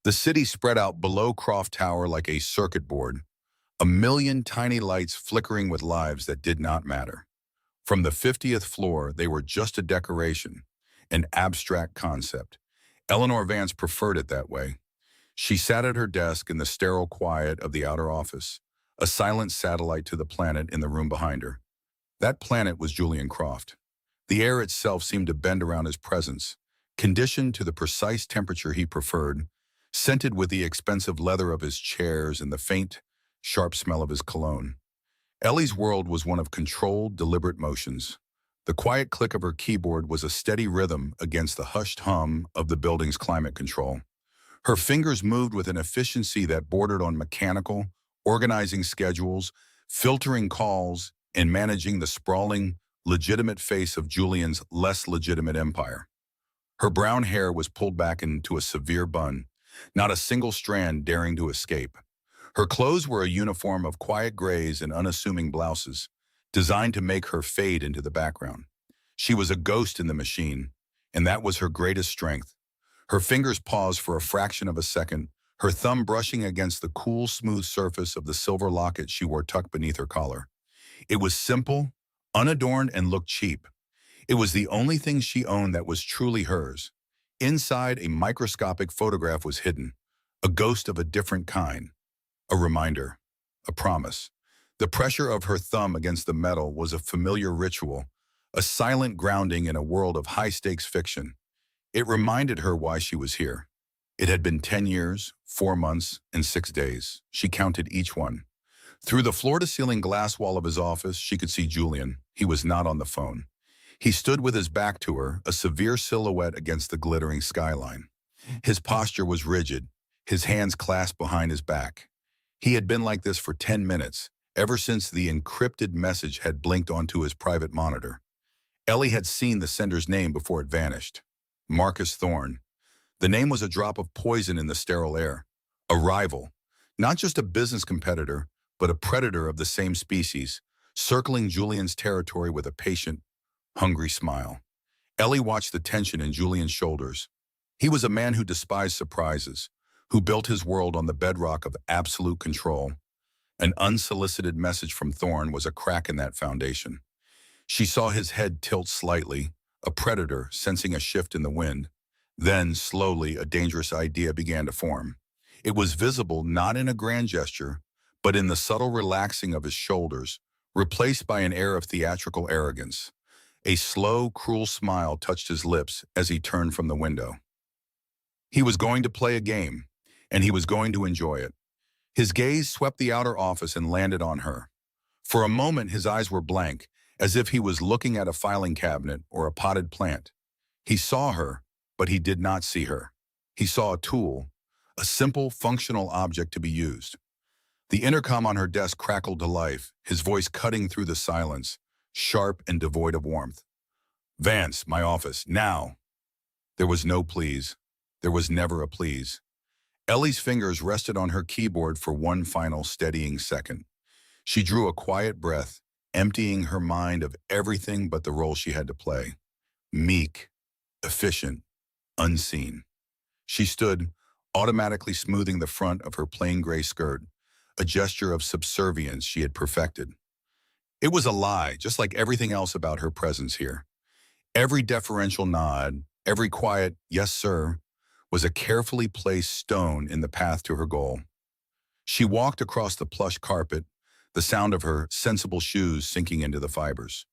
The city spread out below Croft Tower like a circuit board, a million tiny lights flickering with lives that did not matter. From the 50th floor, they were just a decoration, an abstract concept. Eleanor Vance preferred it that way. She sat at her desk in the sterile quiet of the outer office, a silent satellite to the planet in the room behind her. That planet was Julian Croft. The air itself seemed to bend around his presence, conditioned to the precise temperature he preferred, scented with the expensive leather of his chairs and the faint, sharp smell of his cologne. Ellie's world was one of controlled, deliberate motions. The quiet click of her keyboard was a steady rhythm against the hushed hum of the building's climate control. Her fingers moved with an efficiency that bordered on mechanical, organizing schedules, filtering calls, and managing the sprawling, legitimate face of Julian's less legitimate empire. Her brown hair was pulled back into a severe bun, not a single strand daring to escape. Her clothes were a uniform of quiet grays and unassuming blouses, designed to make her fade into the background. She was a ghost in the machine, and that was her greatest strength. Her fingers paused for a fraction of a second, her thumb brushing against the cool, smooth surface of the silver locket she wore tucked beneath her collar. It was simple, unadorned, and looked cheap. It was the only thing she owned that was truly hers. Inside, a microscopic photograph was hidden, a ghost of a different kind. A reminder, a promise. The pressure of her thumb against the metal was a familiar ritual, a silent grounding in a world of high-stakes fiction. It reminded her why she was here. It had been 10 years, 4 months, and 6 days. She counted each one. Through the floor-to-ceiling glass wall of his office, she could see Julian. He was not on the phone. He stood with his back to her, a severe silhouette against the glittering skyline. His posture was rigid, his hands clasped behind his back. He had been like this for 10 minutes, ever since the encrypted message had blinked onto his private monitor. Ellie had seen the sender's name before it vanished. Marcus Thorne. The name was a drop of poison in the sterile air. A rival. Not just a business competitor, but a predator of the same species, circling Julian's territory with a patient, hungry smile. Ellie watched the tension in Julian's shoulders. He was a man who despised surprises, who built his world on the bedrock of absolute control. An unsolicited message from Thorne was a crack in that foundation. She saw his head tilt slightly, a predator sensing a shift in the wind. Then, slowly, a dangerous idea began to form. It was visible not in a grand gesture, but in the subtle relaxing of his shoulders, replaced by an air of theatrical arrogance. A slow, cruel smile touched his lips as he turned from the window. He was going to play a game, and he was going to enjoy it. His gaze swept the outer office and landed on her. For a moment, his eyes were blank, as if he was looking at a filing cabinet or a potted plant. He saw her, but he did not see her. He saw a tool, a simple, functional object to be used. The intercom on her desk crackled to life, his voice cutting through the silence, sharp and devoid of warmth. "Vance, my office, now." There was no please. There was never a please. Ellie's fingers rested on her keyboard for one final steadying second. She drew a quiet breath, emptying her mind of everything but the role she had to play. Meek, efficient, unseen. She stood, automatically smoothing the front of her plain gray skirt, a gesture of subservience she had perfected. It was a lie, just like everything else about her presence here. Every deferential nod, every quiet "yes, sir," was a carefully placed stone in the path to her goal. She walked across the plush carpet, the sound of her sensible shoes sinking into the fibers.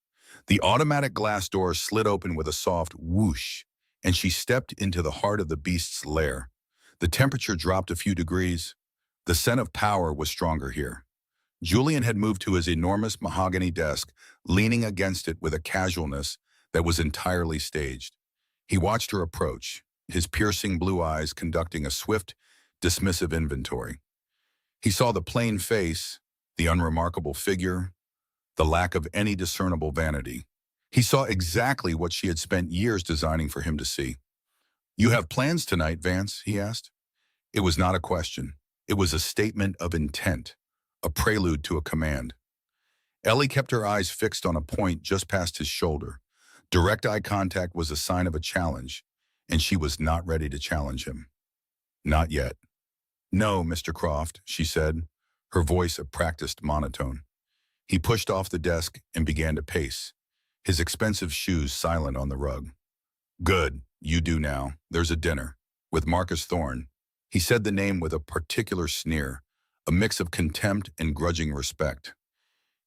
The automatic glass door slid open with a soft whoosh, and she stepped into the heart of the beast's lair. The temperature dropped a few degrees. The scent of power was stronger here. Julian had moved to his enormous mahogany desk, leaning against it with a casualness that was entirely staged. He watched her approach, his piercing blue eyes conducting a swift, dismissive inventory. He saw the plain face, the unremarkable figure, the lack of any discernible vanity. He saw exactly what she had spent years designing for him to see. "You have plans tonight, Vance?" he asked. It was not a question. It was a statement of intent, a prelude to a command. Ellie kept her eyes fixed on a point just past his shoulder. Direct eye contact was a sign of a challenge, and she was not ready to challenge him. Not yet. No, Mr. Croft, she said, her voice a practiced monotone. He pushed off the desk and began to pace, his expensive shoes silent on the rug. Good, you do now. There's a dinner. With Marcus Thorne. He said the name with a particular sneer, a mix of contempt and grudging respect.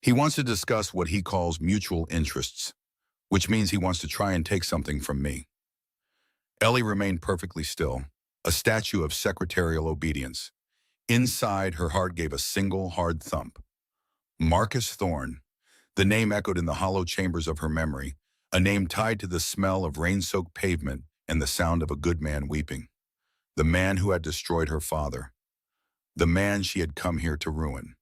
He wants to discuss what he calls mutual interests, which means he wants to try and take something from me. Ellie remained perfectly still, a statue of secretarial obedience. Inside, her heart gave a single hard thump. Marcus Thorne. The name echoed in the hollow chambers of her memory, a name tied to the smell of rain-soaked pavement and the sound of a good man weeping. The man who had destroyed her father. The man she had come here to ruin.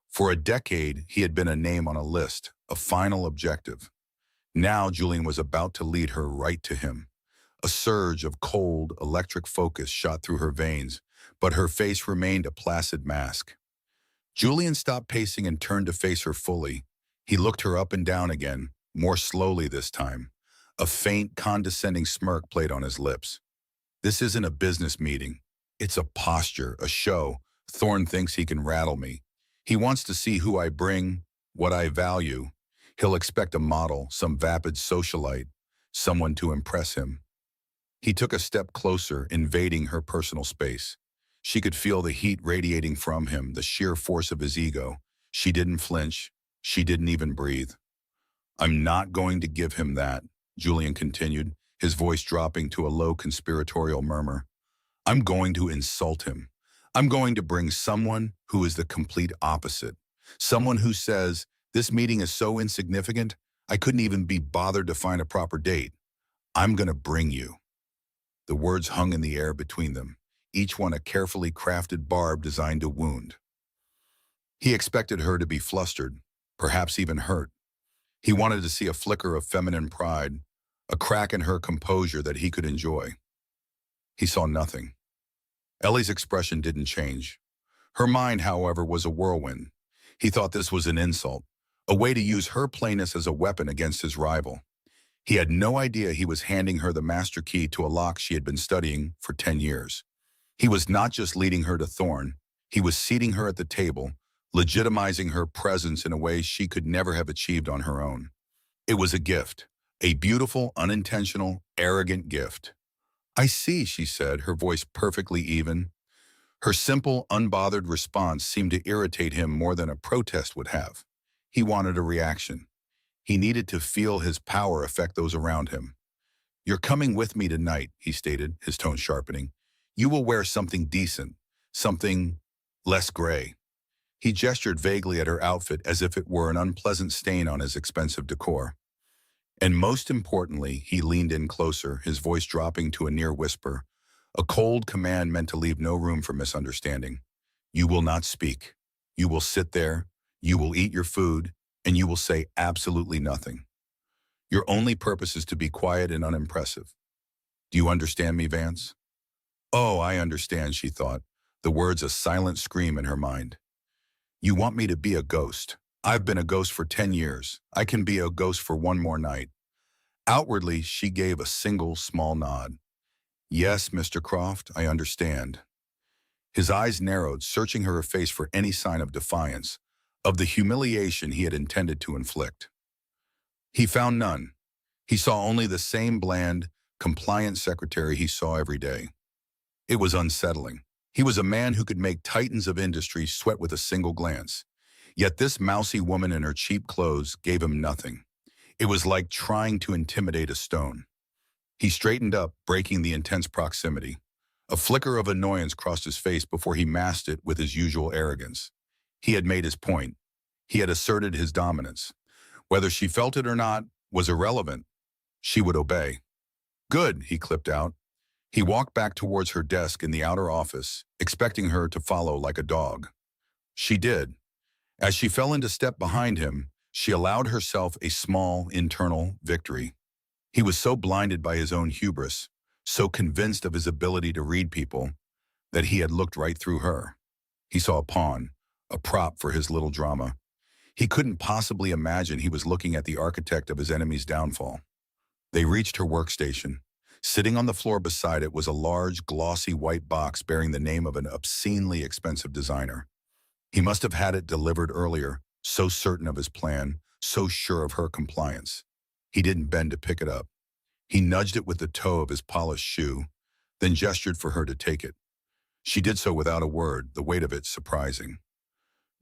For a decade, he had been a name on a list, a final objective. Now Julian was about to lead her right to him. A surge of cold, electric focus shot through her veins, but her face remained a placid mask. Julian stopped pacing and turned to face her fully. He looked her up and down again, more slowly this time. A faint, condescending smirk played on his lips. This isn't a business meeting. It's a posture, a show. Thorne thinks he can rattle me. He wants to see who I bring, what I value. He'll expect a model, some vapid socialite, someone to impress him. He took a step closer, invading her personal space. She could feel the heat radiating from him, the sheer force of his ego. She didn't flinch. She didn't even breathe. I'm not going to give him that, Julian continued, his voice dropping to a low conspiratorial murmur. I'm going to insult him. I'm going to bring someone who is the complete opposite. Someone who says, this meeting is so insignificant, I couldn't even be bothered to find a proper date. I'm going to bring you. The words hung in the air between them, each one a carefully crafted barb designed to wound. He expected her to be flustered, perhaps even hurt. He wanted to see a flicker of feminine pride, a crack in her composure that he could enjoy. He saw nothing. Ellie's expression didn't change. Her mind, however, was a whirlwind. He thought this was an insult, a way to use her plainness as a weapon against his rival. He had no idea he was handing her the master key to a lock she had been studying for 10 years. He was not just leading her to Thorne, he was seating her at the table, legitimizing her presence in a way she could never have achieved on her own. It was a gift, a beautiful, unintentional, arrogant gift. I see, she said, her voice perfectly even. Her simple, unbothered response seemed to irritate him more than a protest would have. He wanted a reaction. He needed to feel his power affect those around him. You're coming with me tonight, he stated, his tone sharpening. You will wear something decent, something less gray. He gestured vaguely at her outfit as if it were an unpleasant stain on his expensive decor. And most importantly, he leaned in closer, his voice dropping to a near whisper, a cold command meant to leave no room for misunderstanding. You will not speak. You will sit there, you will eat your food, and you will say absolutely nothing. Your only purpose is to be quiet and unimpressive. Do you understand me, Vance? Oh, I understand, she thought, the words a silent scream in her mind. You want me to be a ghost. I've been a ghost for 10 years. I can be a ghost for one more night. Outwardly, she gave a single small nod. Yes, Mr. Croft, I understand. His eyes narrowed, searching her face for any sign of defiance, of the humiliation he had intended to inflict. He found none. He saw only the same bland, compliant secretary he saw every day. It was unsettling. He was a man who could make titans of industry sweat with a single glance. Yet this mousy woman in her cheap clothes gave him nothing. It was like trying to intimidate a stone. He straightened up, breaking the intense proximity. A flicker of annoyance crossed his face before he masked it with his usual arrogance. He had made his point. He had asserted his dominance. Whether she felt it or not was irrelevant. She would obey. Good, he clipped out. He walked back towards her desk in the outer office, expecting her to follow like a dog. She did. As she fell into step behind him, she allowed herself a small, internal victory. He was so blinded by his own hubris, so convinced of his ability to read people, that he had looked right through her. He saw a pawn, a prop for his little drama. He couldn't possibly imagine he was looking at the architect of his enemy's downfall. They reached her workstation. Sitting on the floor beside it was a large, glossy white box bearing the name of an obscenely expensive designer. He must have had it delivered earlier, so certain of his plan, so sure of her compliance. He didn't bend to pick it up. He nudged it with the toe of his polished shoe, then gestured for her to take it. She did so without a word, the weight of it surprising.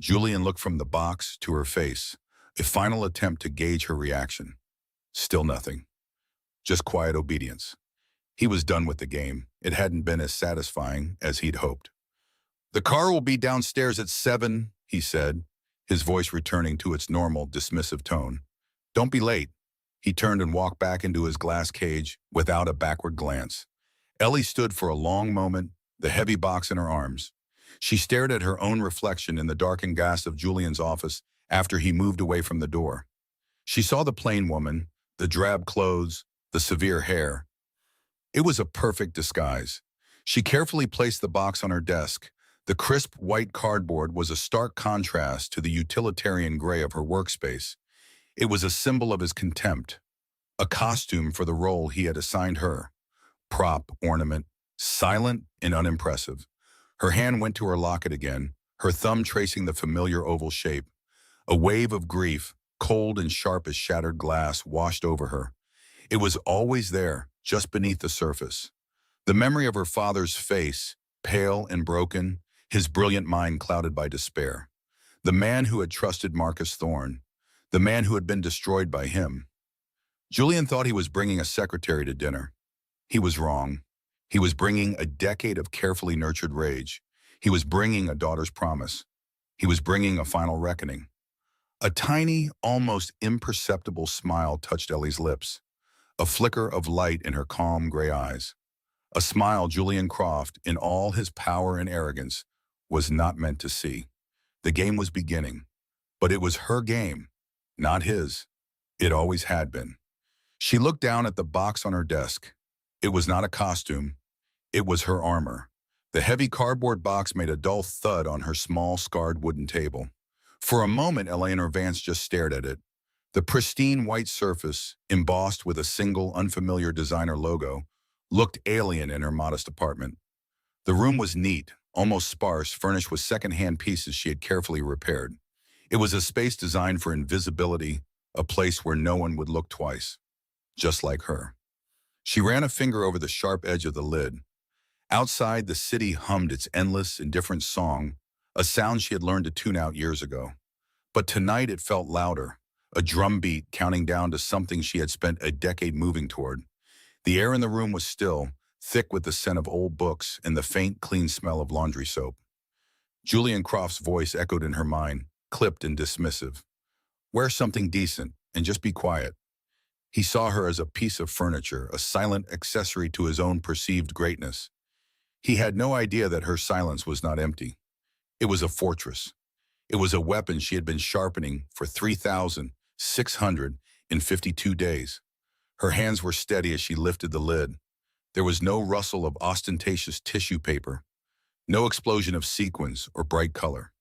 Julian looked from the box to her face, a final attempt to gauge her reaction. Still nothing. Just quiet obedience. He was done with the game. It hadn't been as satisfying as he'd hoped. "The car will be downstairs at 7, he said, his voice returning to its normal, dismissive tone. "Don't be late." He turned and walked back into his glass cage without a backward glance. Ellie stood for a long moment, the heavy box in her arms. She stared at her own reflection in the darkened gas of Julian's office after he moved away from the door. She saw the plain woman, the drab clothes, the severe hair. It was a perfect disguise. She carefully placed the box on her desk. The crisp white cardboard was a stark contrast to the utilitarian gray of her workspace. It was a symbol of his contempt, a costume for the role he had assigned her. Prop, ornament, silent and unimpressive. Her hand went to her locket again, her thumb tracing the familiar oval shape. A wave of grief, cold and sharp as shattered glass, washed over her. It was always there, just beneath the surface. The memory of her father's face, pale and broken, his brilliant mind clouded by despair. The man who had trusted Marcus Thorne. The man who had been destroyed by him. Julian thought he was bringing a secretary to dinner. He was wrong. He was bringing a decade of carefully nurtured rage. He was bringing a daughter's promise. He was bringing a final reckoning. A tiny, almost imperceptible smile touched Ellie's lips. A flicker of light in her calm gray eyes. A smile Julian Croft, in all his power and arrogance, was not meant to see. The game was beginning. But it was her game, not his. It always had been. She looked down at the box on her desk. It was not a costume. It was her armor. The heavy cardboard box made a dull thud on her small, scarred wooden table. For a moment, Eleanor Vance just stared at it. The pristine white surface, embossed with a single unfamiliar designer logo, looked alien in her modest apartment. The room was neat, almost sparse, furnished with second-hand pieces she had carefully repaired. It was a space designed for invisibility, a place where no one would look twice. Just like her. She ran a finger over the sharp edge of the lid. Outside, the city hummed its endless, indifferent song, a sound she had learned to tune out years ago. But tonight it felt louder, a drumbeat counting down to something she had spent a decade moving toward. The air in the room was still, thick with the scent of old books and the faint, clean smell of laundry soap. Julian Croft's voice echoed in her mind, clipped and dismissive. "Wear something decent and just be quiet." He saw her as a piece of furniture, a silent accessory to his own perceived greatness. He had no idea that her silence was not empty. It was a fortress. It was a weapon she had been sharpening for 3,652 days. Her hands were steady as she lifted the lid. There was no rustle of ostentatious tissue paper, no explosion of sequins or bright color.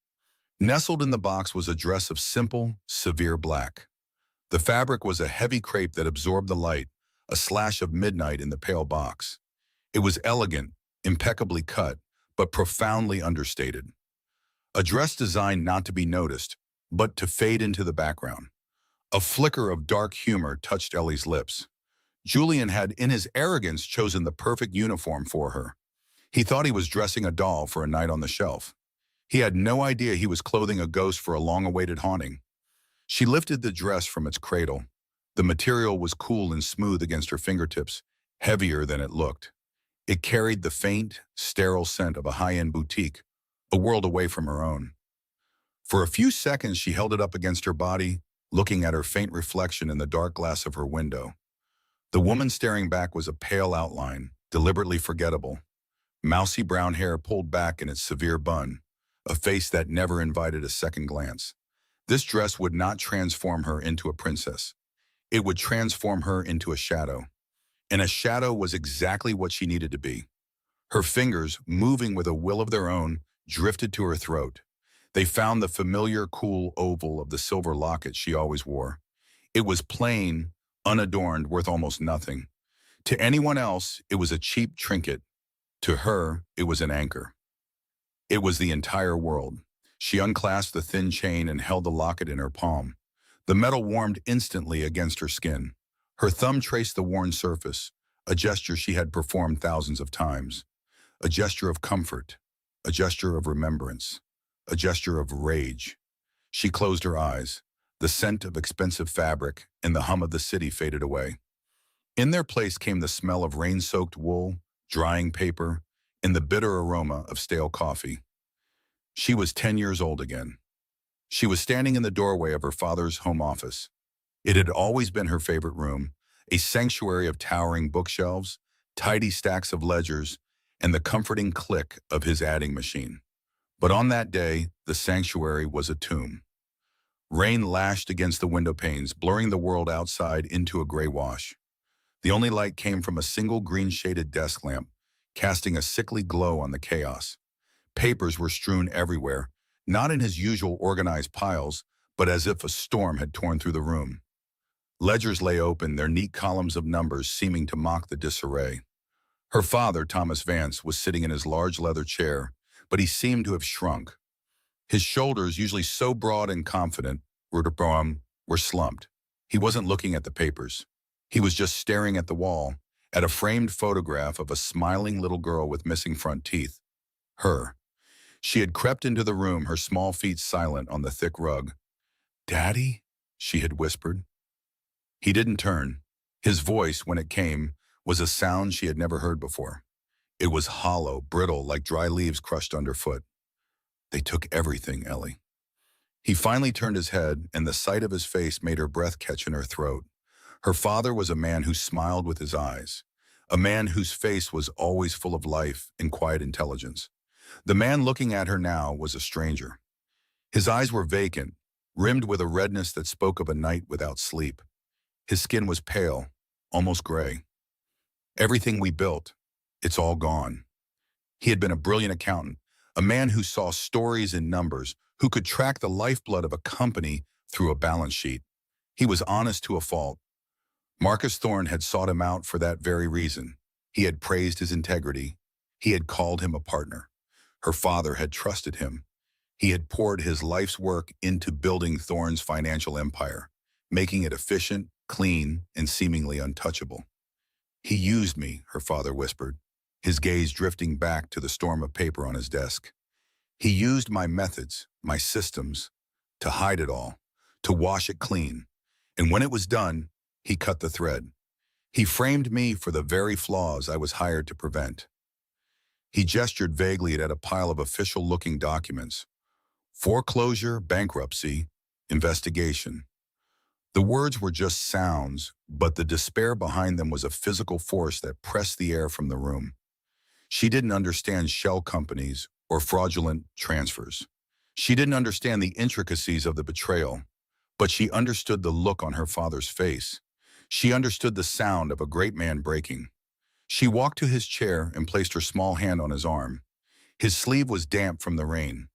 Nestled in the box was a dress of simple, severe black. The fabric was a heavy crepe that absorbed the light, a slash of midnight in the pale box. It was elegant, impeccably cut, but profoundly understated. A dress designed not to be noticed, but to fade into the background. A flicker of dark humor touched Ellie's lips. Julian had, in his arrogance, chosen the perfect uniform for her. He thought he was dressing a doll for a night on the shelf. He had no idea he was clothing a ghost for a long-awaited haunting. She lifted the dress from its cradle. The material was cool and smooth against her fingertips, heavier than it looked. It carried the faint, sterile scent of a high-end boutique, a world away from her own. For a few seconds, she held it up against her body, looking at her faint reflection in the dark glass of her window. The woman staring back was a pale outline, deliberately forgettable. Mousy brown hair pulled back in its severe bun, a face that never invited a second glance. This dress would not transform her into a princess. It would transform her into a shadow. And a shadow was exactly what she needed to be. Her fingers, moving with a will of their own, drifted to her throat. They found the familiar, cool oval of the silver locket she always wore. It was plain, unadorned, worth almost nothing. To anyone else, it was a cheap trinket. To her, it was an anchor. It was the entire world. She unclasped the thin chain and held the locket in her palm. The metal warmed instantly against her skin. Her thumb traced the worn surface, a gesture she had performed thousands of times. A gesture of comfort, a gesture of remembrance, a gesture of rage. She closed her eyes. The scent of expensive fabric and the hum of the city faded away. In their place came the smell of rain-soaked wool, drying paper, and the bitter aroma of stale coffee. She was 10 years old again. She was standing in the doorway of her father's home office. It had always been her favorite room, a sanctuary of towering bookshelves, tidy stacks of ledgers, and the comforting click of his adding machine. But on that day, the sanctuary was a tomb. Rain lashed against the window panes, blurring the world outside into a gray wash. The only light came from a single green-shaded desk lamp, casting a sickly glow on the chaos. Papers were strewn everywhere, not in his usual organized piles, but as if a storm had torn through the room. Ledgers lay open, their neat columns of numbers seeming to mock the disarray. Her father, Thomas Vance, was sitting in his large leather chair, but he seemed to have shrunk. His shoulders, usually so broad and confident, were slumped. He wasn't looking at the papers. He was just staring at the wall, at a framed photograph of a smiling little girl with missing front teeth. Her. She had crept into the room, her small feet silent on the thick rug. "Daddy?" she had whispered. He didn't turn. His voice, when it came, was a sound she had never heard before. It was hollow, brittle, like dry leaves crushed underfoot. "They took everything, Ellie." He finally turned his head, and the sight of his face made her breath catch in her throat. Her father was a man who smiled with his eyes, a man whose face was always full of life and quiet intelligence. The man looking at her now was a stranger. His eyes were vacant, rimmed with a redness that spoke of a night without sleep. His skin was pale, almost gray. "Everything we built, it's all gone." He had been a brilliant accountant, a man who saw stories in numbers, who could track the lifeblood of a company through a balance sheet. He was honest to a fault. Marcus Thorne had sought him out for that very reason. He had praised his integrity. He had called him a partner. Her father had trusted him. He had poured his life's work into building Thorne's financial empire, making it efficient, clean, and seemingly untouchable. "He used me," her father whispered, his gaze drifting back to the storm of paper on his desk. "He used my methods, my systems, to hide it all, to wash it clean. And when it was done, he cut the thread. He framed me for the very flaws I was hired to prevent." He gestured vaguely at a pile of official-looking documents. Foreclosure, bankruptcy, investigation. The words were just sounds, but the despair behind them was a physical force that pressed the air from the room. She didn't understand shell companies or fraudulent transfers. She didn't understand the intricacies of the betrayal, but she understood the look on her father's face. She understood the sound of a great man breaking. She walked to his chair and placed her small hand on his arm. His sleeve was damp from the rain.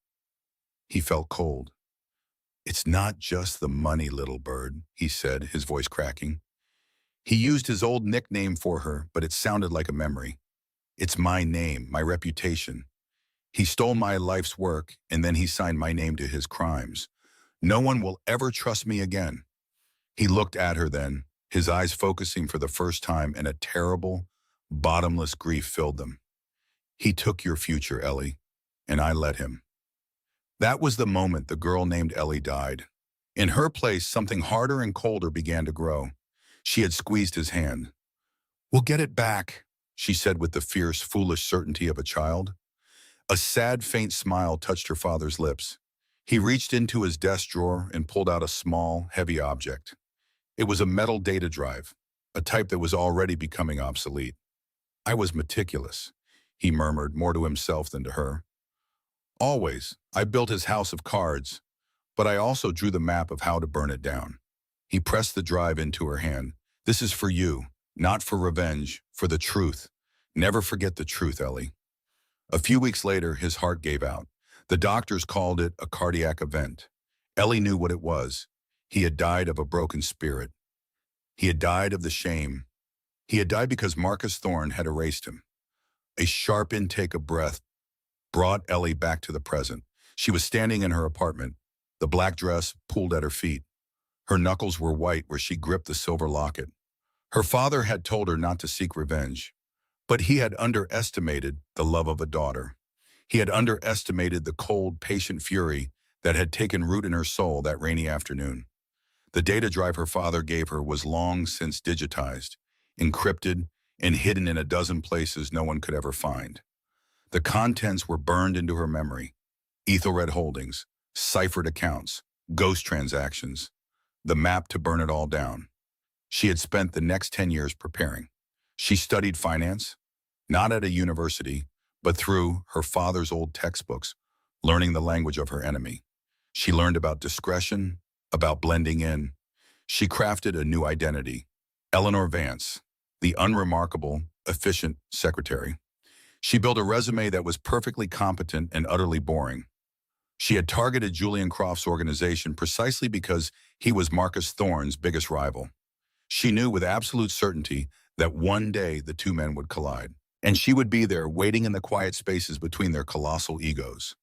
He felt cold. "It's not just the money, little bird," he said, his voice cracking. He used his old nickname for her, but it sounded like a memory. "It's my name, my reputation. He stole my life's work, and then he signed my name to his crimes. No one will ever trust me again." He looked at her then, his eyes focusing for the first time, and a terrible, bottomless grief filled them. "He took your future, Ellie, and I let him." That was the moment the girl named Ellie died. In her place, something harder and colder began to grow. She had squeezed his hand. "We'll get it back," she said with the fierce, foolish certainty of a child. A sad, faint smile touched her father's lips. He reached into his desk drawer and pulled out a small, heavy object. It was a metal data drive, a type that was already becoming obsolete. "I was meticulous," he murmured, more to himself than to her. "Always. I built his house of cards, but I also drew the map of how to burn it down." He pressed the drive into her hand. "This is for you, not for revenge, for the truth. Never forget the truth, Ellie." A few weeks later, his heart gave out. The doctors called it a cardiac event. Ellie knew what it was. He had died of a broken spirit. He had died of the shame, He had died because Marcus Thorne had erased him. A sharp intake of breath brought Ellie back to the present. She was standing in her apartment, the black dress pulled at her feet. Her knuckles were white where she gripped the silver locket. Her father had told her not to seek revenge, but he had underestimated the love of a daughter. He had underestimated the cold, patient fury that had taken root in her soul that rainy afternoon. The data drive her father gave her was long since digitized, encrypted, and hidden in a dozen places no one could ever find. The contents were burned into her memory. Ethelred holdings, ciphered accounts, ghost transactions, the map to burn it all down. She had spent the next 10 years preparing. She studied finance, not at a university, but through her father's old textbooks, learning the language of her enemy. She learned about discretion, about blending in. She crafted a new identity. Eleanor Vance, the unremarkable, efficient secretary. She built a resume that was perfectly competent and utterly boring. She had targeted Julian Croft's organization precisely because he was Marcus Thorne's biggest rival. She knew with absolute certainty that one day the two men would collide, and she would be there waiting in the quiet spaces between their colossal egos.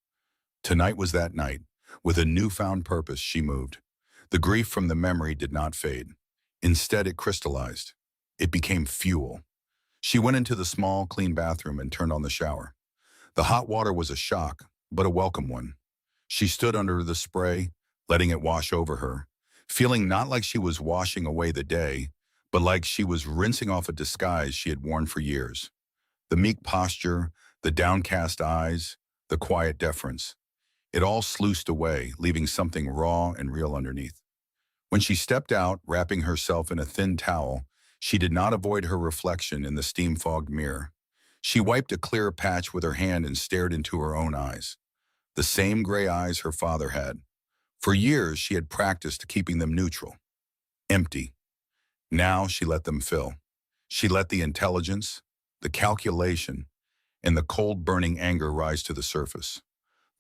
Tonight was that night. With a newfound purpose, she moved. The grief from the memory did not fade. Instead, it crystallized. It became fuel. She went into the small, clean bathroom and turned on the shower. The hot water was a shock, but a welcome one. She stood under the spray, letting it wash over her, feeling not like she was washing away the day, but like she was rinsing off a disguise she had worn for years. The meek posture, the downcast eyes, the quiet deference. It all sluiced away, leaving something raw and real underneath. When she stepped out, wrapping herself in a thin towel, she did not avoid her reflection in the steam-fogged mirror. She wiped a clear patch with her hand and stared into her own eyes. The same gray eyes her father had. For years, she had practiced keeping them neutral, empty. Now she let them fill. She let the intelligence, the calculation, and the cold burning anger rise to the surface.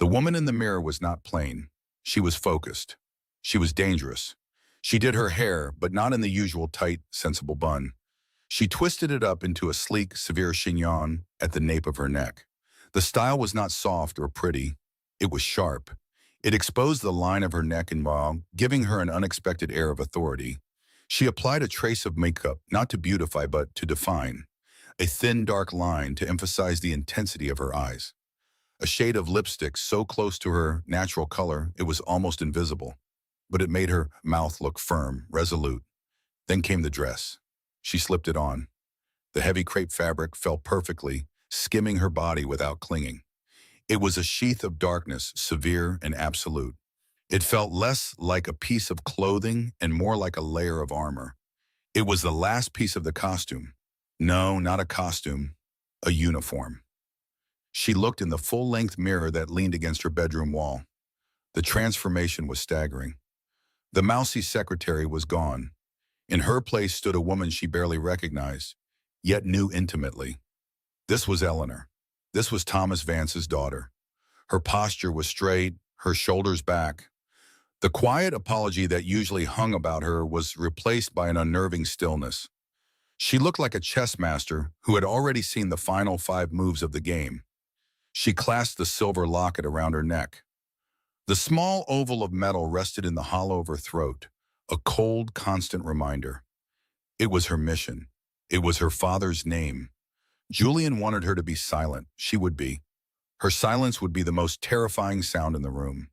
The woman in the mirror was not plain. She was focused. She was dangerous. She did her hair, but not in the usual tight, sensible bun. She twisted it up into a sleek, severe chignon at the nape of her neck. The style was not soft or pretty. It was sharp. It exposed the line of her neck and jaw, giving her an unexpected air of authority. She applied a trace of makeup, not to beautify but to define. A thin, dark line to emphasize the intensity of her eyes. A shade of lipstick so close to her natural color it was almost invisible, but it made her mouth look firm, resolute. Then came the dress. She slipped it on. The heavy crepe fabric fell perfectly, skimming her body without clinging. It was a sheath of darkness, severe and absolute. It felt less like a piece of clothing and more like a layer of armor. It was the last piece of the costume. No, not a costume, a uniform. She looked in the full-length mirror that leaned against her bedroom wall. The transformation was staggering. The mousy secretary was gone. In her place stood a woman she barely recognized, yet knew intimately. This was Eleanor. This was Thomas Vance's daughter. Her posture was straight, her shoulders back. The quiet apology that usually hung about her was replaced by an unnerving stillness. She looked like a chess master who had already seen the final 5 moves of the game. She clasped the silver locket around her neck. The small oval of metal rested in the hollow of her throat, a cold, constant reminder. It was her mission. It was her father's name. Julian wanted her to be silent. She would be. Her silence would be the most terrifying sound in the room.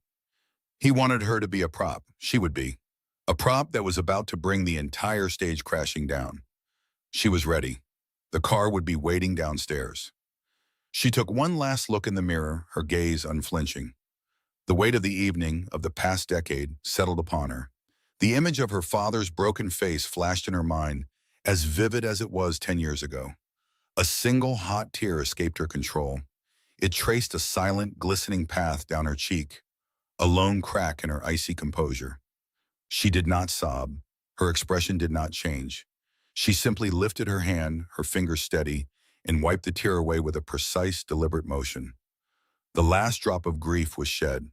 He wanted her to be a prop. She would be. A prop that was about to bring the entire stage crashing down. She was ready. The car would be waiting downstairs. She took one last look in the mirror, her gaze unflinching. The weight of the evening, of the past decade, settled upon her. The image of her father's broken face flashed in her mind, as vivid as it was 10 years ago. A single hot tear escaped her control. It traced a silent, glistening path down her cheek, a lone crack in her icy composure. She did not sob. Her expression did not change. She simply lifted her hand, her fingers steady, and wiped the tear away with a precise, deliberate motion. The last drop of grief was shed.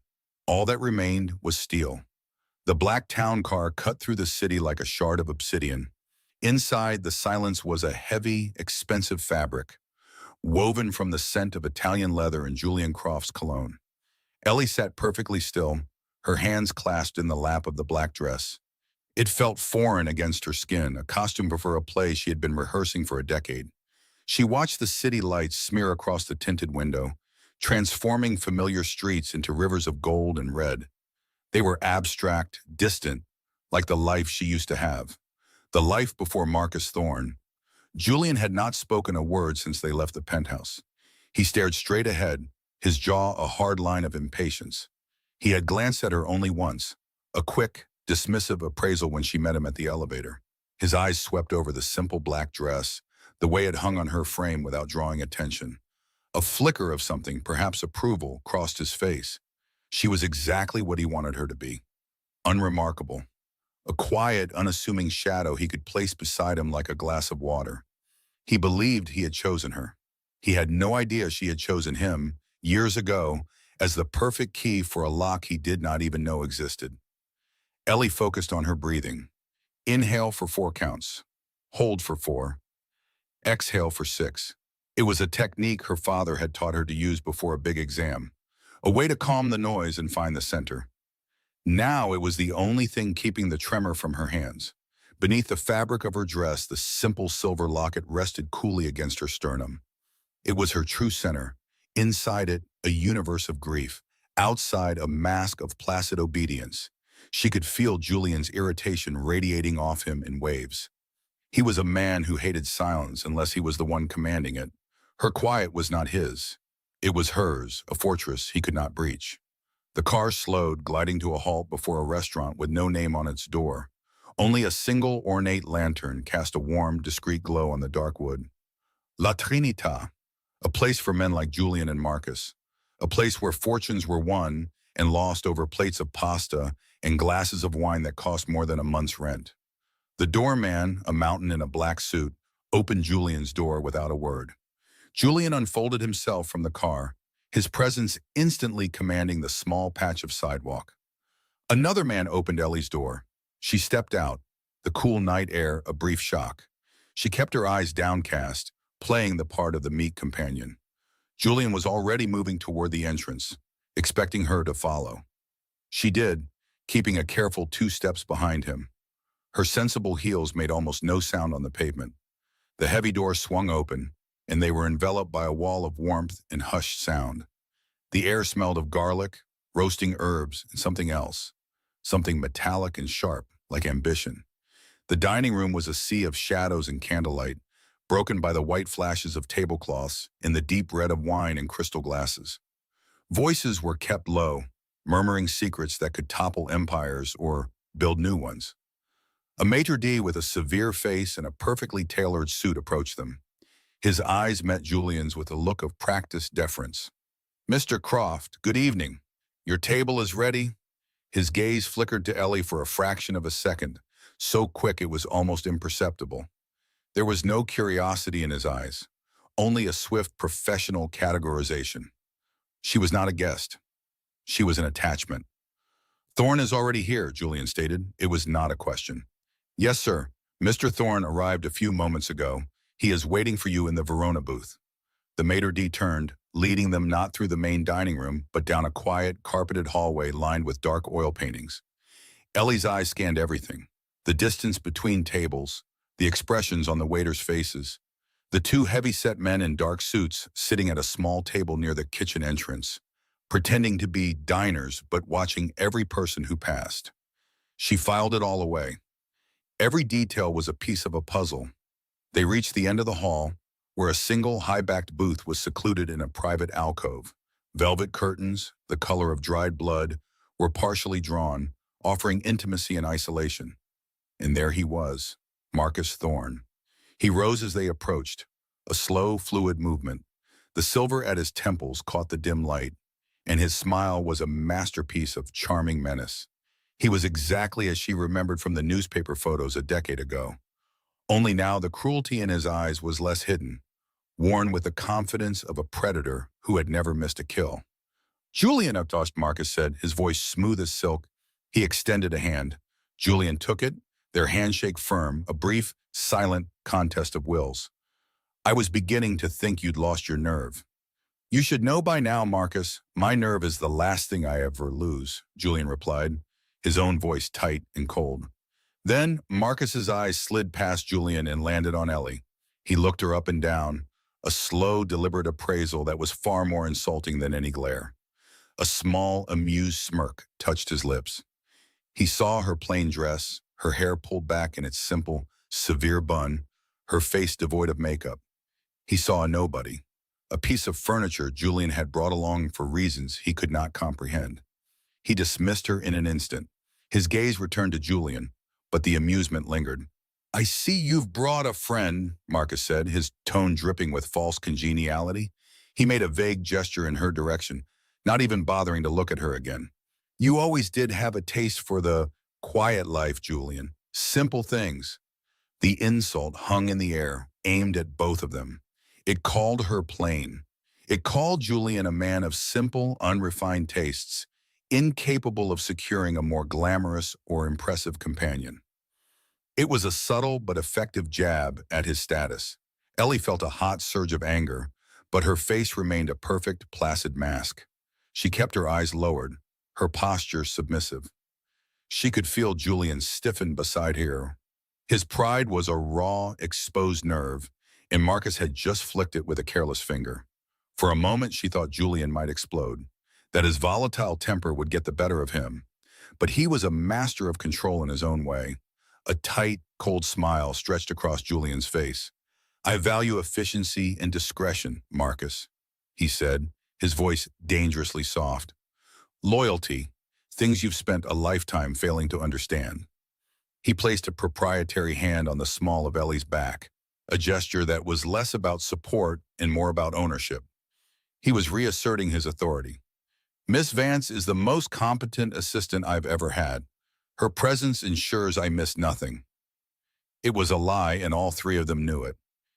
All that remained was steel. The black town car cut through the city like a shard of obsidian. Inside, the silence was a heavy, expensive fabric, woven from the scent of Italian leather and Julian Croft's cologne. Ellie sat perfectly still, her hands clasped in the lap of the black dress. It felt foreign against her skin, a costume for a play she had been rehearsing for a decade. She watched the city lights smear across the tinted window, transforming familiar streets into rivers of gold and red. They were abstract, distant, like the life she used to have. The life before Marcus Thorne. Julian had not spoken a word since they left the penthouse. He stared straight ahead, his jaw a hard line of impatience. He had glanced at her only once, a quick, dismissive appraisal when she met him at the elevator. His eyes swept over the simple black dress, the way it hung on her frame without drawing attention. A flicker of something, perhaps approval, crossed his face. She was exactly what he wanted her to be. Unremarkable. A quiet, unassuming shadow he could place beside him like a glass of water. He believed he had chosen her. He had no idea she had chosen him, years ago, as the perfect key for a lock he did not even know existed. Ellie focused on her breathing. Inhale for 4 counts. Hold for 4. Exhale for 6. It was a technique her father had taught her to use before a big exam, a way to calm the noise and find the center. Now it was the only thing keeping the tremor from her hands. Beneath the fabric of her dress, the simple silver locket rested coolly against her sternum. It was her true center. Inside it, a universe of grief. Outside, a mask of placid obedience. She could feel Julian's irritation radiating off him in waves. He was a man who hated silence unless he was the one commanding it. Her quiet was not his. It was hers, a fortress he could not breach. The car slowed, gliding to a halt before a restaurant with no name on its door. Only a single ornate lantern cast a warm, discreet glow on the dark wood. La Trinita, a place for men like Julian and Marcus. A place where fortunes were won and lost over plates of pasta and glasses of wine that cost more than a month's rent. The doorman, a mountain in a black suit, opened Julian's door without a word. Julian unfolded himself from the car, his presence instantly commanding the small patch of sidewalk. Another man opened Ellie's door. She stepped out, the cool night air a brief shock. She kept her eyes downcast, playing the part of the meek companion. Julian was already moving toward the entrance, expecting her to follow. She did, keeping a careful 2 steps behind him. Her sensible heels made almost no sound on the pavement. The heavy door swung open, and they were enveloped by a wall of warmth and hushed sound. The air smelled of garlic, roasting herbs, and something else, something metallic and sharp, like ambition. The dining room was a sea of shadows and candlelight, broken by the white flashes of tablecloths and the deep red of wine in crystal glasses. Voices were kept low, murmuring secrets that could topple empires or build new ones. A maitre d' with a severe face and a perfectly tailored suit approached them. His eyes met Julian's with a look of practiced deference. "Mr. Croft, good evening. Your table is ready?" His gaze flickered to Ellie for a fraction of a second, so quick it was almost imperceptible. There was no curiosity in his eyes, only a swift professional categorization. She was not a guest. She was an attachment. "Thorne is already here," Julian stated. It was not a question. "Yes, sir. Mr. Thorne arrived a few moments ago. He is waiting for you in the Verona booth." The maitre d' turned, leading them not through the main dining room, but down a quiet, carpeted hallway lined with dark oil paintings. Ellie's eyes scanned everything. The distance between tables, the expressions on the waiters' faces, the 2 heavy-set men in dark suits sitting at a small table near the kitchen entrance, pretending to be diners but watching every person who passed. She filed it all away. Every detail was a piece of a puzzle. They reached the end of the hall, where a single high-backed booth was secluded in a private alcove. Velvet curtains, the color of dried blood, were partially drawn, offering intimacy and isolation. And there he was, Marcus Thorne. He rose as they approached, a slow, fluid movement. The silver at his temples caught the dim light, and his smile was a masterpiece of charming menace. He was exactly as she remembered from the newspaper photos a decade ago. Only now the cruelty in his eyes was less hidden, worn with the confidence of a predator who had never missed a kill. "Julian," Marcus said, his voice smooth as silk. He extended a hand. Julian took it, their handshake firm, a brief, silent contest of wills. I was beginning to think you'd lost your nerve. You should know by now, Marcus, my nerve is the last thing I ever lose, Julian replied, his own voice tight and cold. Then Marcus's eyes slid past Julian and landed on Ellie. He looked her up and down, a slow, deliberate appraisal that was far more insulting than any glare. A small, amused smirk touched his lips. He saw her plain dress, her hair pulled back in its simple, severe bun, her face devoid of makeup. He saw a nobody, a piece of furniture Julian had brought along for reasons he could not comprehend. He dismissed her in an instant. His gaze returned to Julian, but the amusement lingered. I see you've brought a friend, Marcus said, his tone dripping with false congeniality. He made a vague gesture in her direction, not even bothering to look at her again. You always did have a taste for the quiet life, Julian. Simple things. The insult hung in the air, aimed at both of them. It called her plain. It called Julian a man of simple, unrefined tastes, incapable of securing a more glamorous or impressive companion. It was a subtle but effective jab at his status. Ellie felt a hot surge of anger, but her face remained a perfect, placid mask. She kept her eyes lowered, her posture submissive. She could feel Julian stiffen beside her. His pride was a raw, exposed nerve, and Marcus had just flicked it with a careless finger. For a moment, she thought Julian might explode, that his volatile temper would get the better of him. But he was a master of control in his own way. A tight, cold smile stretched across Julian's face. I value efficiency and discretion, Marcus, he said, his voice dangerously soft. Loyalty, things you've spent a lifetime failing to understand. He placed a proprietary hand on the small of Ellie's back, a gesture that was less about support and more about ownership. He was reasserting his authority. Miss Vance is the most competent assistant I've ever had. Her presence ensures I miss nothing. It was a lie, and all three of them knew it.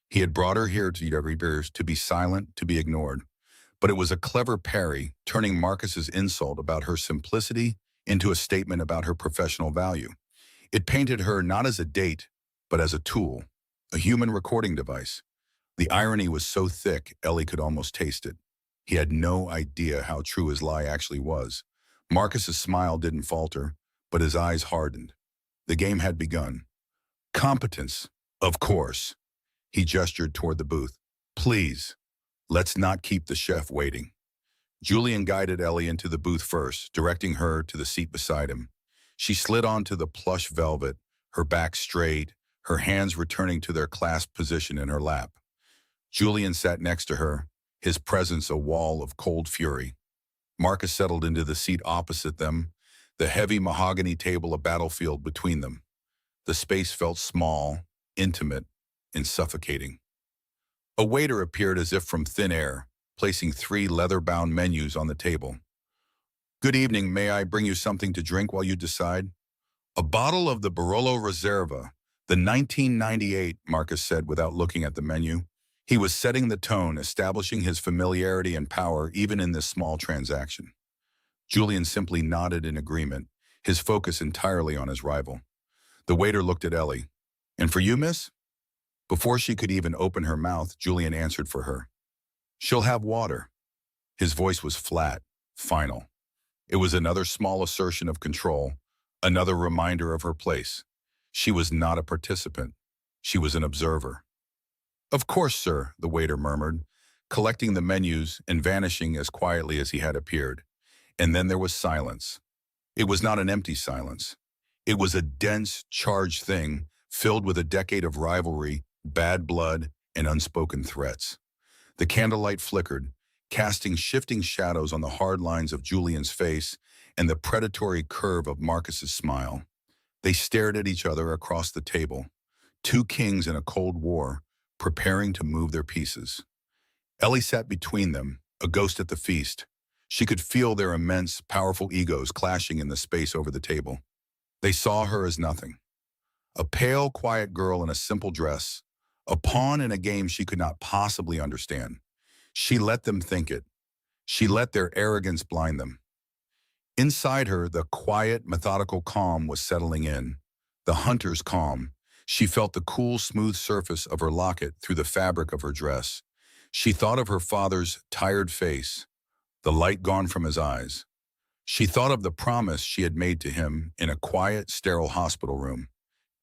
He had brought her here to be silent, to be ignored. But it was a clever parry, turning Marcus's insult about her simplicity into a statement about her professional value. It painted her not as a date, but as a tool, a human recording device. The irony was so thick, Ellie could almost taste it. He had no idea how true his lie actually was. Marcus's smile didn't falter, but his eyes hardened. The game had begun. Competence, of course. He gestured toward the booth. Please, let's not keep the chef waiting. Julian guided Ellie into the booth first, directing her to the seat beside him. She slid onto the plush velvet, her back straight, her hands returning to their clasped position in her lap. Julian sat next to her, his presence a wall of cold fury. Marcus settled into the seat opposite them, the heavy mahogany table a battlefield between them. The space felt small, intimate, and suffocating. A waiter appeared as if from thin air, placing 3 leather-bound menus on the table. Good evening, may I bring you something to drink while you decide? A bottle of the Barolo Reserva, the 1998, Marcus said without looking at the menu. He was setting the tone, establishing his familiarity and power even in this small transaction. Julian simply nodded in agreement, his focus entirely on his rival. The waiter looked at Ellie. And for you, miss? Before she could even open her mouth, Julian answered for her. She'll have water. His voice was flat, final. It was another small assertion of control, another reminder of her place. She was not a participant. She was an observer. Of course, sir, the waiter murmured, collecting the menus and vanishing as quietly as he had appeared. And then there was silence. It was not an empty silence. It was a dense, charged thing filled with a decade of rivalry, bad blood, and unspoken threats. The candlelight flickered, casting shifting shadows on the hard lines of Julian's face and the predatory curve of Marcus's smile. They stared at each other across the table, 2 kings in a cold war, preparing to move their pieces. Ellie sat between them, a ghost at the feast. She could feel their immense, powerful egos clashing in the space over the table. They saw her as nothing. A pale, quiet girl in a simple dress, a pawn in a game she could not possibly understand. She let them think it. She let their arrogance blind them. Inside her, the quiet, methodical calm was settling in. The hunter's calm. She felt the cool, smooth surface of her locket through the fabric of her dress. She thought of her father's tired face, the light gone from his eyes. She thought of the promise she had made to him in a quiet, sterile hospital room.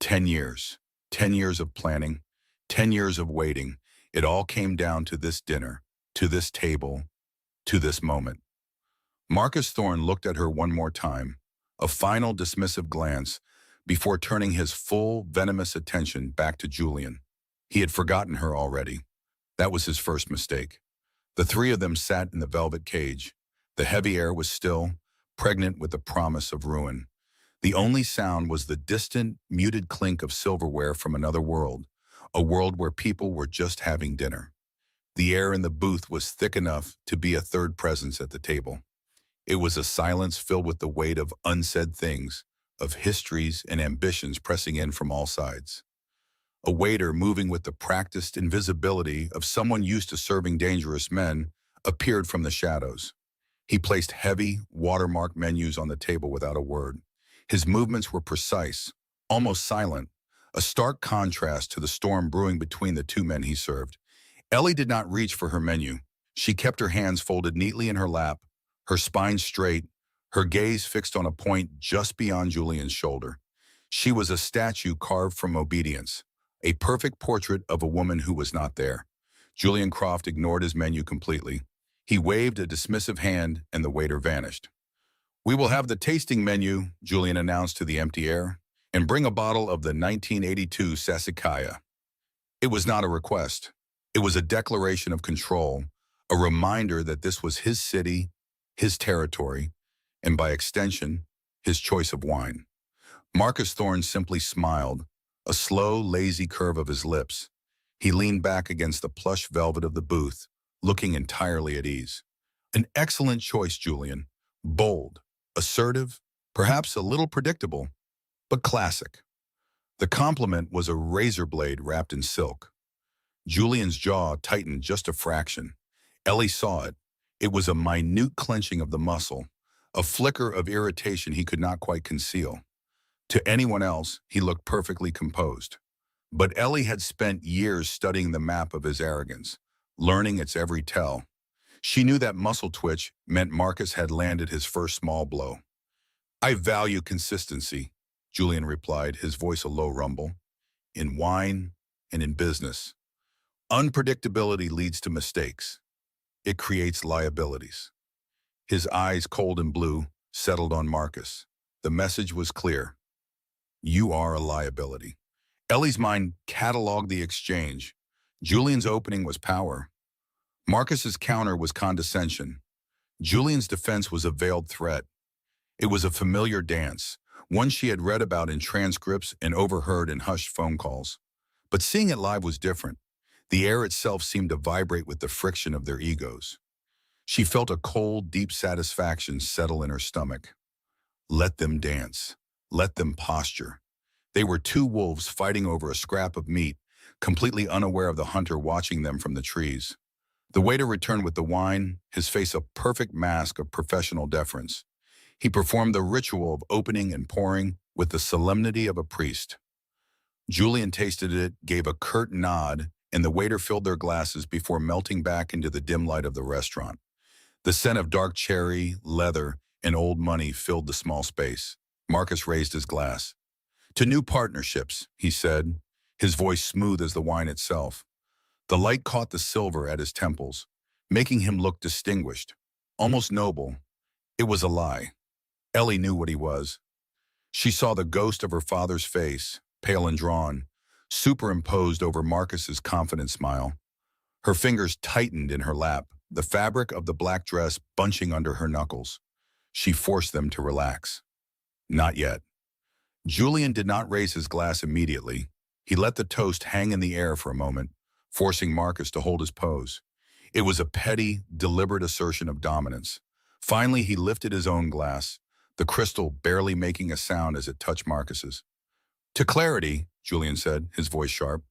10 years. 10 years of planning. 10 years of waiting. It all came down to this dinner, to this table, to this moment. Marcus Thorne looked at her one more time, a final dismissive glance, before turning his full, venomous attention back to Julian. He had forgotten her already. That was his first mistake. The three of them sat in the velvet cage. The heavy air was still, pregnant with the promise of ruin. The only sound was the distant, muted clink of silverware from another world, a world where people were just having dinner. The air in the booth was thick enough to be a third presence at the table. It was a silence filled with the weight of unsaid things, of histories and ambitions pressing in from all sides. A waiter moving with the practiced invisibility of someone used to serving dangerous men appeared from the shadows. He placed heavy, watermarked menus on the table without a word. His movements were precise, almost silent, a stark contrast to the storm brewing between the two men he served. Ellie did not reach for her menu. She kept her hands folded neatly in her lap, her spine straight, her gaze fixed on a point just beyond Julian's shoulder. She was a statue carved from obedience, a perfect portrait of a woman who was not there. Julian Croft ignored his menu completely. He waved a dismissive hand and the waiter vanished. "We will have the tasting menu," Julian announced to the empty air, "and bring a bottle of the 1982 Sassicaia." It was not a request. It was a declaration of control, a reminder that this was his city, his territory, and by extension, his choice of wine. Marcus Thorne simply smiled, a slow, lazy curve of his lips. He leaned back against the plush velvet of the booth, looking entirely at ease. "An excellent choice, Julian. Bold, assertive, perhaps a little predictable, but classic." The compliment was a razor blade wrapped in silk. Julian's jaw tightened just a fraction. Ellie saw it. It was a minute clenching of the muscle, a flicker of irritation he could not quite conceal. To anyone else, he looked perfectly composed. But Ellie had spent years studying the map of his arrogance, learning its every tell. She knew that muscle twitch meant Marcus had landed his first small blow. "I value consistency," Julian replied, his voice a low rumble. "In wine and in business. Unpredictability leads to mistakes. It creates liabilities." His eyes, cold and blue, settled on Marcus. The message was clear. You are a liability. Ellie's mind cataloged the exchange. Julian's opening was power. Marcus's counter was condescension. Julian's defense was a veiled threat. It was a familiar dance, one she had read about in transcripts and overheard in hushed phone calls. But seeing it live was different. The air itself seemed to vibrate with the friction of their egos. She felt a cold, deep satisfaction settle in her stomach. Let them dance. Let them posture. They were two wolves fighting over a scrap of meat, completely unaware of the hunter watching them from the trees. The waiter returned with the wine, his face a perfect mask of professional deference. He performed the ritual of opening and pouring with the solemnity of a priest. Julian tasted it, gave a curt nod, and the waiter filled their glasses before melting back into the dim light of the restaurant. The scent of dark cherry, leather, and old money filled the small space. Marcus raised his glass. "To new partnerships," he said, his voice smooth as the wine itself. The light caught the silver at his temples, making him look distinguished, almost noble. It was a lie. Ellie knew what he was. She saw the ghost of her father's face, pale and drawn, superimposed over Marcus's confident smile. Her fingers tightened in her lap, the fabric of the black dress bunching under her knuckles. She forced them to relax. Not yet. Julian did not raise his glass immediately. He let the toast hang in the air for a moment, forcing Marcus to hold his pose. It was a petty, deliberate assertion of dominance. Finally, he lifted his own glass, the crystal barely making a sound as it touched Marcus's. "To clarity," Julian said, his voice sharp,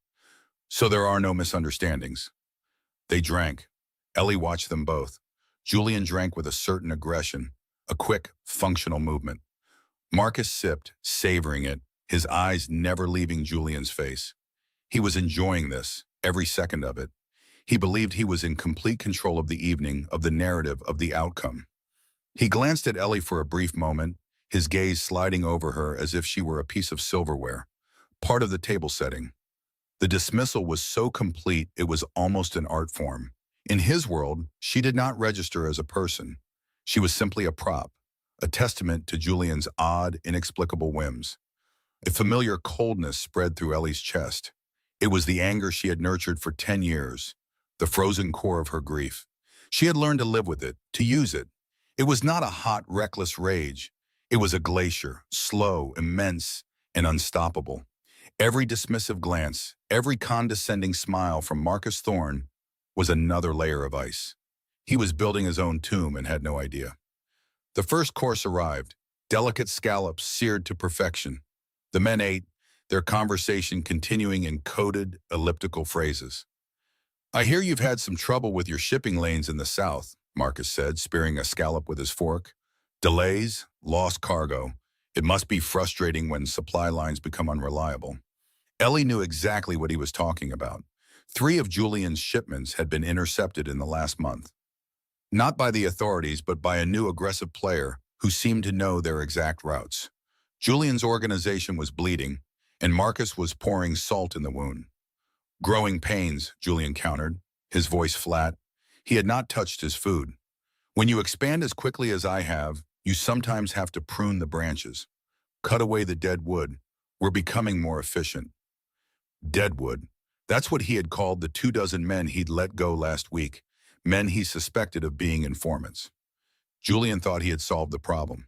"so there are no misunderstandings." They drank. Ellie watched them both. Julian drank with a certain aggression, a quick, functional movement. Marcus sipped, savoring it, his eyes never leaving Julian's face. He was enjoying this, every second of it. He believed he was in complete control of the evening, of the narrative, of the outcome. He glanced at Ellie for a brief moment, his gaze sliding over her as if she were a piece of silverware, part of the table setting. The dismissal was so complete it was almost an art form. In his world, she did not register as a person. She was simply a prop, a testament to Julian's odd, inexplicable whims. A familiar coldness spread through Ellie's chest. It was the anger she had nurtured for 10 years, the frozen core of her grief. She had learned to live with it, to use it. It was not a hot, reckless rage. It was a glacier, slow, immense, and unstoppable. Every dismissive glance, every condescending smile from Marcus Thorne was another layer of ice. He was building his own tomb and had no idea. The first course arrived, delicate scallops seared to perfection. The men ate, their conversation continuing in coded, elliptical phrases. "I hear you've had some trouble with your shipping lanes in the south," Marcus said, spearing a scallop with his fork. "Delays, lost cargo. It must be frustrating when supply lines become unreliable." Ellie knew exactly what he was talking about. 3 of Julian's shipments had been intercepted in the last month. Not by the authorities, but by a new aggressive player who seemed to know their exact routes. Julian's organization was bleeding, and Marcus was pouring salt in the wound. "Growing pains," Julian countered, his voice flat. He had not touched his food. "When you expand as quickly as I have, you sometimes have to prune the branches. Cut away the dead wood. We're becoming more efficient." Deadwood. That's what he had called the 24 men he'd let go last week, men he suspected of being informants. Julian thought he had solved the problem.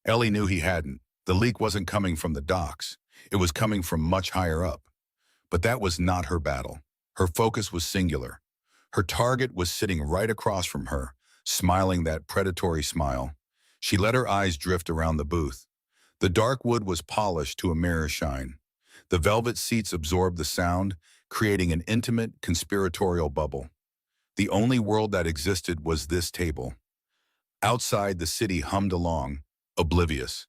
Ellie knew he hadn't. The leak wasn't coming from the docks. It was coming from much higher up. But that was not her battle. Her focus was singular. Her target was sitting right across from her, smiling that predatory smile. She let her eyes drift around the booth. The dark wood was polished to a mirror shine. The velvet seats absorbed the sound, creating an intimate, conspiratorial bubble. The only world that existed was this table. Outside, the city hummed along, oblivious.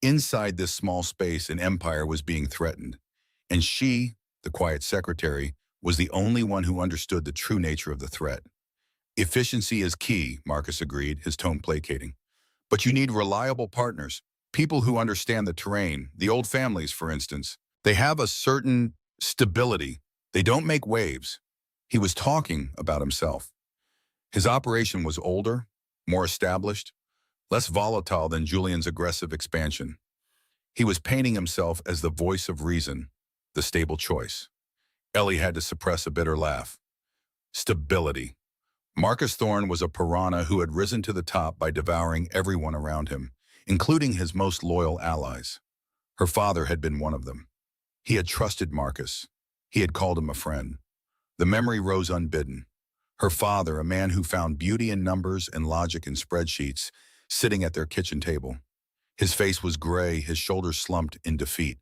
Inside this small space, an empire was being threatened. And she, the quiet secretary, was the only one who understood the true nature of the threat. "Efficiency is key," Marcus agreed, his tone placating. "But you need reliable partners, people who understand the terrain, the old families, for instance. They have a certain stability. They don't make waves." He was talking about himself. His operation was older, more established, less volatile than Julian's aggressive expansion. He was painting himself as the voice of reason, the stable choice. Ellie had to suppress a bitter laugh. Stability. Marcus Thorne was a piranha who had risen to the top by devouring everyone around him, including his most loyal allies. Her father had been one of them. He had trusted Marcus. He had called him a friend. The memory rose unbidden. Her father, a man who found beauty in numbers and logic in spreadsheets, sitting at their kitchen table. His face was gray, his shoulders slumped in defeat.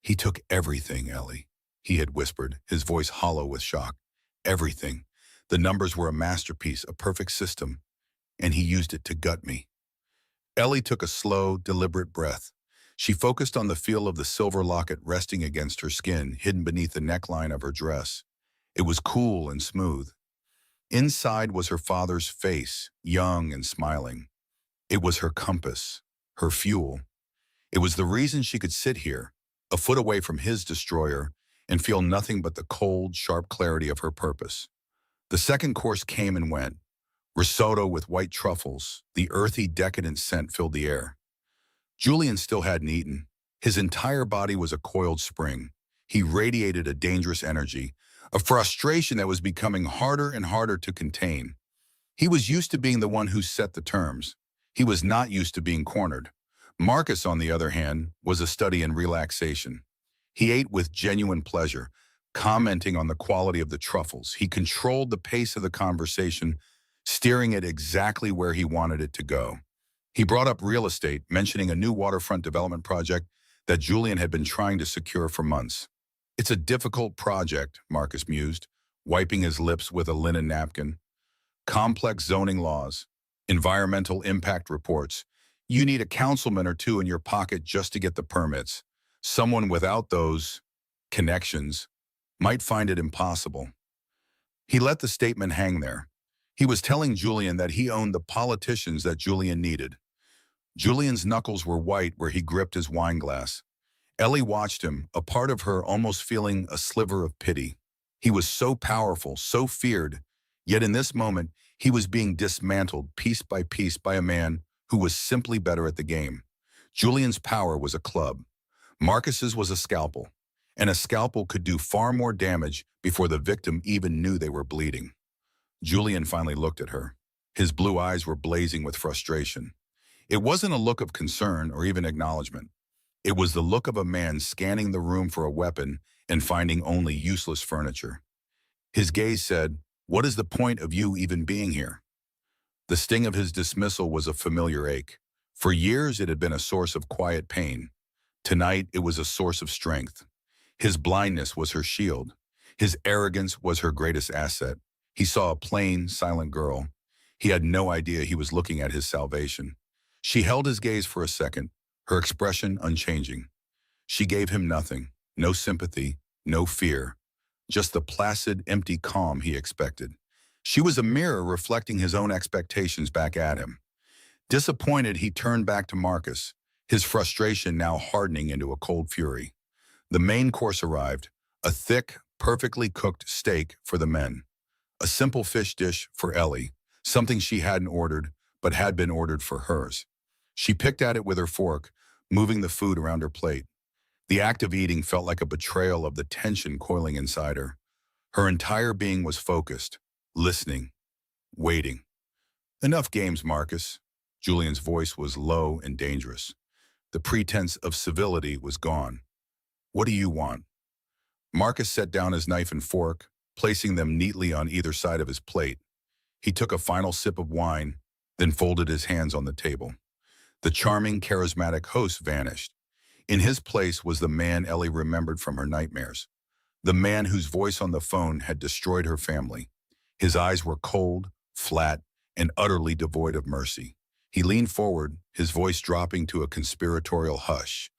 "He took everything, Ellie," he had whispered, his voice hollow with shock. "Everything. The numbers were a masterpiece, a perfect system, and he used it to gut me." Ellie took a slow, deliberate breath. She focused on the feel of the silver locket resting against her skin, hidden beneath the neckline of her dress. It was cool and smooth. Inside was her father's face, young and smiling. It was her compass, her fuel. It was the reason she could sit here, a foot away from his destroyer, and feel nothing but the cold, sharp clarity of her purpose. The second course came and went. Risotto with white truffles, the earthy, decadent scent filled the air. Julian still hadn't eaten. His entire body was a coiled spring. He radiated a dangerous energy, a frustration that was becoming harder and harder to contain. He was used to being the one who set the terms. He was not used to being cornered. Marcus, on the other hand, was a study in relaxation. He ate with genuine pleasure, commenting on the quality of the truffles. He controlled the pace of the conversation, steering it exactly where he wanted it to go. He brought up real estate, mentioning a new waterfront development project that Julian had been trying to secure for months. "It's a difficult project," Marcus mused, wiping his lips with a linen napkin. "Complex zoning laws, environmental impact reports. You need a councilman or two in your pocket just to get the permits. Someone without those connections might find it impossible. He let the statement hang there. He was telling Julian that he owned the politicians that Julian needed. Julian's knuckles were white where he gripped his wine glass. Ellie watched him, a part of her almost feeling a sliver of pity. He was so powerful, so feared, yet in this moment, he was being dismantled piece by a man who was simply better at the game. Julian's power was a club. Marcus's was a scalpel, and a scalpel could do far more damage before the victim even knew they were bleeding. Julian finally looked at her. His blue eyes were blazing with frustration. It wasn't a look of concern or even acknowledgement. It was the look of a man scanning the room for a weapon and finding only useless furniture. His gaze said, "What is the point of you even being here?" The sting of his dismissal was a familiar ache. For years it had been a source of quiet pain. Tonight it was a source of strength. His blindness was her shield. His arrogance was her greatest asset. He saw a plain, silent girl. He had no idea he was looking at his salvation. She held his gaze for a second, her expression unchanging. She gave him nothing, no sympathy, no fear, just the placid, empty calm he expected. She was a mirror reflecting his own expectations back at him. Disappointed, he turned back to Marcus, his frustration now hardening into a cold fury. The main course arrived, a thick, perfectly cooked steak for the men, a simple fish dish for Ellie, something she hadn't ordered, but had been ordered for hers. She picked at it with her fork, moving the food around her plate. The act of eating felt like a betrayal of the tension coiling inside her. Her entire being was focused, listening, waiting. "Enough games, Marcus." Julian's voice was low and dangerous. The pretense of civility was gone. "What do you want?" Marcus set down his knife and fork, placing them neatly on either side of his plate. He took a final sip of wine, then folded his hands on the table. The charming, charismatic host vanished. In his place was the man Ellie remembered from her nightmares, the man whose voice on the phone had destroyed her family. His eyes were cold, flat, and utterly devoid of mercy. He leaned forward, his voice dropping to a conspiratorial hush,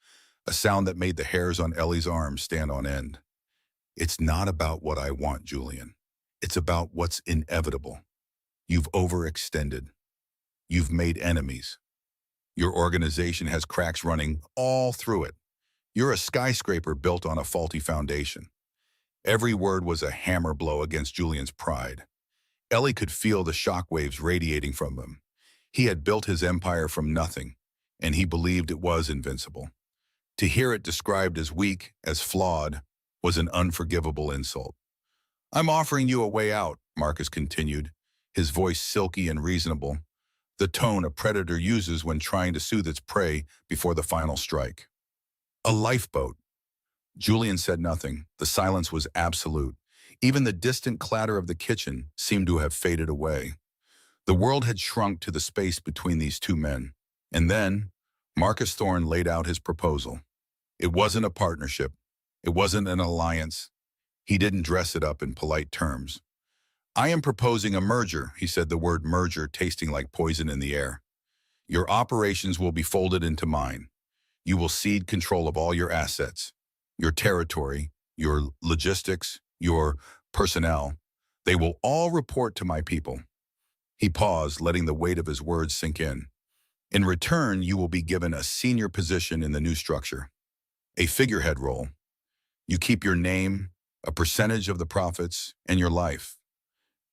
a sound that made the hairs on Ellie's arms stand on end. "It's not about what I want, Julian. It's about what's inevitable. You've overextended. You've made enemies. Your organization has cracks running all through it. You're a skyscraper built on a faulty foundation." Every word was a hammer blow against Julian's pride. Ellie could feel the shockwaves radiating from him. He had built his empire from nothing, and he believed it was invincible. To hear it described as weak, as flawed, was an unforgivable insult. "I'm offering you a way out," Marcus continued, his voice silky and reasonable, the tone a predator uses when trying to soothe its prey before the final strike. "A lifeboat." Julian said nothing. The silence was absolute. Even the distant clatter of the kitchen seemed to have faded away. The world had shrunk to the space between these two men. And then, Marcus Thorne laid out his proposal. It wasn't a partnership. It wasn't an alliance. He didn't dress it up in polite terms. "I am proposing a merger," he said, the word merger tasting like poison in the air. "Your operations will be folded into mine. You will cede control of all your assets, your territory, your logistics, your personnel. They will all report to my people." He paused, letting the weight of his words sink in. "In return, you will be given a senior position in the new structure, a figurehead role. You keep your name, a percentage of the profits, and your life."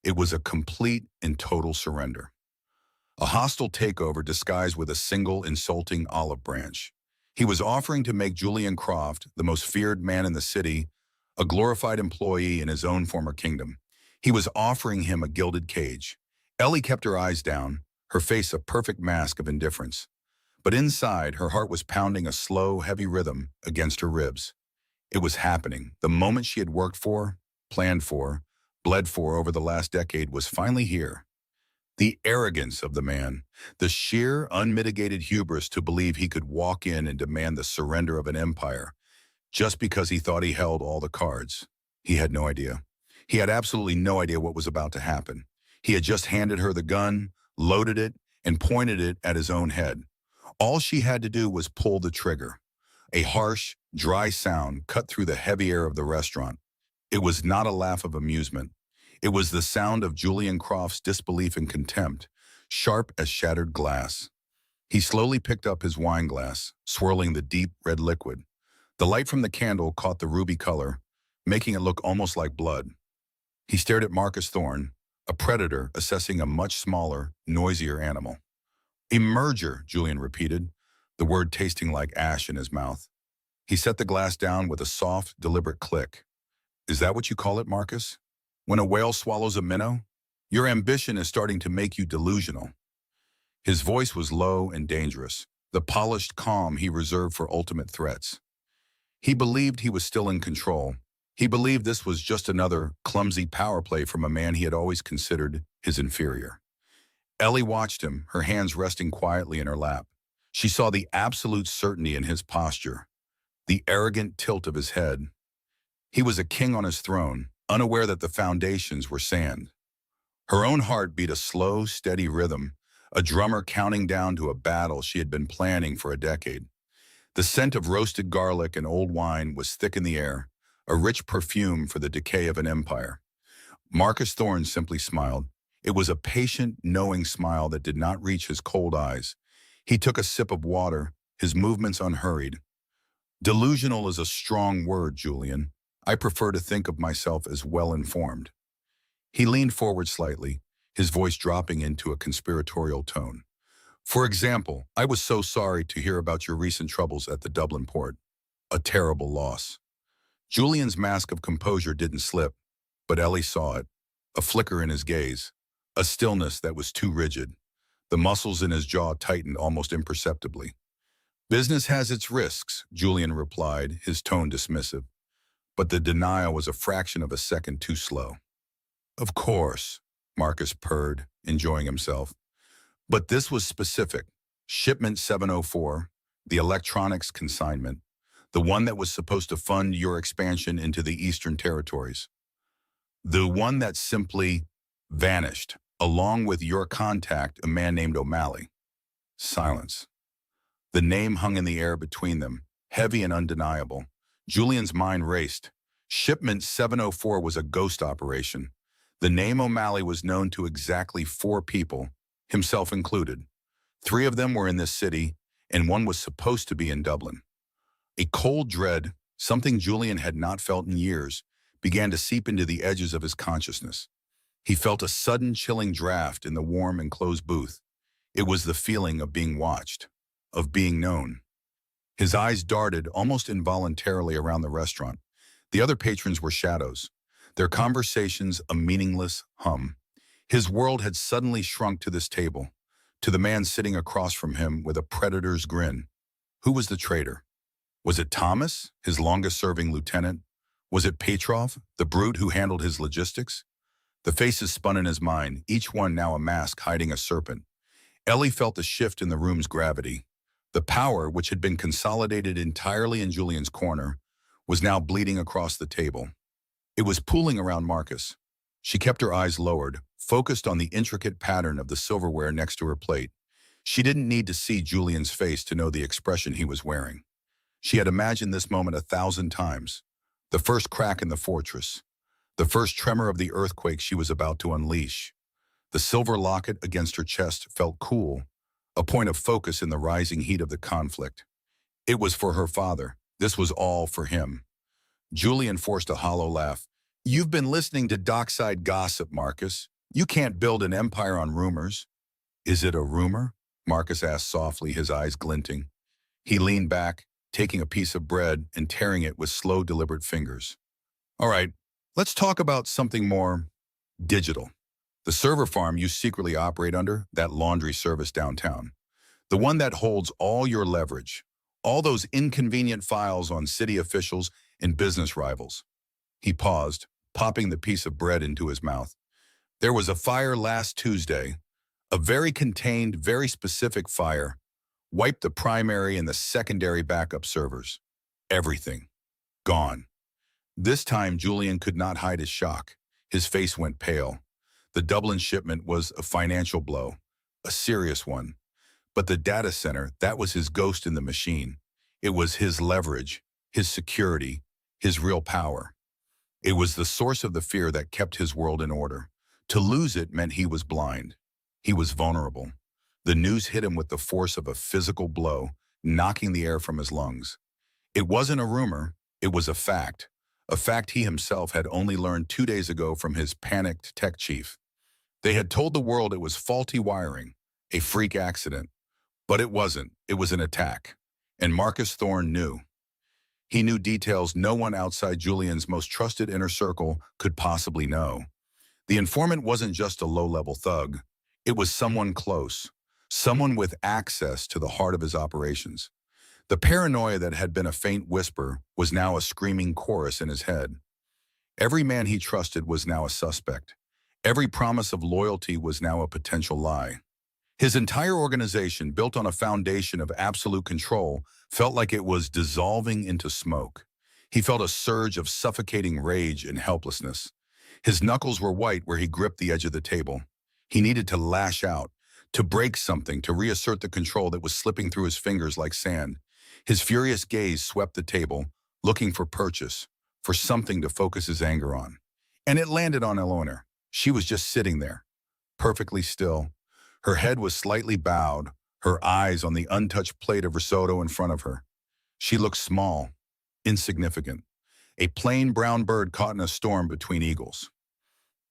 It was a complete and total surrender. A hostile takeover disguised with a single insulting olive branch. He was offering to make Julian Croft, the most feared man in the city, a glorified employee in his own former kingdom. He was offering him a gilded cage. Ellie kept her eyes down, her face a perfect mask of indifference. But inside, her heart was pounding a slow, heavy rhythm against her ribs. It was happening. The moment she had worked for, planned for, bled for over the last decade was finally here. The arrogance of the man, the sheer, unmitigated hubris to believe he could walk in and demand the surrender of an empire just because he thought he held all the cards. He had no idea. He had absolutely no idea what was about to happen. He had just handed her the gun, loaded it, and pointed it at his own head. All she had to do was pull the trigger. A harsh, dry sound cut through the heavy air of the restaurant. It was not a laugh of amusement. It was the sound of Julian Croft's disbelief and contempt, sharp as shattered glass. He slowly picked up his wine glass, swirling the deep red liquid. The light from the candle caught the ruby color, making it look almost like blood. He stared at Marcus Thorne, a predator assessing a much smaller, noisier animal. "A merger," Julian repeated, the word tasting like ash in his mouth. He set the glass down with a soft, deliberate click. "Is that what you call it, Marcus? When a whale swallows a minnow? Your ambition is starting to make you delusional." His voice was low and dangerous, the polished calm he reserved for ultimate threats. He believed he was still in control. He believed this was just another clumsy power play from a man he had always considered his inferior. Ellie watched him, her hands resting quietly in her lap. She saw the absolute certainty in his posture, the arrogant tilt of his head. He was a king on his throne, unaware that the foundations were sand. Her own heart beat a slow, steady rhythm, a drummer counting down to a battle she had been planning for a decade. The scent of roasted garlic and old wine was thick in the air, a rich perfume for the decay of an empire. Marcus Thorne simply smiled. It was a patient, knowing smile that did not reach his cold eyes. He took a sip of water, his movements unhurried. "Delusional is a strong word, Julian. I prefer to think of myself as well-informed." He leaned forward slightly, his voice dropping into a conspiratorial tone. "For example, I was so sorry to hear about your recent troubles at the Dublin port. A terrible loss." Julian's mask of composure didn't slip, but Ellie saw it, a flicker in his gaze, a stillness that was too rigid. The muscles in his jaw tightened almost imperceptibly. "Business has its risks," Julian replied, his tone dismissive. But the denial was a fraction of a second too slow. "Of course," Marcus purred, enjoying himself. "But this was specific. Shipment 704, the electronics consignment, the one that was supposed to fund your expansion into the Eastern Territories. The one that simply vanished, along with your contact, a man named O'Malley." Silence. The name hung in the air between them, heavy and undeniable. Julian's mind raced. Shipment 704 was a ghost operation. The name O'Malley was known to exactly 4 people, himself included. 3 of them were in this city, and one was supposed to be in Dublin. A cold dread, something Julian had not felt in years, began to seep into the edges of his consciousness. He felt a sudden chilling draft in the warm enclosed booth. It was the feeling of being watched, of being known. His eyes darted almost involuntarily around the restaurant. The other patrons were shadows, their conversations a meaningless hum. His world had suddenly shrunk to this table, to the man sitting across from him with a predator's grin. Who was the traitor? Was it Thomas, his longest-serving lieutenant? Was it Petrov, the brute who handled his logistics? The faces spun in his mind, each one now a mask hiding a serpent. Ellie felt a shift in the room's gravity. The power, which had been consolidated entirely in Julian's corner, was now bleeding across the table. It was pooling around Marcus. She kept her eyes lowered, focused on the intricate pattern of the silverware next to her plate. She didn't need to see Julian's face to know the expression he was wearing. She had imagined this moment 1,000 times. The first crack in the fortress. The first tremor of the earthquake she was about to unleash. The silver locket against her chest felt cool, a point of focus in the rising heat of the conflict. It was for her father. This was all for him. Julian forced a hollow laugh. "You've been listening to dockside gossip, Marcus. You can't build an empire on rumors." "Is it a rumor?" Marcus asked softly, his eyes glinting. He leaned back, taking a piece of bread and tearing it with slow, deliberate fingers. "All right, let's talk about something more digital. The server farm you secretly operate under, that laundry service downtown. The one that holds all your leverage, all those inconvenient files on city officials and business rivals." He paused, popping the piece of bread into his mouth. "There was a fire last Tuesday, a very contained, very specific fire, wiped the primary and the secondary backup servers. Everything. Gone." This time, Julian could not hide his shock. His face went pale. The Dublin shipment was a financial blow, a serious one. But the data center, that was his ghost in the machine. It was his leverage, his security, his real power. It was the source of the fear that kept his world in order. To lose it meant he was blind. He was vulnerable. The news hit him with the force of a physical blow, knocking the air from his lungs. It wasn't a rumor, it was a fact he himself had only learned 2 days ago from his panicked tech chief. They had told the world it was faulty wiring, a freak accident, but it wasn't. It was an attack. And Marcus Thorne knew. He knew details no one outside Julian's most trusted inner circle could possibly know. The informant wasn't just a low-level thug. It was someone close, someone with access to the heart of his operations. The paranoia that had been a faint whisper was now a screaming chorus in his head. Every man he trusted was now a suspect. Every promise of loyalty was now a potential lie. His entire organization, built on a foundation of absolute control, felt like it was dissolving into smoke. He felt a surge of suffocating rage and helplessness. His knuckles were white where he gripped the edge of the table. He needed to lash out, to break something, to reassert the control that was slipping through his fingers like sand. His furious gaze swept the table, looking for purchase, for something to focus his anger on. And it landed on Eleanor. She was just sitting there, perfectly still. Her head was slightly bowed, her eyes on the untouched plate of risotto in front of her. She looked small, insignificant, a plain brown bird caught in a storm between eagles.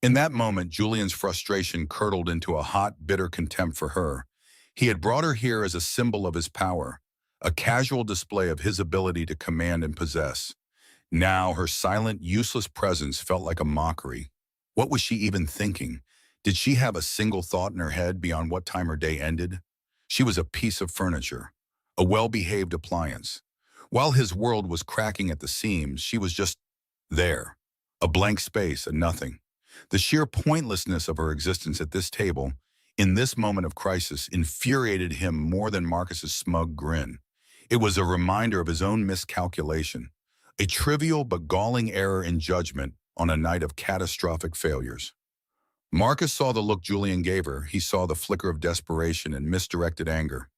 In that moment, Julian's frustration curdled into a hot, bitter contempt for her. He had brought her here as a symbol of his power, a casual display of his ability to command and possess. Now, her silent, useless presence felt like a mockery. What was she even thinking? Did she have a single thought in her head beyond what time her day ended? She was a piece of furniture, a well-behaved appliance. While his world was cracking at the seams, she was just there, a blank space, a nothing. The sheer pointlessness of her existence at this table, in this moment of crisis, infuriated him more than Marcus's smug grin. It was a reminder of his own miscalculation, a trivial but galling error in judgment on a night of catastrophic failures. Marcus saw the look Julian gave her. He saw the flicker of desperation and misdirected anger.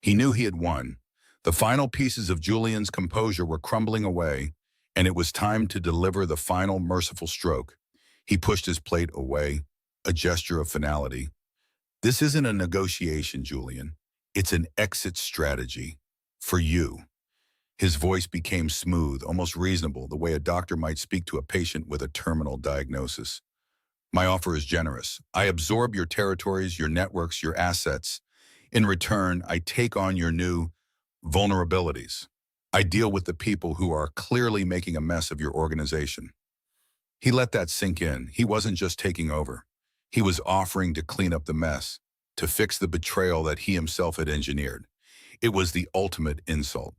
He knew he had won. The final pieces of Julian's composure were crumbling away, and it was time to deliver the final merciful stroke. He pushed his plate away, a gesture of finality. This isn't a negotiation, Julian. It's an exit strategy. For you. His voice became smooth, almost reasonable, the way a doctor might speak to a patient with a terminal diagnosis. My offer is generous. I absorb your territories, your networks, your assets. In return, I take on your new vulnerabilities. I deal with the people who are clearly making a mess of your organization. He let that sink in. He wasn't just taking over. He was offering to clean up the mess, to fix the betrayal that he himself had engineered. It was the ultimate insult.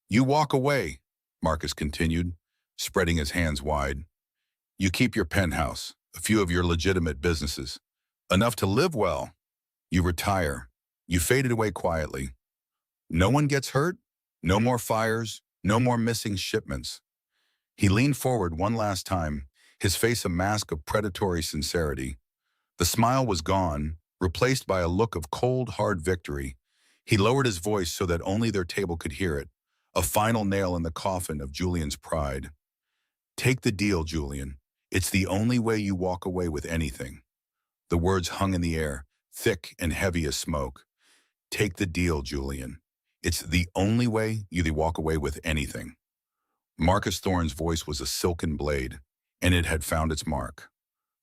You walk away, Marcus continued, spreading his hands wide. You keep your penthouse, a few of your legitimate businesses, enough to live well. You retire. You faded away quietly. No one gets hurt, no more fires, no more missing shipments. He leaned forward one last time, his face a mask of predatory sincerity. The smile was gone, replaced by a look of cold, hard victory. He lowered his voice so that only their table could hear it, a final nail in the coffin of Julian's pride. Take the deal, Julian. It's the only way you walk away with anything. The words hung in the air, thick and heavy as smoke. Take the deal, Julian. It's the only way you walk away with anything. Marcus Thorne's voice was a silken blade, and it had found its mark.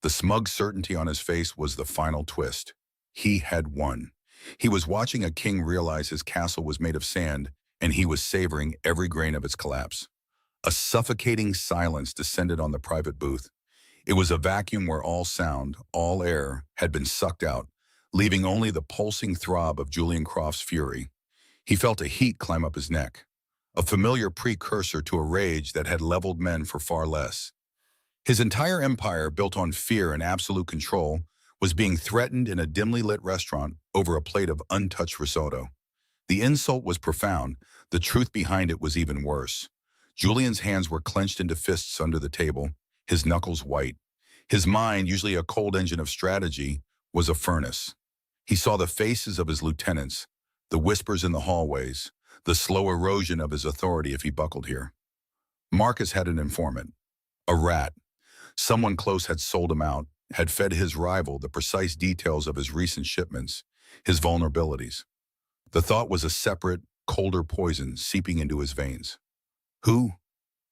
The smug certainty on his face was the final twist. He had won. He was watching a king realize his castle was made of sand, and he was savoring every grain of its collapse. A suffocating silence descended on the private booth. It was a vacuum where all sound, all air, had been sucked out, leaving only the pulsing throb of Julian Croft's fury. He felt a heat climb up his neck, a familiar precursor to a rage that had leveled men for far less. His entire empire, built on fear and absolute control, was being threatened in a dimly lit restaurant over a plate of untouched risotto. The insult was profound. The truth behind it was even worse. Julian's hands were clenched into fists under the table, his knuckles white. His mind, usually a cold engine of strategy, was a furnace. He saw the faces of his lieutenants, the whispers in the hallways, the slow erosion of his authority if he buckled here. Marcus had an informant, a rat. Someone close had sold him out, had fed his rival the precise details of his recent shipments, his vulnerabilities. The thought was a separate, colder poison seeping into his veins. Who?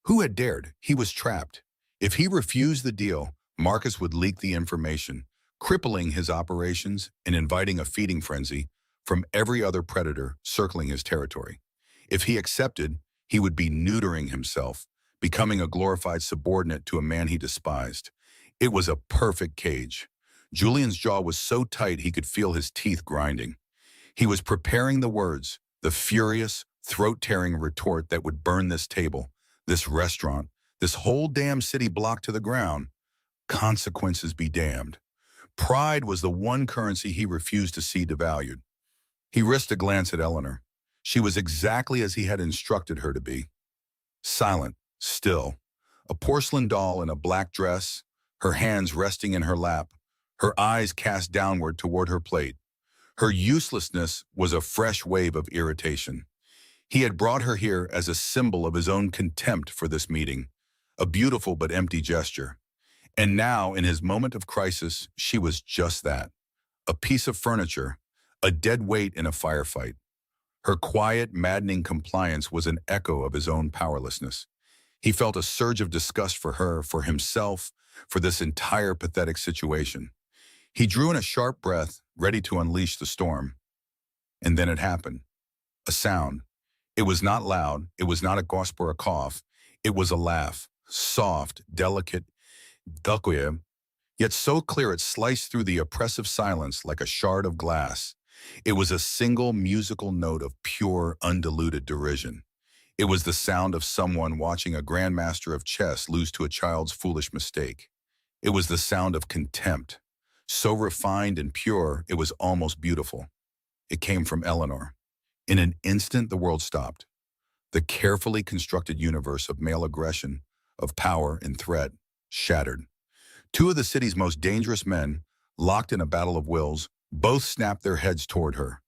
Who had dared? He was trapped. If he refused the deal, Marcus would leak the information, crippling his operations and inviting a feeding frenzy from every other predator circling his territory. If he accepted, he would be neutering himself, becoming a glorified subordinate to a man he despised. It was a perfect cage. Julian's jaw was so tight he could feel his teeth grinding. He was preparing the words, the furious, throat-tearing retort that would burn this table, this restaurant, this whole damn city block to the ground. Consequences be damned. Pride was the one currency he refused to see devalued. He risked a glance at Eleanor. She was exactly as he had instructed her to be. Silent, still, a porcelain doll in a black dress, her hands resting in her lap, her eyes cast downward toward her plate. Her uselessness was a fresh wave of irritation. He had brought her here as a symbol of his own contempt for this meeting, a beautiful but empty gesture. And now, in his moment of crisis, she was just that, a piece of furniture, a dead weight in a firefight. Her quiet, maddening compliance was an echo of his own powerlessness. He felt a surge of disgust for her, for himself, for this entire pathetic situation. He drew in a sharp breath, ready to unleash the storm. And then it happened. A sound. It was not loud. It was not a gasp or a cough. It was a laugh, soft, delicate, dulcet, yet so clear it sliced through the oppressive silence like a shard of glass. It was a single musical note of pure, undiluted derision. It was the sound of someone watching a grandmaster of chess lose to a child's foolish mistake. It was the sound of contempt, so refined and pure it was almost beautiful. It came from Eleanor. In an instant, the world stopped. The carefully constructed universe of male aggression, of power and threat, shattered. Two of the city's most dangerous men, locked in a battle of wills, both snapped their heads toward her.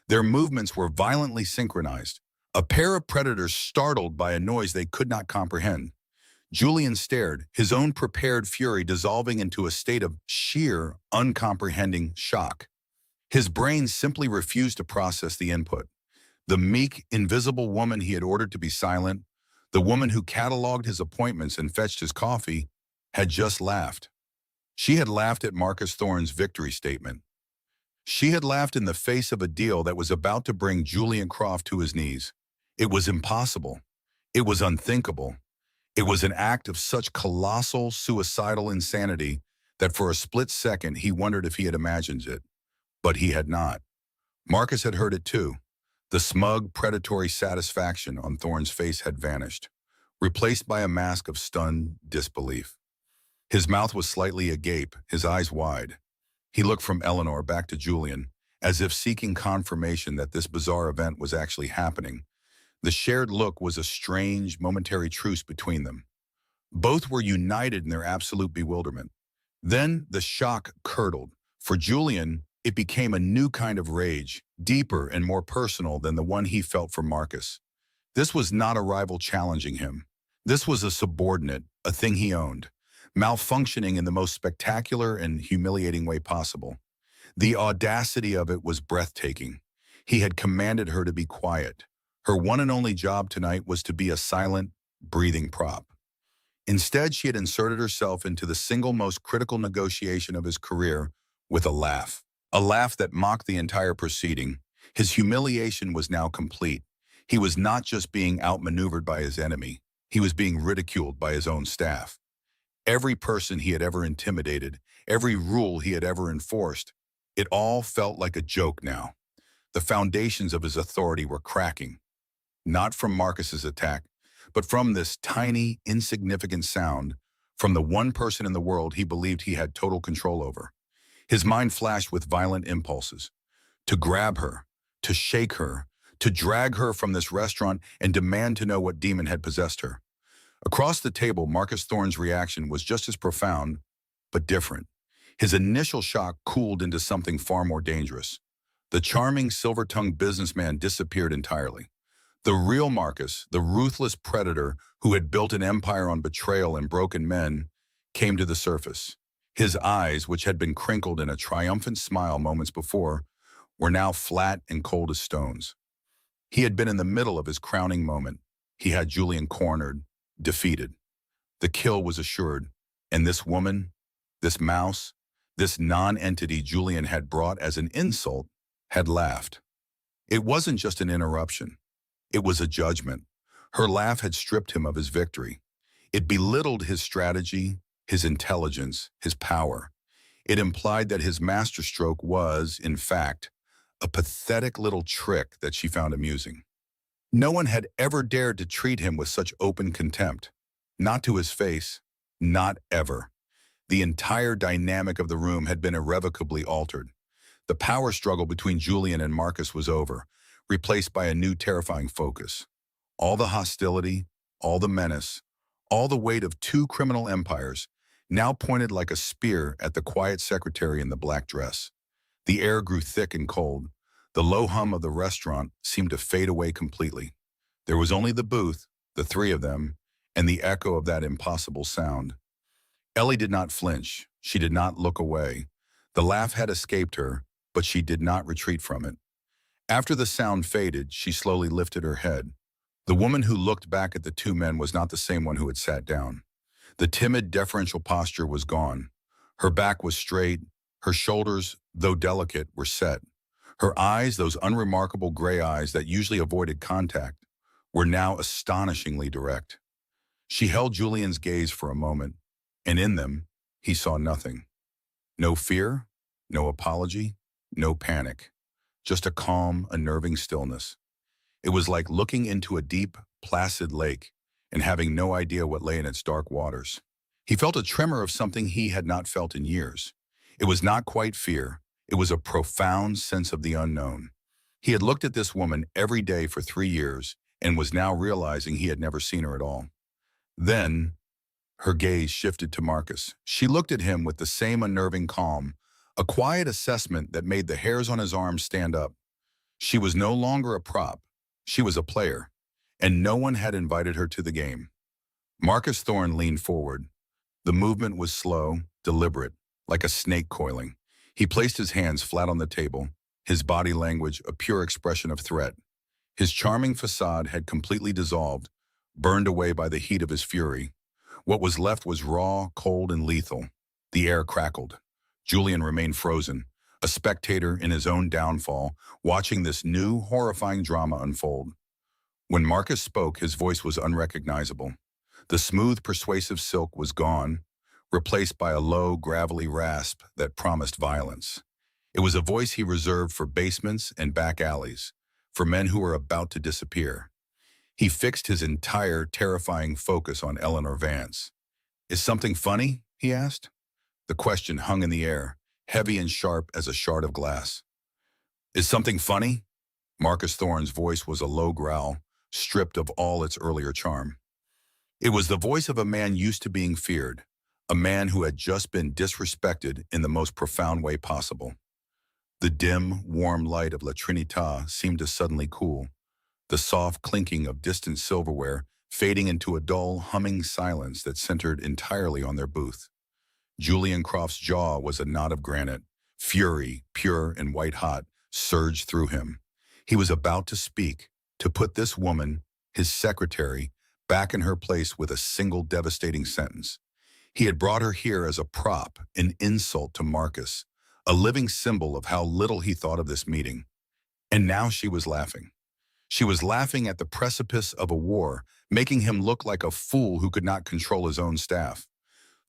Their movements were violently synchronized, a pair of predators startled by a noise they could not comprehend. Julian stared, his own prepared fury dissolving into a state of sheer, uncomprehending shock. His brain simply refused to process the input. The meek, invisible woman he had ordered to be silent, the woman who cataloged his appointments and fetched his coffee, had just laughed. She had laughed at Marcus Thorne's victory statement. She had laughed in the face of a deal that was about to bring Julian Croft to his knees. It was impossible. It was unthinkable. It was an act of such colossal, suicidal insanity that for a split second he wondered if he had imagined it. But he had not. Marcus had heard it too. The smug, predatory satisfaction on Thorne's face had vanished, replaced by a mask of stunned disbelief. His mouth was slightly agape, his eyes wide. He looked from Eleanor back to Julian, as if seeking confirmation that this bizarre event was actually happening. The shared look was a strange, momentary truce between them. Both were united in their absolute bewilderment. Then the shock curdled. For Julian, it became a new kind of rage, deeper and more personal than the one he felt for Marcus. This was not a rival challenging him. This was a subordinate, a thing he owned, malfunctioning in the most spectacular and humiliating way possible. The audacity of it was breathtaking. He had commanded her to be quiet. Her one and only job tonight was to be a silent, breathing prop. Instead, she had inserted herself into the single most critical negotiation of his career with a laugh that mocked the entire proceeding. His humiliation was now complete. He was not just being outmaneuvered by his enemy. He was being ridiculed by his own staff. Every person he had ever intimidated, every rule he had ever enforced, it all felt like a joke now. The foundations of his authority were cracking. Not from Marcus's attack, but from this tiny, insignificant sound, from the one person in the world he believed he had total control over. His mind flashed with violent impulses. To grab her, to shake her, to drag her from this restaurant and demand to know what demon had possessed her. Across the table, Marcus Thorne's reaction was just as profound, but different. His initial shock cooled into something far more dangerous. The charming, silver-tongued businessman disappeared entirely. The real Marcus, the ruthless predator who had built an empire on betrayal and broken men, came to the surface. His eyes, which had been crinkled in a triumphant smile moments before, were now flat and cold as stones. He had been in the middle of his crowning moment. He had Julian cornered, defeated. The kill was assured, and this woman, this mouse, this non-entity Julian had brought as an insult, had laughed. It wasn't just an interruption. It was a judgment. Her laugh had stripped him of his victory. It belittled his strategy, his intelligence, his power. It implied that his masterstroke was, in fact, a pathetic little trick that she found amusing. No one had ever dared to treat him with such open contempt. Not to his face, not ever. The entire dynamic of the room had been irrevocably altered. The power struggle between Julian and Marcus was over, replaced by a new terrifying focus. All the hostility, all the menace, all the weight of two criminal empires now pointed like a spear at the quiet secretary in the black dress. The air grew thick and cold. The low hum of the restaurant seemed to fade away completely. There was only the booth, the three of them, and the echo of that impossible sound. Ellie did not flinch. She did not look away. The laugh had escaped her, but she did not retreat from it. After the sound faded, she slowly lifted her head. The woman who looked back at the two men was not the same one who had sat down. The timid, deferential posture was gone. Her back was straight. Her shoulders, though delicate, were set. Her eyes, those unremarkable gray eyes that usually avoided contact, were now astonishingly direct. She held Julian's gaze for a moment, and in them, he saw nothing. No fear, no apology, no panic. Just a calm, unnerving stillness. It was like looking into a deep, placid lake and having no idea what lay in its dark waters. He felt a tremor of something he had not felt in years. It was not quite fear. It was a profound sense of the unknown. He had looked at this woman every day for 3 years and was now realizing he had never seen her at all. Then, her gaze shifted to Marcus. She looked at him with the same unnerving calm, a quiet assessment that made the hairs on his arms stand up. She was no longer a prop. She was a player, and no one had invited her to the game. Marcus Thorne leaned forward. The movement was slow, deliberate, like a snake coiling. He placed his hands flat on the table, his body language a pure expression of threat. His charming facade had completely dissolved, burned away by the heat of his fury. What was left was raw, cold, and lethal. The air crackled. Julian remained frozen, a spectator in his own downfall, watching this new, horrifying drama unfold. When Marcus spoke, his voice was unrecognizable. The smooth, persuasive silk was gone, replaced by a low, gravelly rasp that promised violence. It was a voice he reserved for basements and back alleys, for men who were about to disappear. He fixed his entire, terrifying focus on Eleanor Vance. "Is something funny?" he asked. The question hung in the air, heavy and sharp as a shard of glass. "Is something funny?" Marcus Thorne's voice was a low growl, stripped of all its earlier charm. It was the voice of a man used to being feared, a man who had just been disrespected in the most profound way possible. The dim, warm light of La Trinita seemed to suddenly cool, the soft clinking of distant silverware fading into a dull, humming silence that centered entirely on their booth. Julian Croft's jaw was a knot of granite. Fury, pure and white-hot, surged through him. He was about to speak, to put this woman, his secretary, back in her place with a single devastating sentence. He had brought her here as a prop, an insult to Marcus, a living symbol of how little he thought of this meeting. And now she was laughing. She was laughing at the precipice of a war, making him look like a fool who could not control his own staff.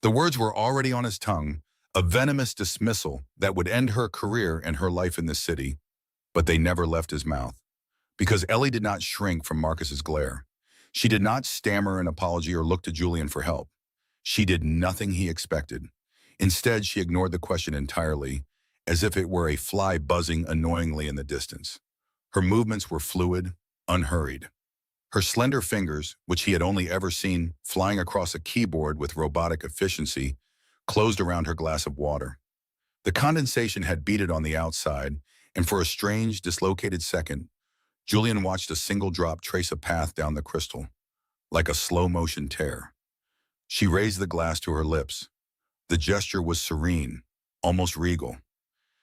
The words were already on his tongue, a venomous dismissal that would end her career and her life in the city, but they never left his mouth. Because Ellie did not shrink from Marcus's glare. She did not stammer an apology or look to Julian for help. She did nothing he expected. Instead, she ignored the question entirely, as if it were a fly buzzing annoyingly in the distance. Her movements were fluid, unhurried. Her slender fingers, which he had only ever seen flying across a keyboard with robotic efficiency, closed around her glass of water. The condensation had beaded on the outside, and for a strange, dislocated second, Julian watched a single drop trace a path down the crystal, like a slow-motion tear. She raised the glass to her lips. The gesture was serene, almost regal.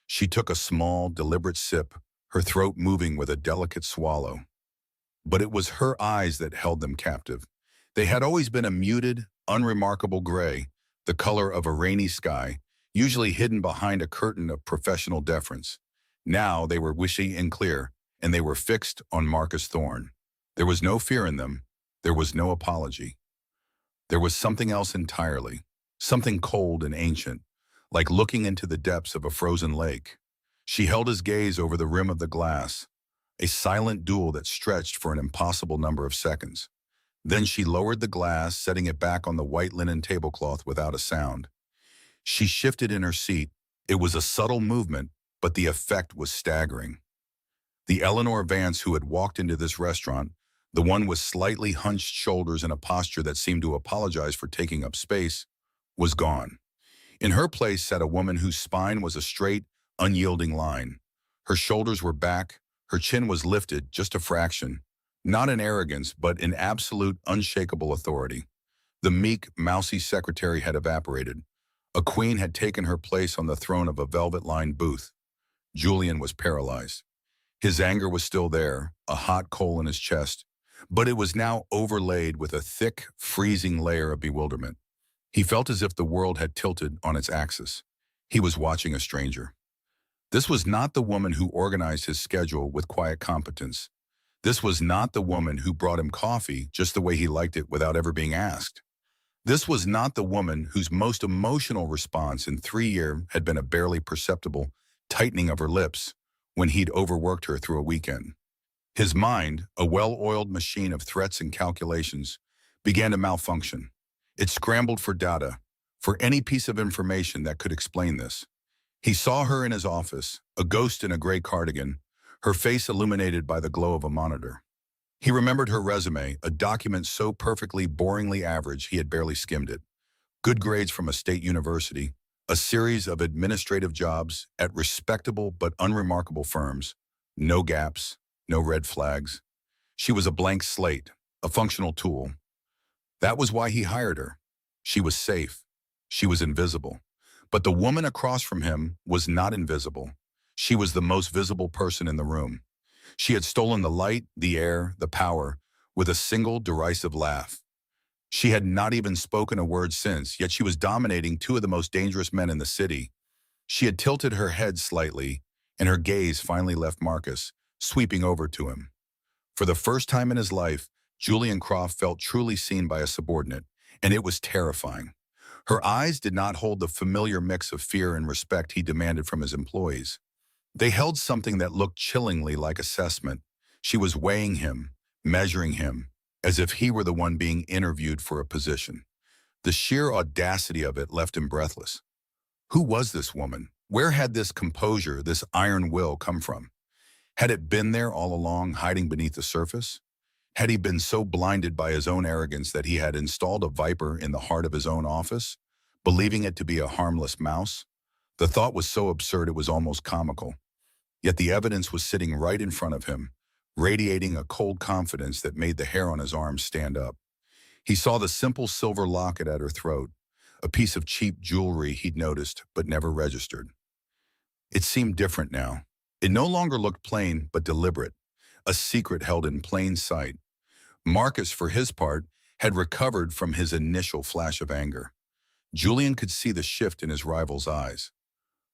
She took a small, deliberate sip, her throat moving with a delicate swallow. But it was her eyes that held them captive. They had always been a muted, unremarkable gray, the color of a rainy sky, usually hidden behind a curtain of professional deference. Now they were wishy and clear, and they were fixed on Marcus Thorne. There was no fear in them. There was no apology. There was something else entirely, something cold and ancient, like looking into the depths of a frozen lake. She held his gaze over the rim of the glass, a silent duel that stretched for an impossible number of seconds. Then she lowered the glass, setting it back on the white linen tablecloth without a sound. She shifted in her seat. It was a subtle movement, but the effect was staggering. The Eleanor Vance who had walked into this restaurant, the one with slightly hunched shoulders and a posture that seemed to apologize for taking up space, was gone. In her place sat a woman whose spine was a straight, unyielding line. Her shoulders were back, her chin was lifted just a fraction, not in arrogance, but in absolute, unshakable authority. The meek, mousy secretary had evaporated. A queen had taken her place on the throne of a velvet-lined booth. Julian was paralyzed. His anger was still there, a hot coal in his chest, but it was now overlaid with a thick, freezing layer of bewilderment. He felt as if the world had tilted on its axis. He was watching a stranger. This was not the woman who organized his schedule with quiet competence. This was not the woman who brought him coffee just the way he liked it without ever being asked. This was not the woman whose most emotional response in 3 years had been a barely perceptible tightening of her lips when he'd overworked her through a weekend. His mind, a well-oiled machine of threats and calculations, began to malfunction. It scrambled for data, for any piece of information that could explain this. He saw her in his office, a ghost in a gray cardigan, her face illuminated by the glow of a monitor. He remembered her resume, a document so perfectly, boringly average he had barely skimmed it. Good grades from a state university, a series of administrative jobs at respectable but unremarkable firms, no gaps, no red flags. She was a blank slate, a functional tool. That was why he hired her. She was safe. She was invisible. But the woman across from him was not invisible. She was the most visible person in the room. She had stolen the light, the air, the power, with a single derisive laugh. She had not even spoken a word since, yet she was dominating two of the most dangerous men in the city. She had tilted her head slightly, and her gaze finally left Marcus, sweeping over to him. For the first time in his life, Julian Croft felt truly seen by a subordinate, and it was terrifying. Her eyes did not hold the familiar mix of fear and respect he demanded from his employees. They held something that looked chillingly like assessment. She was weighing him, measuring him, as if he were the one being interviewed for a position. The sheer audacity of it left him breathless. Who was this woman? Where had this composure, this iron will come from? Had it been there all along, hiding beneath the surface? Had he been so blinded by his own arrogance that he had installed a viper in the heart of his own office, believing it to be a harmless mouse? The thought was so absurd it was almost comical. Yet the evidence was sitting right in front of him, radiating a cold confidence that made the hair on his arms stand up. He saw the simple silver locket at her throat, a piece of cheap jewelry he'd noticed but never registered. It seemed different now. It no longer looked plain but deliberate, a secret held in plain sight. Marcus, for his part, had recovered from his initial flash of anger. Julian could see the shift in his rival's eyes.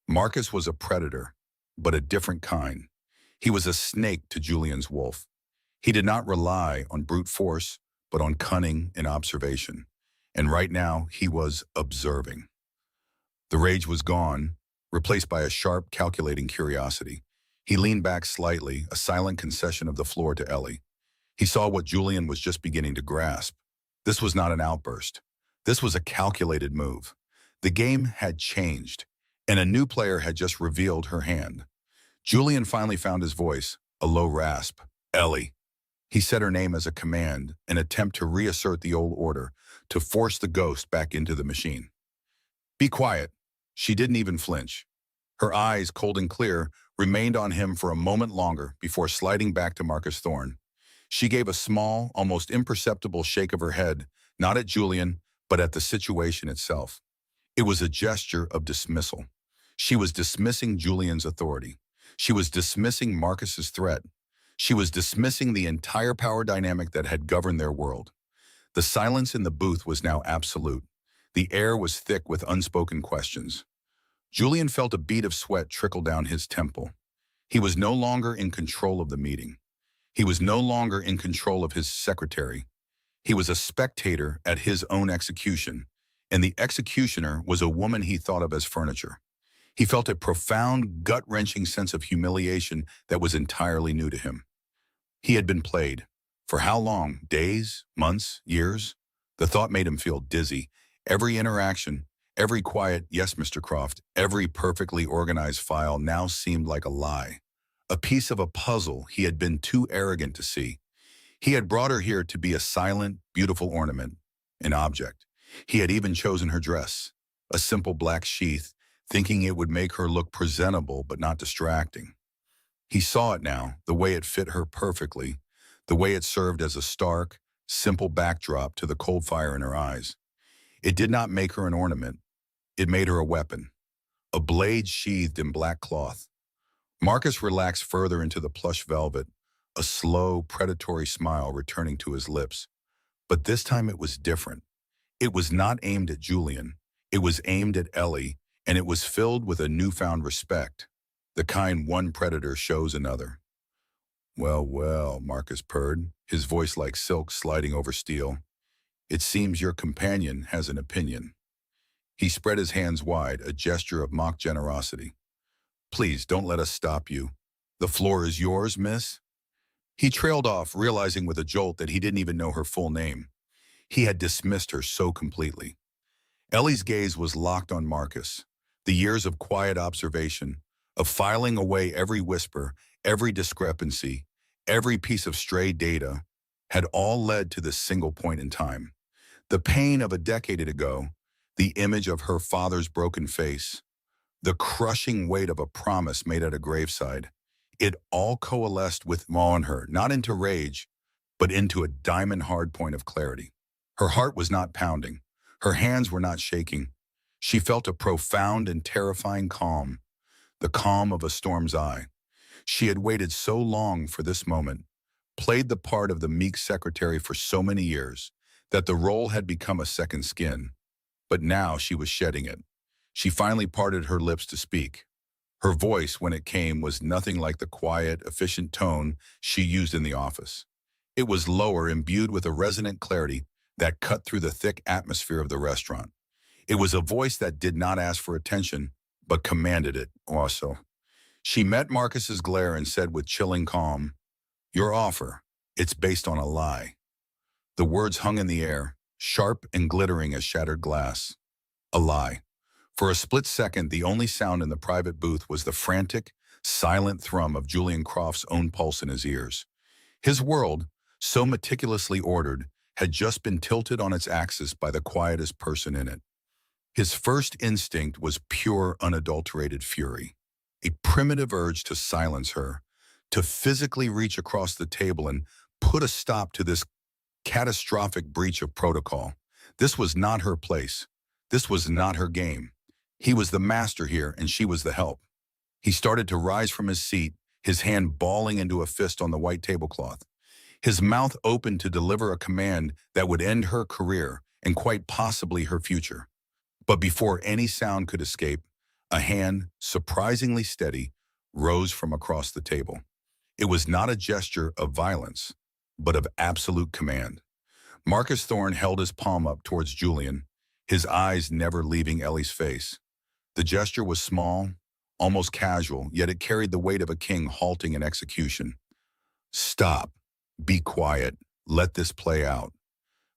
Marcus was a predator, but a different kind. He was a snake to Julian's wolf. He did not rely on brute force, but on cunning and observation. And right now, he was observing. The rage was gone, replaced by a sharp, calculating curiosity. He leaned back slightly, a silent concession of the floor to Ellie. He saw what Julian was just beginning to grasp. This was not an outburst. This was a calculated move. The game had changed, and a new player had just revealed her hand. Julian finally found his voice, a low rasp. Ellie. He said her name as a command, an attempt to reassert the old order, to force the ghost back into the machine. Be quiet. She didn't even flinch. Her eyes, cold and clear, remained on him for a moment longer before sliding back to Marcus Thorne. She gave a small, almost imperceptible shake of her head, not at Julian, but at the situation itself. It was a gesture of dismissal. She was dismissing Julian's authority. She was dismissing Marcus's threat. She was dismissing the entire power dynamic that had governed their world. The silence in the booth was now absolute. The air was thick with unspoken questions. Julian felt a bead of sweat trickle down his temple. He was no longer in control of the meeting. He was no longer in control of his secretary. He was a spectator at his own execution, and the executioner was a woman he thought of as furniture. He felt a profound, gut-wrenching sense of humiliation that was entirely new to him. He had been played. For how long? Days? Months? Years? The thought made him feel dizzy. Every interaction, every quiet, "Yes, Mr. Croft," every perfectly organized file now seemed like a lie. A piece of a puzzle he had been too arrogant to see. He had brought her here to be a silent, beautiful ornament, an object. He had even chosen her dress, a simple black sheath, thinking it would make her look presentable but not distracting. He saw it now, the way it fit her perfectly, the way it served as a stark, simple backdrop to the cold fire in her eyes. It did not make her an ornament. It made her a weapon, a blade sheathed in black cloth. Marcus relaxed further into the plush velvet, a slow, predatory smile returning to his lips. But this time it was different. It was not aimed at Julian. It was aimed at Ellie, and it was filled with a newfound respect, the kind one predator shows another. "Well, well," Marcus purred, his voice like silk sliding over steel. "It seems your companion has an opinion." He spread his hands wide, a gesture of mock generosity. "Please, don't let us stop you. The floor is yours, miss." He trailed off, realizing with a jolt that he didn't even know her full name. He had dismissed her so completely. Ellie's gaze was locked on Marcus. The years of quiet observation, of filing away every whisper, every discrepancy, every piece of stray data, had all led to this single point in time. The pain of a decade ago, the image of her father's broken face, the crushing weight of a promise made at a graveside. It all coalesced with awe in her, not into rage, but into a diamond-hard point of clarity. Her heart was not pounding. Her hands were not shaking. She felt a profound and terrifying calm, the calm of a storm's eye. She had waited so long for this moment, played the part of the meek secretary for so many years, that the role had become a second skin. But now she was shedding it. She finally parted her lips to speak. Her voice, when it came, was nothing like the quiet, efficient tone she used in the office. It was lower, imbued with a resonant clarity that cut through the thick atmosphere of the restaurant. It was a voice that did not ask for attention, but commanded it also. She met Marcus's glare and said with chilling calm, "Your offer, it's based on a lie." The words hung in the air, sharp and glittering as shattered glass. A lie. For a split second, the only sound in the private booth was the frantic, silent thrum of Julian Croft's own pulse in his ears. His world, so meticulously ordered, had just been tilted on its axis by the quietest person in it. His first instinct was pure, unadulterated fury, a primitive urge to silence her, to physically reach across the table and put a stop to this catastrophic breach of protocol. This was not her place. This was not her game. He was the master here, and she was the help. He started to rise from his seat, his hand balling into a fist on the white tablecloth. His mouth opened to deliver a command that would end her career and quite possibly her future. But before any sound could escape, a hand, surprisingly steady, rose from across the table. It was not a gesture of violence, but of absolute command. Marcus Thorne held his palm up towards Julian, his eyes never leaving Ellie's face. The gesture was small, almost casual, yet it carried the weight of a king halting in execution. "Stop. Be quiet. Let this play out."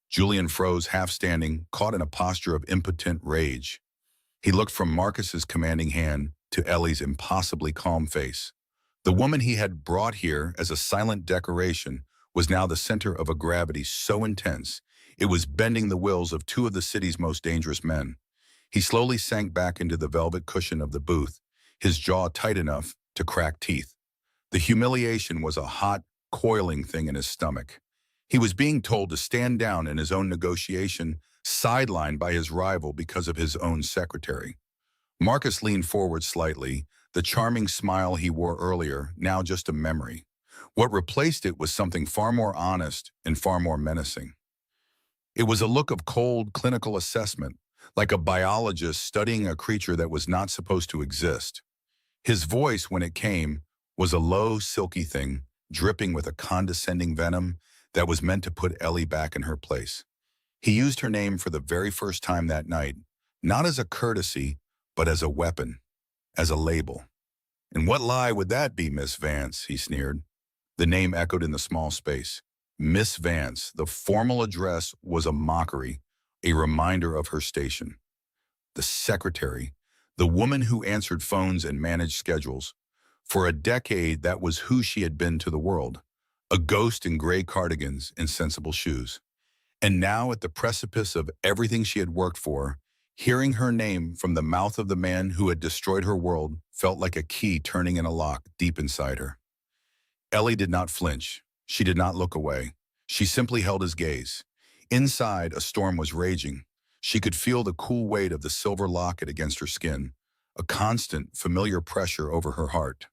Julian froze, half standing, caught in a posture of impotent rage. He looked from Marcus's commanding hand to Ellie's impossibly calm face. The woman he had brought here as a silent decoration was now the center of a gravity so intense it was bending the wills of two of the city's most dangerous men. He slowly sank back into the velvet cushion of the booth, his jaw tight enough to cracked teeth. The humiliation was a hot, coiling thing in his stomach. He was being told to stand down in his own negotiation, sidelined by his rival because of his own secretary. Marcus leaned forward slightly, the charming smile he wore earlier now just a memory. What replaced it was something far more honest and far more menacing. It was a look of cold, clinical assessment, like a biologist studying a creature that was not supposed to exist. His voice, when it came, was a low, silky thing, dripping with a condescending venom that was meant to put Ellie back in her place. He used her name for the very first time that night, not as a courtesy, but as a weapon, as a label. "And what lie would that be, Miss Vance?" he sneered. The name echoed in the small space. Miss Vance, the formal address, was a mockery, a reminder of her station. The secretary, the woman who answered phones and managed schedules. For a decade, that was who she had been to the world, a ghost in gray cardigans and sensible shoes. And now, at the precipice of everything she had worked for, hearing her name from the mouth of the man who had destroyed her world felt like a key turning in a lock deep inside her. Ellie did not flinch. She did not look away. She simply held his gaze. Inside, a storm was raging. She could feel the cool weight of the silver locket against her skin, a constant, familiar pressure over her heart.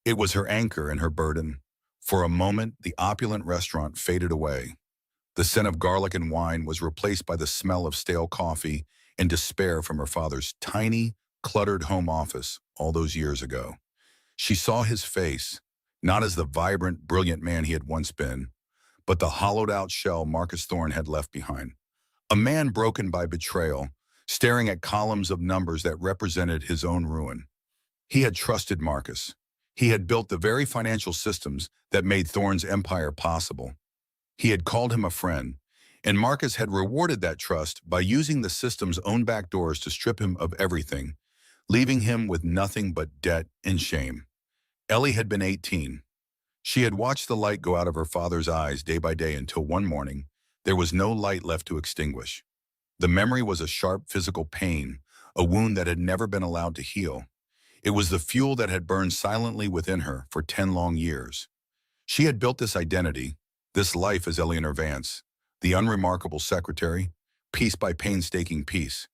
It was her anchor and her burden. For a moment, the opulent restaurant faded away. The scent of garlic and wine was replaced by the smell of stale coffee and despair from her father's tiny, cluttered home office all those years ago. She saw his face, not as the vibrant, brilliant man he had once been, but the hollowed-out shell Marcus Thorne had left behind. A man broken by betrayal, staring at columns of numbers that represented his own ruin. He had trusted Marcus. He had built the very financial systems that made Thorne's empire possible. He had called him a friend, and Marcus had rewarded that trust by using the system's own back doors to strip him of everything, leaving him with nothing but debt and shame. Ellie had been 18. She had watched the light go out of her father's eyes day by day until one morning, there was no light left to extinguish. The memory was a sharp physical pain, a wound that had never been allowed to heal. It was the fuel that had burned silently within her for 10 long years. She had built this identity, this life as Eleanor Vance, the unremarkable secretary, piece by painstaking piece.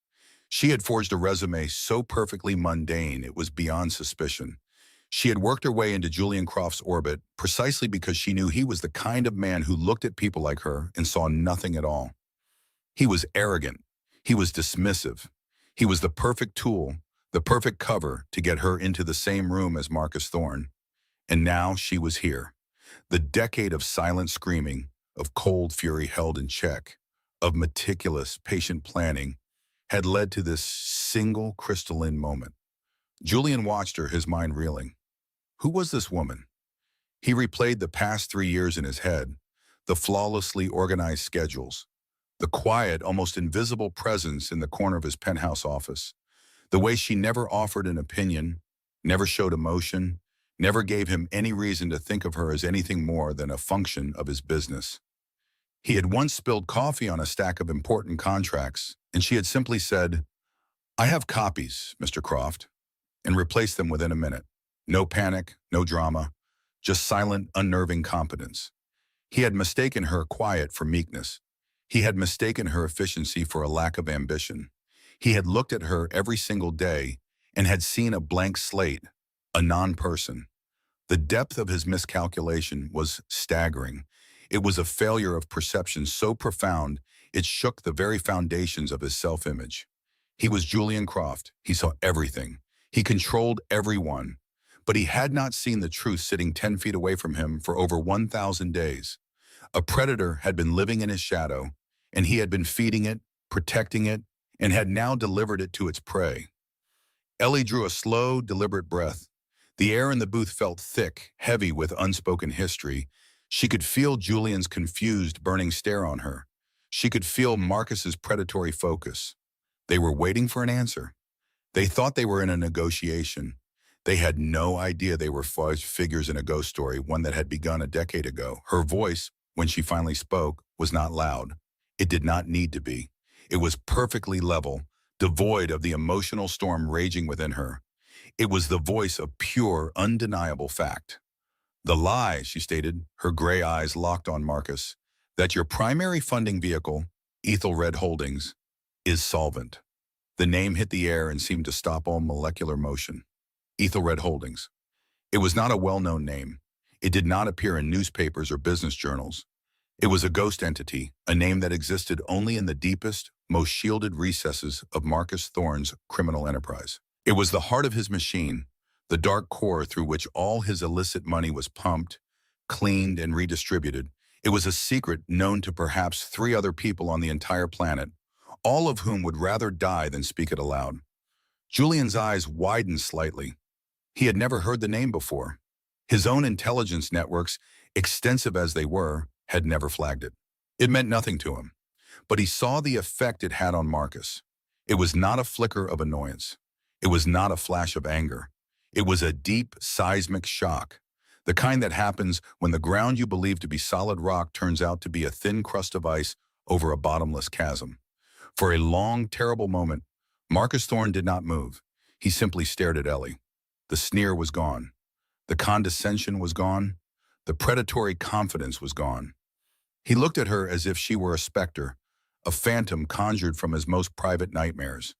She had forged a resume so perfectly mundane it was beyond suspicion. She had worked her way into Julian Croft's orbit precisely because she knew he was the kind of man who looked at people like her and saw nothing at all. He was arrogant. He was dismissive. He was the perfect tool, the perfect cover to get her into the same room as Marcus Thorne. And now she was here. The decade of silent screaming, of cold fury held in check, of meticulous, patient planning, had led to this single crystalline moment. Julian watched her, his mind reeling. Who was this woman? He replayed the past 3 years in his head, the flawlessly organized schedules, the quiet, almost invisible presence in the corner of his penthouse office, the way she never offered an opinion, never showed emotion, never gave him any reason to think of her as anything more than a function of his business. He had once spilled coffee on a stack of important contracts, and she had simply said, "I have copies, Mr. Croft," and replaced them within a minute. No panic, no drama, just silent, unnerving competence. He had mistaken her quiet for meekness. He had mistaken her efficiency for a lack of ambition. He had looked at her every single day and had seen a blank slate, a non-person. The depth of his miscalculation was staggering. It was a failure of perception so profound it shook the very foundations of his self-image. He was Julian Croft. He saw everything. He controlled everyone. But he had not seen the truth sitting 10 feet away from him for over 1,000 days. A predator had been living in his shadow, and he had been feeding it, protecting it, and had now delivered it to its prey. Ellie drew a slow, deliberate breath. The air in the booth felt thick, heavy with unspoken history. She could feel Julian's confused, burning stare on her. She could feel Marcus's predatory focus. They were waiting for an answer. They thought they were in a negotiation. They had no idea they were figures in a ghost story, one that had begun a decade ago. Her voice, when she finally spoke, was not loud. It did not need to be. It was perfectly level, devoid of the emotional storm raging within her. It was the voice of pure, undeniable fact. The lie, she stated, her gray eyes locked on Marcus, that your primary funding vehicle, Ethelred Holdings, is solvent. The name hit the air and seemed to stop all molecular motion. Ethelred Holdings. It was not a well-known name. It did not appear in newspapers or business journals. It was a ghost entity, a name that existed only in the deepest, most shielded recesses of Marcus Thorne's criminal enterprise. It was the heart of his machine, the dark core through which all his illicit money was pumped, cleaned, and redistributed. It was a secret known to perhaps 3 other people on the entire planet, all of whom would rather die than speak it aloud. Julian's eyes widened slightly. He had never heard the name before. His own intelligence networks, extensive as they were, had never flagged it. It meant nothing to him, but he saw the effect it had on Marcus. It was not a flicker of annoyance. It was not a flash of anger. It was a deep, seismic shock, the kind that happens when the ground you believe to be solid rock turns out to be a thin crust of ice over a bottomless chasm. For a long, terrible moment, Marcus Thorne did not move. He simply stared at Ellie. The sneer was gone. The condescension was gone. The predatory confidence was gone. He looked at her as if she were a specter, a phantom conjured from his most private nightmares.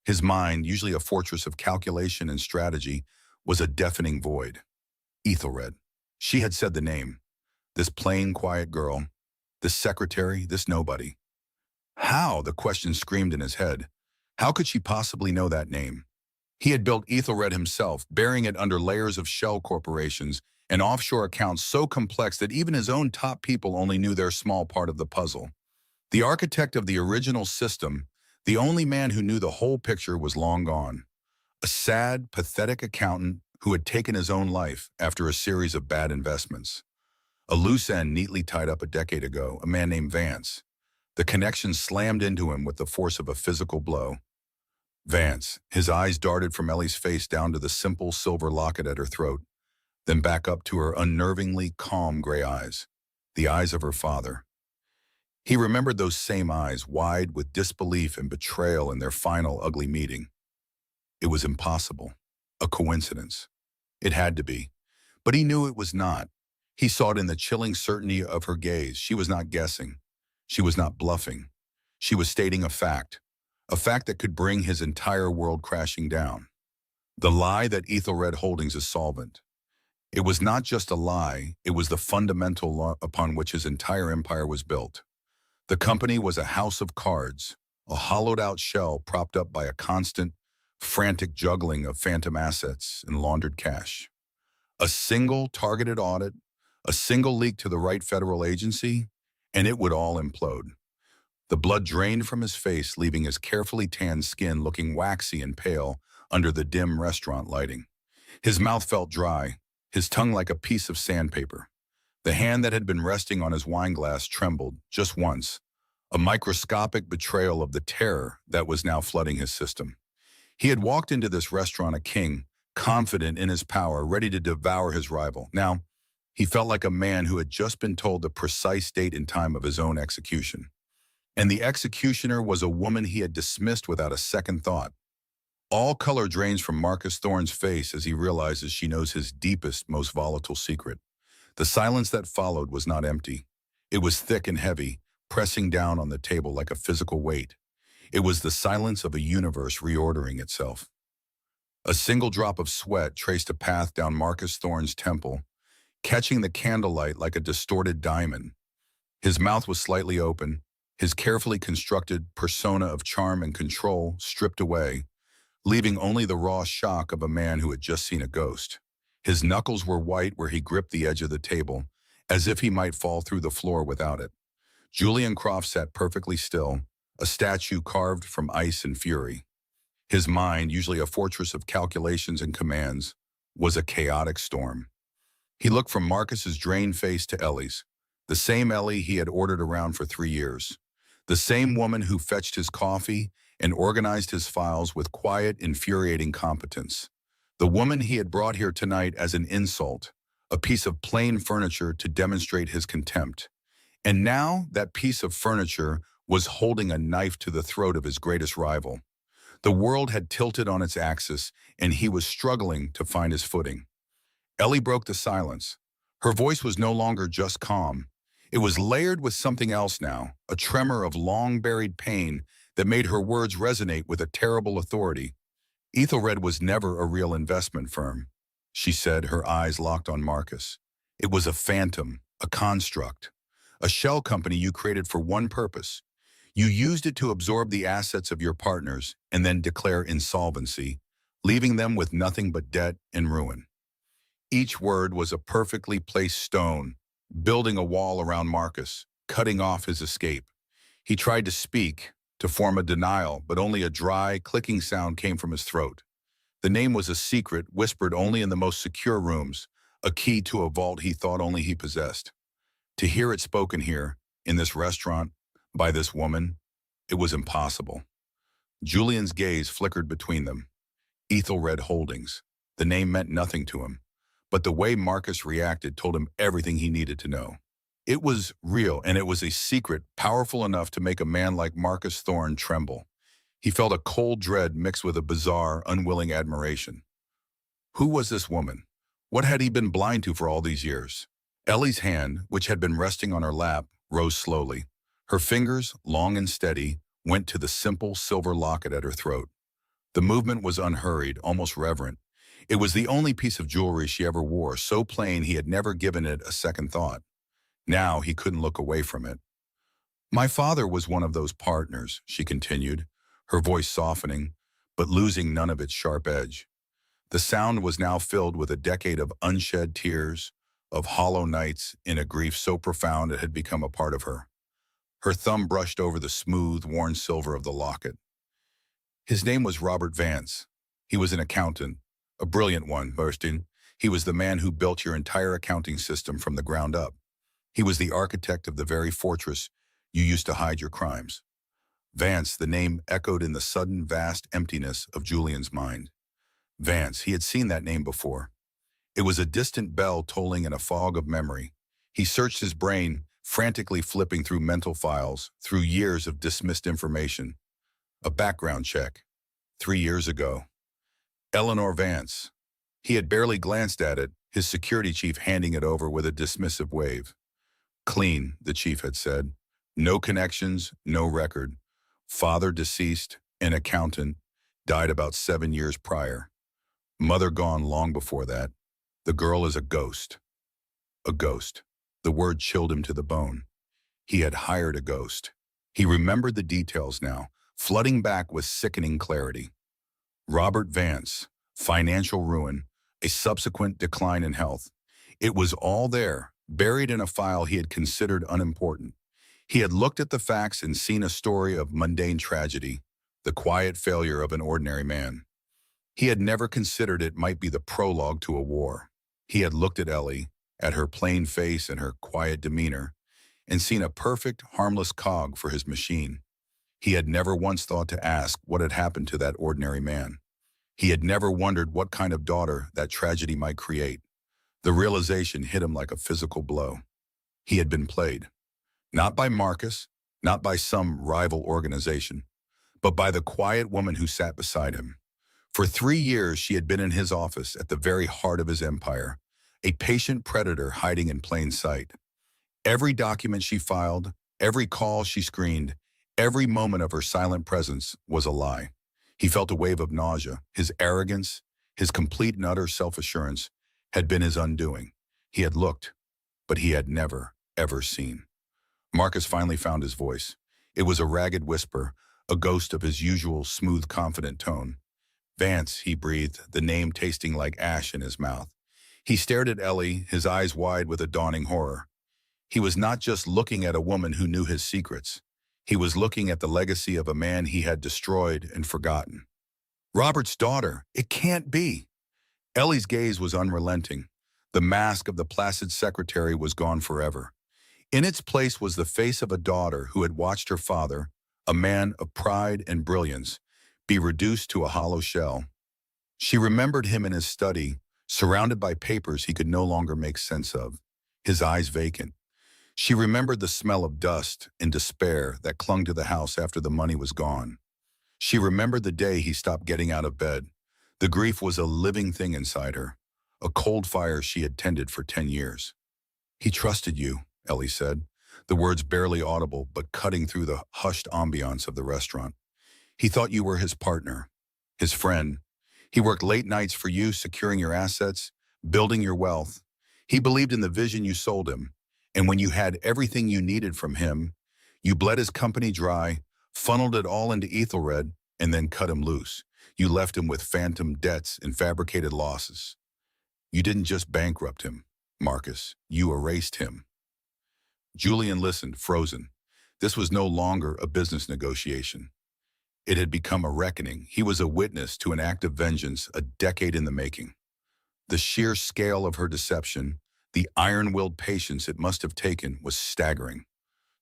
His mind, usually a fortress of calculation and strategy, was a deafening void. Ethelred. She had said the name. This plain, quiet girl. This secretary, this nobody. How? The question screamed in his head. How could she possibly know that name? He had built Ethelred himself, burying it under layers of shell corporations and offshore accounts so complex that even his own top people only knew their small part of the puzzle. The architect of the original system, the only man who knew the whole picture, was long gone. A sad, pathetic accountant who had taken his own life after a series of bad investments. A loose end neatly tied up a decade ago, a man named Vance. The connection slammed into him with the force of a physical blow. Vance, his eyes darted from Ellie's face down to the simple silver locket at her throat, then back up to her unnervingly calm gray eyes, the eyes of her father. He remembered those same eyes, wide with disbelief and betrayal in their final ugly meeting. It was impossible. A coincidence. It had to be. But he knew it was not. He saw it in the chilling certainty of her gaze. She was not guessing. She was not bluffing. She was stating a fact that could bring his entire world crashing down. The lie that Ethelred Holdings is solvent. It was not just a lie, it was the fundamental law upon which his entire empire was built. The company was a house of cards, a hollowed-out shell propped up by a constant, frantic juggling of phantom assets and laundered cash. A single targeted audit, a single leak to the right federal agency, and it would all implode. The blood drained from his face, leaving his carefully tanned skin looking waxy and pale under the dim restaurant lighting. His mouth felt dry, his tongue like a piece of sandpaper. The hand that had been resting on his wineglass trembled, just once, a microscopic betrayal of the terror that was now flooding his system. He had walked into this restaurant a king, confident in his power, ready to devour his rival. Now, he felt like a man who had just been told the precise date and time of his own execution. And the executioner was a woman he had dismissed without a second thought. All color drains from Marcus Thorne's face as he realizes she knows his deepest, most volatile secret. The silence that followed was not empty. It was thick and heavy, pressing down on the table like a physical weight. It was the silence of a universe reordering itself. A single drop of sweat traced a path down Marcus Thorne's temple, catching the candlelight like a distorted diamond. His mouth was slightly open, his carefully constructed persona of charm and control stripped away, leaving only the raw shock of a man who had just seen a ghost. His knuckles were white where he gripped the edge of the table, as if he might fall through the floor without it. Julian Croft sat perfectly still, a statue carved from ice and fury. His mind, usually a fortress of calculations and commands, was a chaotic storm. He looked from Marcus's drained face to Ellie's, the same Ellie he had ordered around for 3 years. The same woman who fetched his coffee and organized his files with quiet, infuriating competence. The woman he had brought here tonight as an insult, a piece of plain furniture to demonstrate his contempt. And now that piece of furniture was holding a knife to the throat of his greatest rival. The world had tilted on its axis, and he was struggling to find his footing. Ellie broke the silence. Her voice was no longer just calm. It was layered with something else now, a tremor of long-buried pain that made her words resonate with a terrible authority. Ethelred was never a real investment firm, she said, her eyes locked on Marcus. It was a phantom, a construct, a shell company you created for one purpose. You used it to absorb the assets of your partners and then declare insolvency, leaving them with nothing but debt and ruin. Each word was a perfectly placed stone, building a wall around Marcus, cutting off his escape. He tried to speak, to form a denial, but only a dry, clicking sound came from his throat. The name was a secret, whispered only in the most secure rooms, a key to a vault he thought only he possessed. To hear it spoken here, in this restaurant, by this woman, it was impossible. Julian's gaze flickered between them. Ethelred Holdings. The name meant nothing to him, but the way Marcus reacted told him everything he needed to know. It was real, and it was a secret powerful enough to make a man like Marcus Thorne tremble. He felt a cold dread mixed with a bizarre, unwilling admiration. Who was this woman? What had he been blind to for all these years? Ellie's hand, which had been resting on her lap, rose slowly. Her fingers, long and steady, went to the simple silver locket at her throat. The movement was unhurried, almost reverent. It was the only piece of jewelry she ever wore, so plain he had never given it a second thought. Now he couldn't look away from it. My father was one of those partners, she continued, her voice softening, but losing none of its sharp edge. The sound was now filled with a decade of unshed tears, of hollow nights in a grief so profound it had become a part of her. Her thumb brushed over the smooth, worn silver of the locket. His name was Robert Vance. He was an accountant, a brilliant one, Burstin. He was the man who built your entire accounting system from the ground up. He was the architect of the very fortress you used to hide your crimes. Vance, the name echoed in the sudden vast emptiness of Julian's mind. Vance, he had seen that name before. It was a distant bell tolling in a fog of memory. He searched his brain, frantically flipping through mental files, through years of dismissed information. A background check. 3 years ago. Eleanor Vance. He had barely glanced at it, his security chief handing it over with a dismissive wave. Clean, the chief had said. No connections, no record. Father deceased, an accountant, died about 7 years prior. Mother gone long before that. The girl is a ghost. A ghost. The word chilled him to the bone. He had hired a ghost. He remembered the details now, flooding back with sickening clarity. Robert Vance, financial ruin, a subsequent decline in health. It was all there, buried in a file he had considered unimportant. He had looked at the facts and seen a story of mundane tragedy, the quiet failure of an ordinary man. He had never considered it might be the prologue to a war. He had looked at Ellie, at her plain face and her quiet demeanor, and seen a perfect, harmless cog for his machine. He had never once thought to ask what had happened to that ordinary man. He had never wondered what kind of daughter that tragedy might create. The realization hit him like a physical blow. He had been played. Not by Marcus, not by some rival organization, but by the quiet woman who sat beside him. For 3 years, she had been in his office at the very heart of his empire, a patient predator hiding in plain sight. Every document she filed, every call she screened, every moment of her silent presence was a lie. He felt a wave of nausea. His arrogance, his complete and utter self-assurance had been his undoing. He had looked, but he had never, ever seen. Marcus finally found his voice. It was a ragged whisper, a ghost of his usual smooth, confident tone. Vance, he breathed, the name tasting like ash in his mouth. He stared at Ellie, his eyes wide with a dawning horror. He was not just looking at a woman who knew his secrets. He was looking at the legacy of a man he had destroyed and forgotten. Robert's daughter, it can't be. Ellie's gaze was unrelenting. The mask of the placid secretary was gone forever. In its place was the face of a daughter who had watched her father, a man of pride and brilliance, be reduced to a hollow shell. She remembered him in his study, surrounded by papers he could no longer make sense of, his eyes vacant. She remembered the smell of dust and despair that clung to the house after the money was gone. She remembered the day he stopped getting out of bed. The grief was a living thing inside her, a cold fire she had tended for 10 years. He trusted you, Ellie said, the words barely audible but cutting through the hushed ambiance of the restaurant. He thought you were his partner, his friend. He worked late nights for you, securing your assets, building your wealth. He believed in the vision you sold him, and when you had everything you needed from him, you bled his company dry, funneled it all into Ethelred, and then cut him loose. You left him with phantom debts and fabricated losses. You didn't just bankrupt him, Marcus. You erased him. Julian listened, frozen. This was no longer a business negotiation. It had become a reckoning. He was a witness to an act of vengeance a decade in the making. The sheer scale of her deception, the iron-willed patience it must have taken was staggering.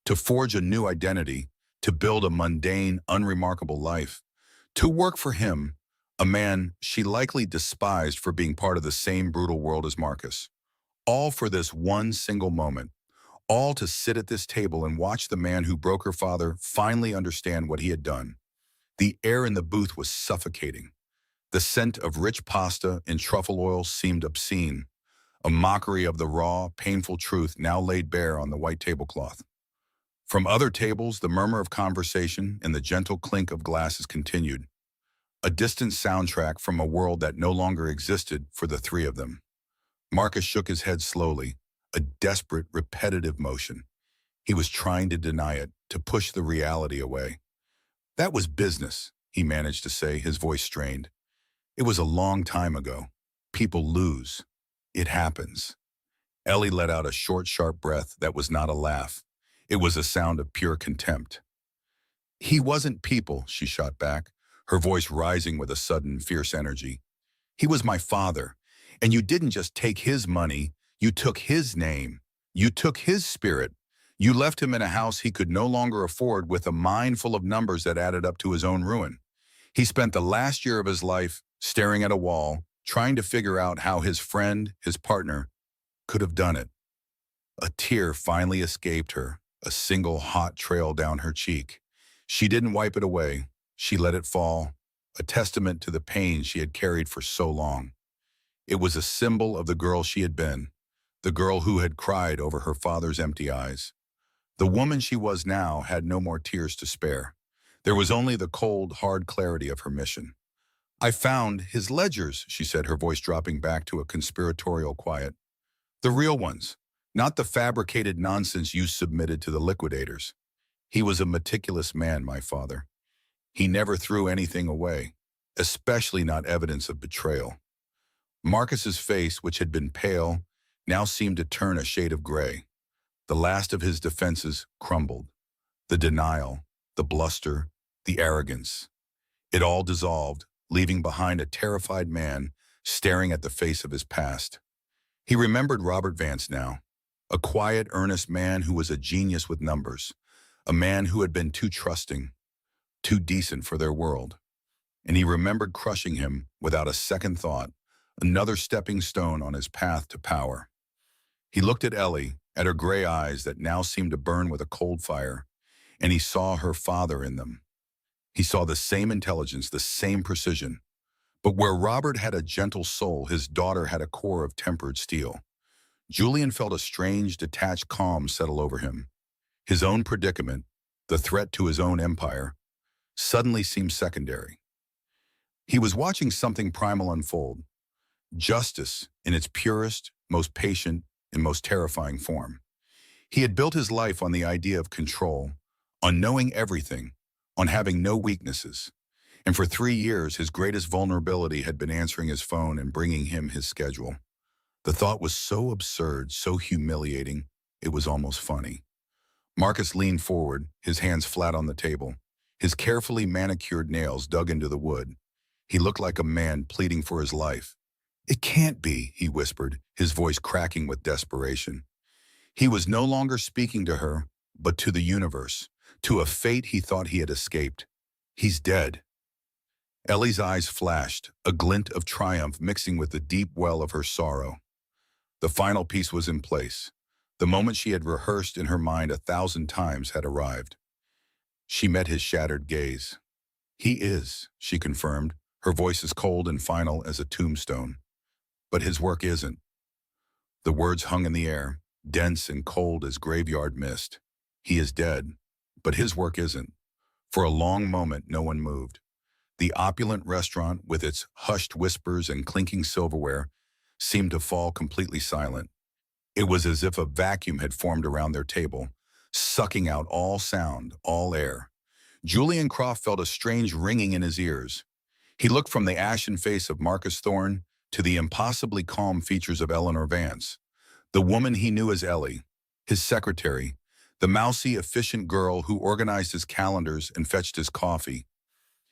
To forge a new identity, to build a mundane, unremarkable life, to work for him, a man she likely despised for being part of the same brutal world as Marcus. All for this one single moment, all to sit at this table and watch the man who broke her father finally understand what he had done. The air in the booth was suffocating. The scent of rich pasta and truffle oil seemed obscene, a mockery of the raw, painful truth now laid bare on the white tablecloth. From other tables, the murmur of conversation and the gentle clink of glasses continued, a distant soundtrack from a world that no longer existed for the three of them. Marcus shook his head slowly, a desperate, repetitive motion. He was trying to deny it, to push the reality away. That was business, he managed to say, his voice strained. It was a long time ago. People lose. It happens. Ellie let out a short, sharp breath that was not a laugh. It was a sound of pure contempt. He wasn't people, she shot back, her voice rising with a sudden, fierce energy. He was my father, and you didn't just take his money, you took his name. You took his spirit. You left him in a house he could no longer afford with a mind full of numbers that added up to his own ruin. He spent the last year of his life staring at a wall, trying to figure out how his friend, his partner, could have done it. A tear finally escaped her, a single hot trail down her cheek. She didn't wipe it away. She let it fall, a testament to the pain she had carried for so long. It was a symbol of the girl she had been, the girl who had cried over her father's empty eyes. The woman she was now had no more tears to spare. There was only the cold, hard clarity of her mission. I found his ledgers, she said, her voice dropping back to a conspiratorial quiet. The real ones, not the fabricated nonsense you submitted to the liquidators. He was a meticulous man, my father. He never threw anything away, especially not evidence of betrayal. Marcus's face, which had been pale, now seemed to turn a shade of gray. The last of his defenses crumbled. The denial, the bluster, the arrogance. It all dissolved, leaving behind a terrified man staring at the face of his past. He remembered Robert Vance now, a quiet, earnest man who was a genius with numbers, a man who had been too trusting, too decent for their world. And he remembered crushing him without a second thought, another stepping stone on his path to power. He looked at Ellie, at her gray eyes that now seemed to burn with a cold fire, and he saw her father in them. He saw the same intelligence, the same precision. But where Robert had a gentle soul, his daughter had a core of tempered steel. Julian felt a strange, detached calm settle over him. His own predicament, the threat to his own empire, suddenly seemed secondary. He was watching something primal unfold, justice in its purest, most patient, and most terrifying form. He had built his life on the idea of control, on knowing everything, on having no weaknesses. And for 3 years, his greatest vulnerability had been answering his phone and bringing him his schedule. The thought was so absurd, so humiliating, it was almost funny. Marcus leaned forward, his hands flat on the table, his carefully manicured nails dug into the wood. He looked like a man pleading for his life. "It can't be," he whispered, his voice cracking with desperation. He was no longer speaking to her, but to the universe, to a fate he thought he had escaped. "He's dead." Ellie's eyes flashed, a glint of triumph mixing with the deep well of her sorrow. The final piece was in place. The moment she had rehearsed in her mind 1,000 times had arrived. She met his shattered gaze. He is, she confirmed, her voice as cold and final as a tombstone. But his work isn't. The words hung in the air, dense and cold as graveyard mist. He is dead, but his work isn't. For a long moment, no one moved. The opulent restaurant, with its hushed whispers and clinking silverware, seemed to fall completely silent. It was as if a vacuum had formed around their table, sucking out all sound, all air. Julian Croft felt a strange ringing in his ears. He looked from the ashen face of Marcus Thorne to the impossibly calm features of Eleanor Vance, the woman he knew as Ellie, his secretary, the mousy, efficient girl who organized his calendars and fetched his coffee.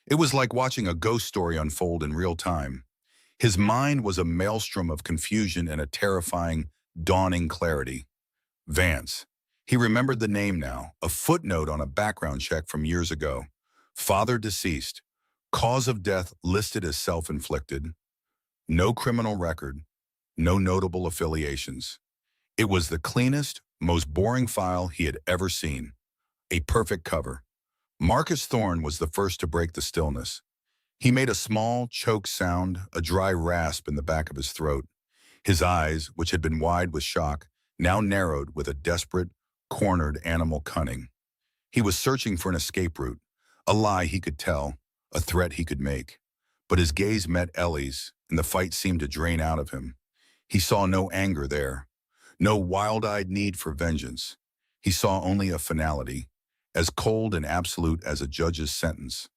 It was like watching a ghost story unfold in real time. His mind was a maelstrom of confusion and a terrifying, dawning clarity. Vance. He remembered the name now, a footnote on a background check from years ago. Father deceased. Cause of death listed as self-inflicted. No criminal record. No notable affiliations. It was the cleanest, most boring file he had ever seen. A perfect cover. Marcus Thorne was the first to break the stillness. He made a small, choked sound, a dry rasp in the back of his throat. His eyes, which had been wide with shock, now narrowed with a desperate, cornered animal cunning. He was searching for an escape route, a lie he could tell, a threat he could make. But his gaze met Ellie's, and the fight seemed to drain out of him. He saw no anger there, no wild-eyed need for vengeance. He saw only a finality, as cold and absolute as a judge's sentence.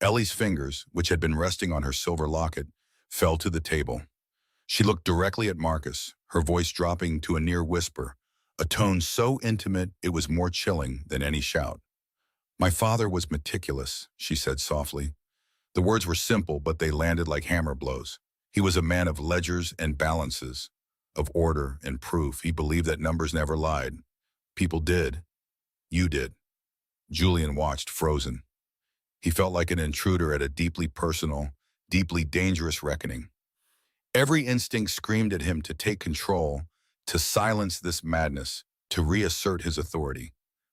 Ellie's fingers, which had been resting on her silver locket, fell to the table. She looked directly at Marcus, her voice dropping to a near whisper, a tone so intimate it was more chilling than any shout. "My father was meticulous," she said softly. The words were simple, but they landed like hammer blows. He was a man of ledgers and balances, of order and proof. He believed that numbers never lied. People did. You did. Julian watched, frozen. He felt like an intruder at a deeply personal, deeply dangerous reckoning. Every instinct screamed at him to take control, to silence this madness, to reassert his authority.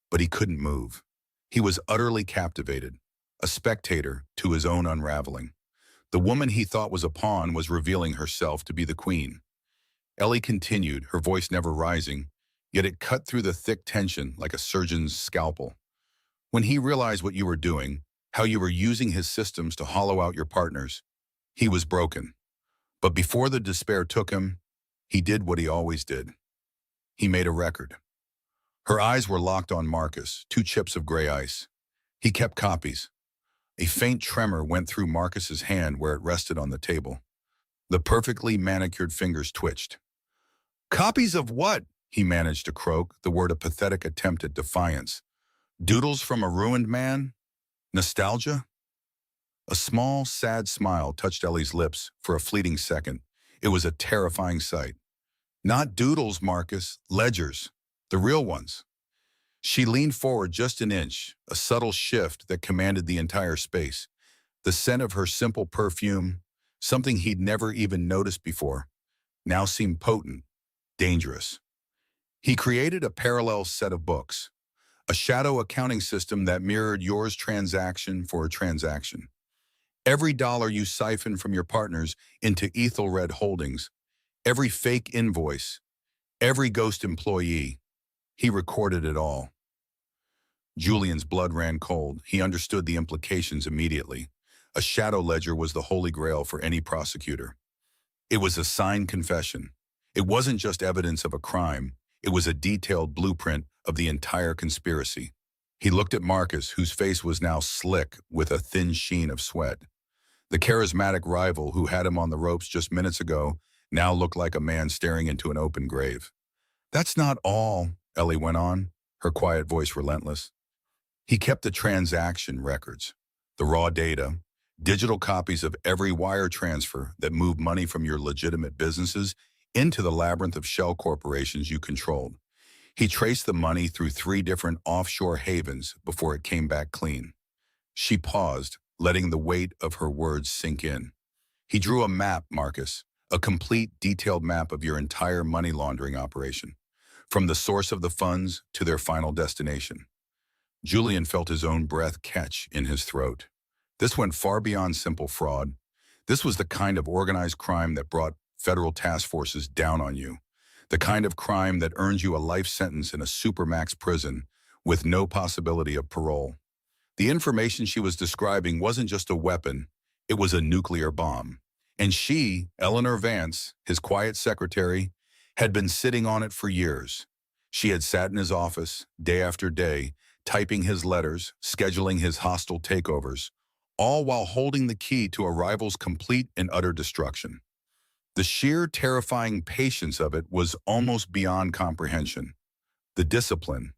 But he couldn't move. He was utterly captivated, a spectator to his own unraveling. The woman he thought was a pawn was revealing herself to be the queen. Ellie continued, her voice never rising, yet it cut through the thick tension like a surgeon's scalpel. When he realized what you were doing, how you were using his systems to hollow out your partners, he was broken. But before the despair took him, he did what he always did. He made a record. Her eyes were locked on Marcus, two chips of gray ice. He kept copies. A faint tremor went through Marcus's hand where it rested on the table. The perfectly manicured fingers twitched. "Copies of what?" he managed to croak, the word a pathetic attempt at defiance. "Doodles from a ruined man? Nostalgia?" A small, sad smile touched Ellie's lips for a fleeting second. It was a terrifying sight. "Not doodles, Marcus, ledgers. The real ones." She leaned forward just an inch, a subtle shift that commanded the entire space. The scent of her simple perfume, something he'd never even noticed before, now seemed potent, dangerous. He created a parallel set of books, a shadow accounting system that mirrored yours transaction for a transaction. Every dollar you siphon from your partners into Ethelred Holdings, every fake invoice, every ghost employee, he recorded it all. Julian's blood ran cold. He understood the implications immediately. A shadow ledger was the holy grail for any prosecutor. It was a signed confession. It wasn't just evidence of a crime. It was a detailed blueprint of the entire conspiracy. He looked at Marcus, whose face was now slick with a thin sheen of sweat. The charismatic rival who had him on the ropes just minutes ago now looked like a man staring into an open grave. "That's not all," Ellie went on, her quiet voice relentless. "He kept the transaction records, the raw data, digital copies of every wire transfer that moved money from your legitimate businesses into the labyrinth of shell corporations you controlled. He traced the money through 3 different offshore havens before it came back clean." She paused, letting the weight of her words sink in. "He drew a map, Marcus, a complete, detailed map of your entire money laundering operation, from the source of the funds to their final destination." Julian felt his own breath catch in his throat. This went far beyond simple fraud. This was the kind of organized crime that brought federal task forces down on you. The kind of crime that earned you a life sentence in a supermax prison with no possibility of parole. The information she was describing wasn't just a weapon, it was a nuclear bomb. And she, Eleanor Vance, his quiet secretary, had been sitting on it for years. She had sat in his office, day after day, typing his letters, scheduling his hostile takeovers, all while holding the key to a rival's complete and utter destruction. The sheer terrifying patience of it was almost beyond comprehension. The discipline,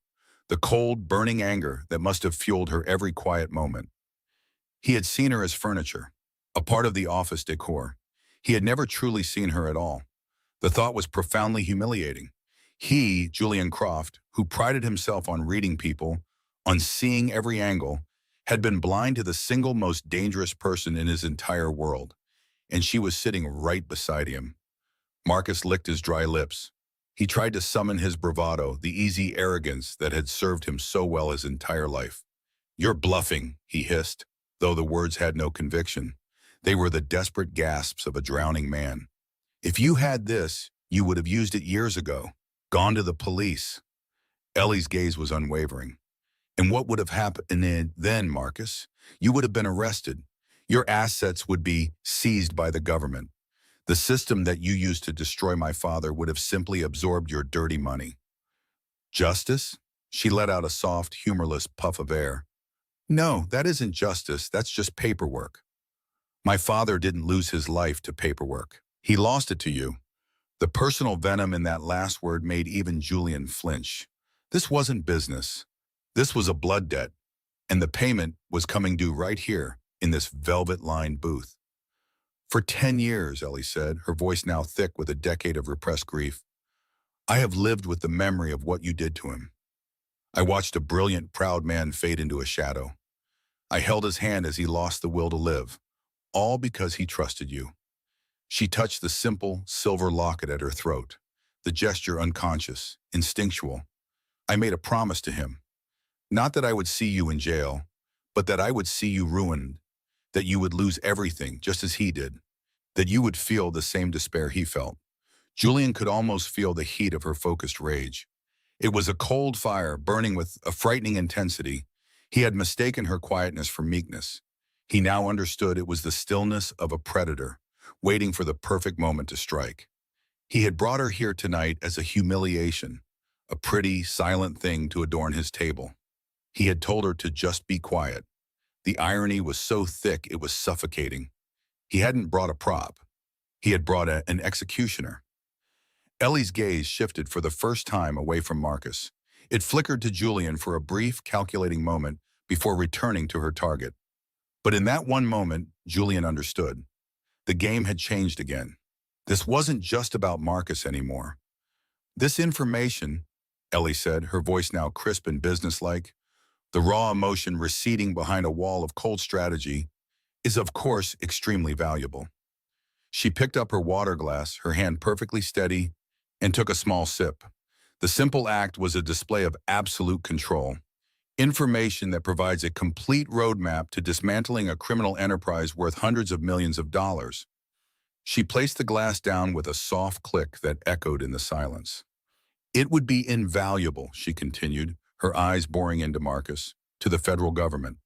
the cold, burning anger that must have fueled her every quiet moment. He had seen her as furniture, a part of the office decor. He had never truly seen her at all. The thought was profoundly humiliating. He, Julian Croft, who prided himself on reading people, on seeing every angle, had been blind to the single most dangerous person in his entire world. And she was sitting right beside him. Marcus licked his dry lips. He tried to summon his bravado, the easy arrogance that had served him so well his entire life. "You're bluffing," he hissed, though the words had no conviction. They were the desperate gasps of a drowning man. "If you had this, you would have used it years ago. Gone to the police." Ellie's gaze was unwavering. "And what would have happened then, Marcus? You would have been arrested. Your assets would be seized by the government. The system that you used to destroy my father would have simply absorbed your dirty money." "Justice?" She let out a soft, humorless puff of air. "No, that isn't justice. That's just paperwork. My father didn't lose his life to paperwork. He lost it to you." The personal venom in that last word made even Julian flinch. This wasn't business. This was a blood debt, and the payment was coming due right here in this velvet-lined booth. "For 10 years, Ellie said, her voice now thick with a decade of repressed grief, I have lived with the memory of what you did to him. I watched a brilliant, proud man fade into a shadow. I held his hand as he lost the will to live, all because he trusted you." She touched the simple, silver locket at her throat, the gesture unconscious, instinctual. "I made a promise to him. Not that I would see you in jail, but that I would see you ruined, that you would lose everything just as he did, that you would feel the same despair he felt." Julian could almost feel the heat of her focused rage. It was a cold fire burning with a frightening intensity. He had mistaken her quietness for meekness. He now understood it was the stillness of a predator, waiting for the perfect moment to strike. He had brought her here tonight as a humiliation, a pretty, silent thing to adorn his table. He had told her to just be quiet. The irony was so thick it was suffocating. He hadn't brought a prop. He had brought an executioner. Ellie's gaze shifted for the first time away from Marcus. It flickered to Julian for a brief, calculating moment before returning to her target. But in that one moment, Julian understood. The game had changed again. This wasn't just about Marcus anymore. "This information," Ellie said, her voice now crisp and businesslike, the raw emotion receding behind a wall of cold strategy, "is of course extremely valuable." She picked up her water glass, her hand perfectly steady, and took a small sip. The simple act was a display of absolute control. Information that provides a complete roadmap to dismantling a criminal enterprise worth hundreds of millions of dollars. She placed the glass down with a soft click that echoed in the silence. "It would be invaluable," she continued, her eyes boring into Marcus, "to the federal government.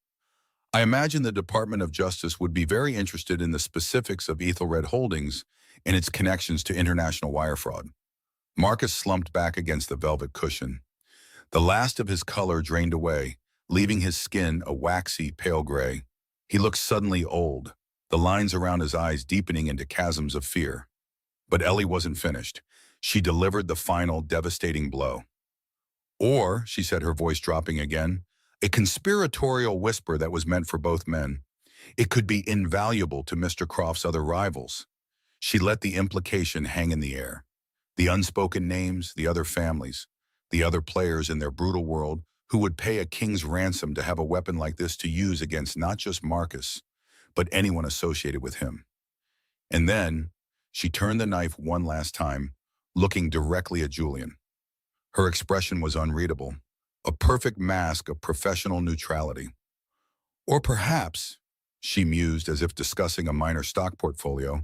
I imagine the Department of Justice would be very interested in the specifics of Ethelred Holdings and its connections to international wire fraud." Marcus slumped back against the velvet cushion. The last of his color drained away, leaving his skin a waxy, pale gray. He looked suddenly old, the lines around his eyes deepening into chasms of fear. But Ellie wasn't finished. She delivered the final, devastating blow. "Or," she said, her voice dropping again, a conspiratorial whisper that was meant for both men, "it could be invaluable to Mr. Croft's other rivals." She let the implication hang in the air. The unspoken names, the other families, the other players in their brutal world who would pay a king's ransom to have a weapon like this to use against not just Marcus, but anyone associated with him. And then, she turned the knife one last time, looking directly at Julian. Her expression was unreadable, a perfect mask of professional neutrality. "Or perhaps," she mused as if discussing a minor stock portfolio.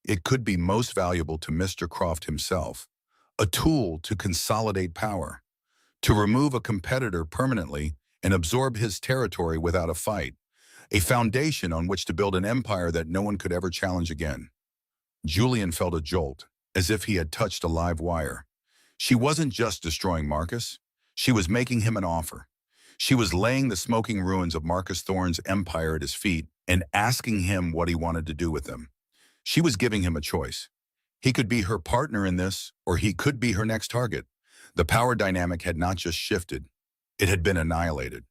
It could be most valuable to Mr. Croft himself, a tool to consolidate power, to remove a competitor permanently and absorb his territory without a fight, a foundation on which to build an empire that no one could ever challenge again. Julian felt a jolt, as if he had touched a live wire. She wasn't just destroying Marcus, she was making him an offer. She was laying the smoking ruins of Marcus Thorne's empire at his feet and asking him what he wanted to do with them. She was giving him a choice. He could be her partner in this, or he could be her next target. The power dynamic had not just shifted, it had been annihilated.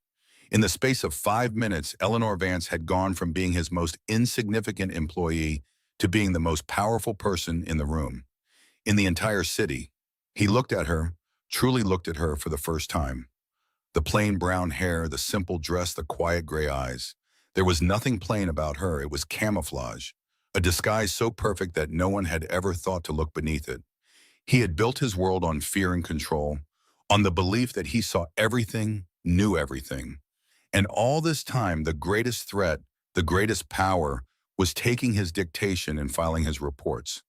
In the space of 5 minutes, Eleanor Vance had gone from being his most insignificant employee to being the most powerful person in the room, in the entire city. He looked at her, truly looked at her for the first time. The plain brown hair, the simple dress, the quiet gray eyes. There was nothing plain about her. It was camouflage, a disguise so perfect that no one had ever thought to look beneath it. He had built his world on fear and control, on the belief that he saw everything, knew everything. And all this time, the greatest threat, the greatest power, was taking his dictation and filing his reports.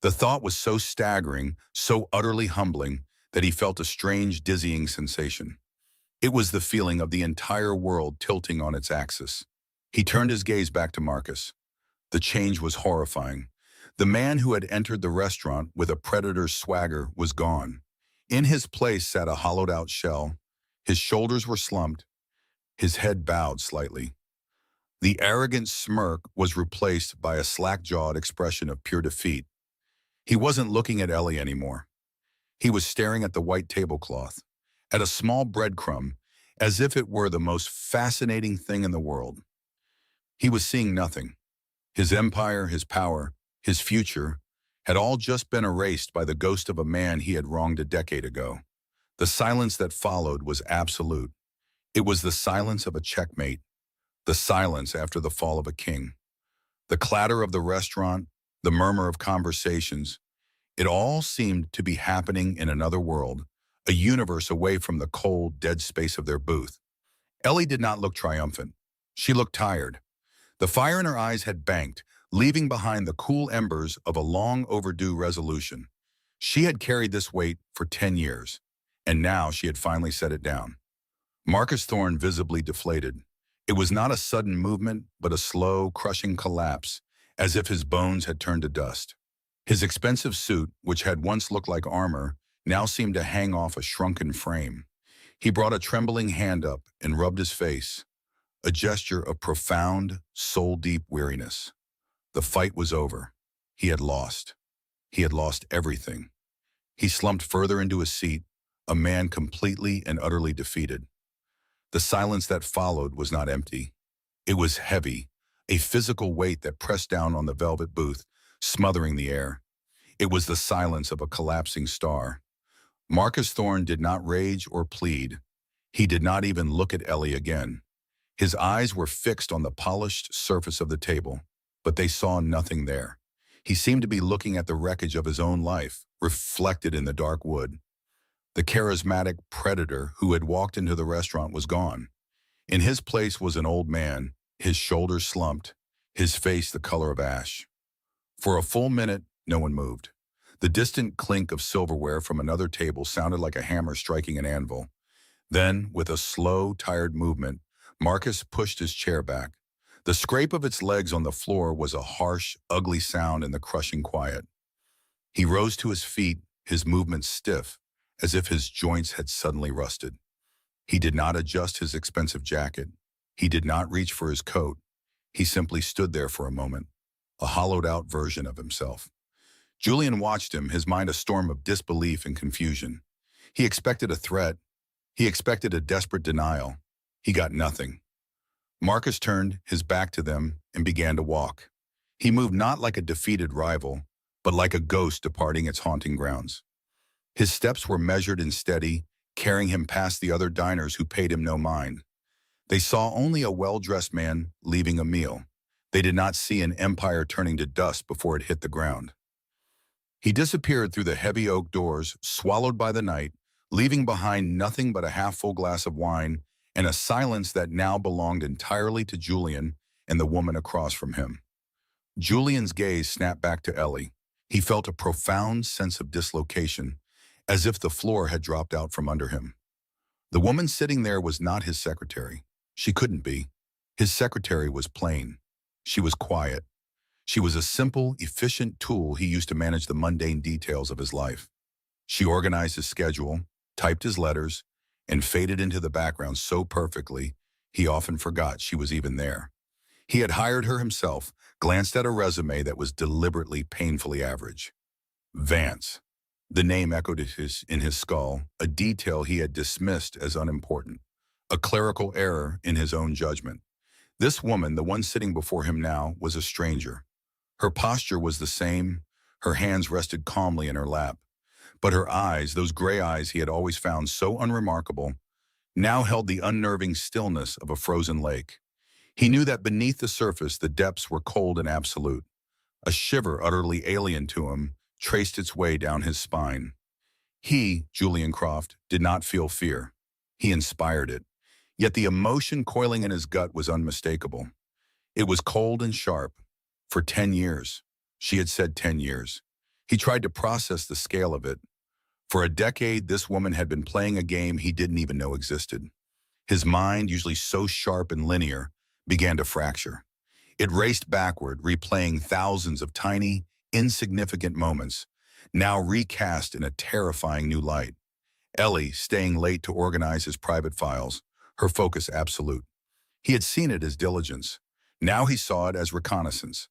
The thought was so staggering, so utterly humbling, that he felt a strange, dizzying sensation. It was the feeling of the entire world tilting on its axis. He turned his gaze back to Marcus. The change was horrifying. The man who had entered the restaurant with a predator's swagger was gone. In his place sat a hollowed-out shell. His shoulders were slumped, his head bowed slightly. The arrogant smirk was replaced by a slack-jawed expression of pure defeat. He wasn't looking at Ellie anymore. He was staring at the white tablecloth, at a small breadcrumb, as if it were the most fascinating thing in the world. He was seeing nothing. His empire, his power, his future had all just been erased by the ghost of a man he had wronged a decade ago. The silence that followed was absolute. It was the silence of a checkmate, the silence after the fall of a king. The clatter of the restaurant, the murmur of conversations, it all seemed to be happening in another world, a universe away from the cold, dead space of their booth. Ellie did not look triumphant. She looked tired. The fire in her eyes had banked, leaving behind the cool embers of a long overdue resolution. She had carried this weight for 10 years, and now she had finally set it down. Marcus Thorne visibly deflated. It was not a sudden movement, but a slow, crushing collapse, as if his bones had turned to dust. His expensive suit, which had once looked like armor, now seemed to hang off a shrunken frame. He brought a trembling hand up and rubbed his face, a gesture of profound, soul-deep weariness. The fight was over. He had lost. He had lost everything. He slumped further into his seat, a man completely and utterly defeated. The silence that followed was not empty. It was heavy, a physical weight that pressed down on the velvet booth, smothering the air. It was the silence of a collapsing star. Marcus Thorne did not rage or plead. He did not even look at Ellie again. His eyes were fixed on the polished surface of the table, but they saw nothing there. He seemed to be looking at the wreckage of his own life, reflected in the dark wood. The charismatic predator who had walked into the restaurant was gone. In his place was an old man, his shoulders slumped, his face the color of ash. For a full minute, no one moved. The distant clink of silverware from another table sounded like a hammer striking an anvil. Then, with a slow, tired movement, Marcus pushed his chair back. The scrape of its legs on the floor was a harsh, ugly sound in the crushing quiet. He rose to his feet, his movements stiff, as if his joints had suddenly rusted. He did not adjust his expensive jacket. He did not reach for his coat. He simply stood there for a moment, a hollowed-out version of himself. Julian watched him, his mind a storm of disbelief and confusion. He expected a threat. He expected a desperate denial. He got nothing. Marcus turned his back to them and began to walk. He moved not like a defeated rival, but like a ghost departing its haunting grounds. His steps were measured and steady, carrying him past the other diners who paid him no mind. They saw only a well-dressed man leaving a meal. They did not see an empire turning to dust before it hit the ground. He disappeared through the heavy oak doors, swallowed by the night, leaving behind nothing but a half-full glass of wine and a silence that now belonged entirely to Julian and the woman across from him. Julian's gaze snapped back to Ellie. He felt a profound sense of dislocation, as if the floor had dropped out from under him. The woman sitting there was not his secretary. She couldn't be. His secretary was plain. She was quiet. She was a simple, efficient tool he used to manage the mundane details of his life. She organized his schedule, typed his letters, and faded into the background so perfectly, he often forgot she was even there. He had hired her himself, glanced at a resume that was deliberately painfully average. Vance. The name echoed in his skull, a detail he had dismissed as unimportant, a clerical error in his own judgment. This woman, the one sitting before him now, was a stranger. Her posture was the same, her hands rested calmly in her lap. But her eyes, those gray eyes he had always found so unremarkable, now held the unnerving stillness of a frozen lake. He knew that beneath the surface the depths were cold and absolute. A shiver utterly alien to him traced its way down his spine. He, Julian Croft, did not feel fear. He inspired it. Yet the emotion coiling in his gut was unmistakable. It was cold and sharp. For 10 years. She had said 10 years. He tried to process the scale of it. For a decade, this woman had been playing a game he didn't even know existed. His mind, usually so sharp and linear, began to fracture. It raced backward, replaying thousands of tiny, insignificant moments, now recast in a terrifying new light. Ellie, staying late to organize his private files, her focus absolute. He had seen it as diligence. Now he saw it as reconnaissance.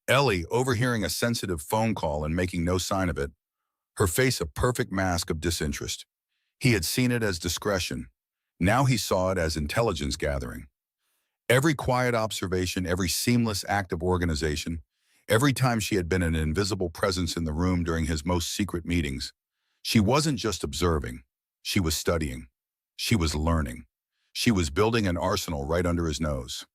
Ellie, overhearing a sensitive phone call and making no sign of it, her face a perfect mask of disinterest. He had seen it as discretion. Now he saw it as intelligence gathering. Every quiet observation, every seamless act of organization, every time she had been an invisible presence in the room during his most secret meetings, she wasn't just observing. She was studying. She was learning. She was building an arsenal right under his nose.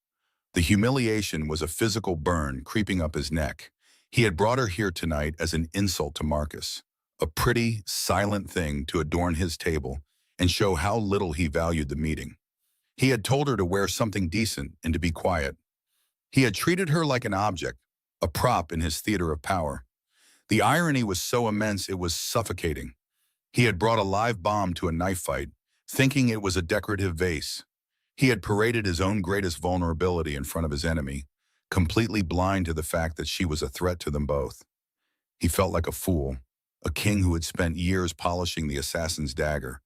The humiliation was a physical burn creeping up his neck. He had brought her here tonight as an insult to Marcus, a pretty, silent thing to adorn his table and show how little he valued the meeting. He had told her to wear something decent and to be quiet. He had treated her like an object, a prop in his theater of power. The irony was so immense it was suffocating. He had brought a live bomb to a knife fight, thinking it was a decorative vase. He had paraded his own greatest vulnerability in front of his enemy, completely blind to the fact that she was a threat to them both. He felt like a fool, a king who had spent years polishing the assassin's dagger,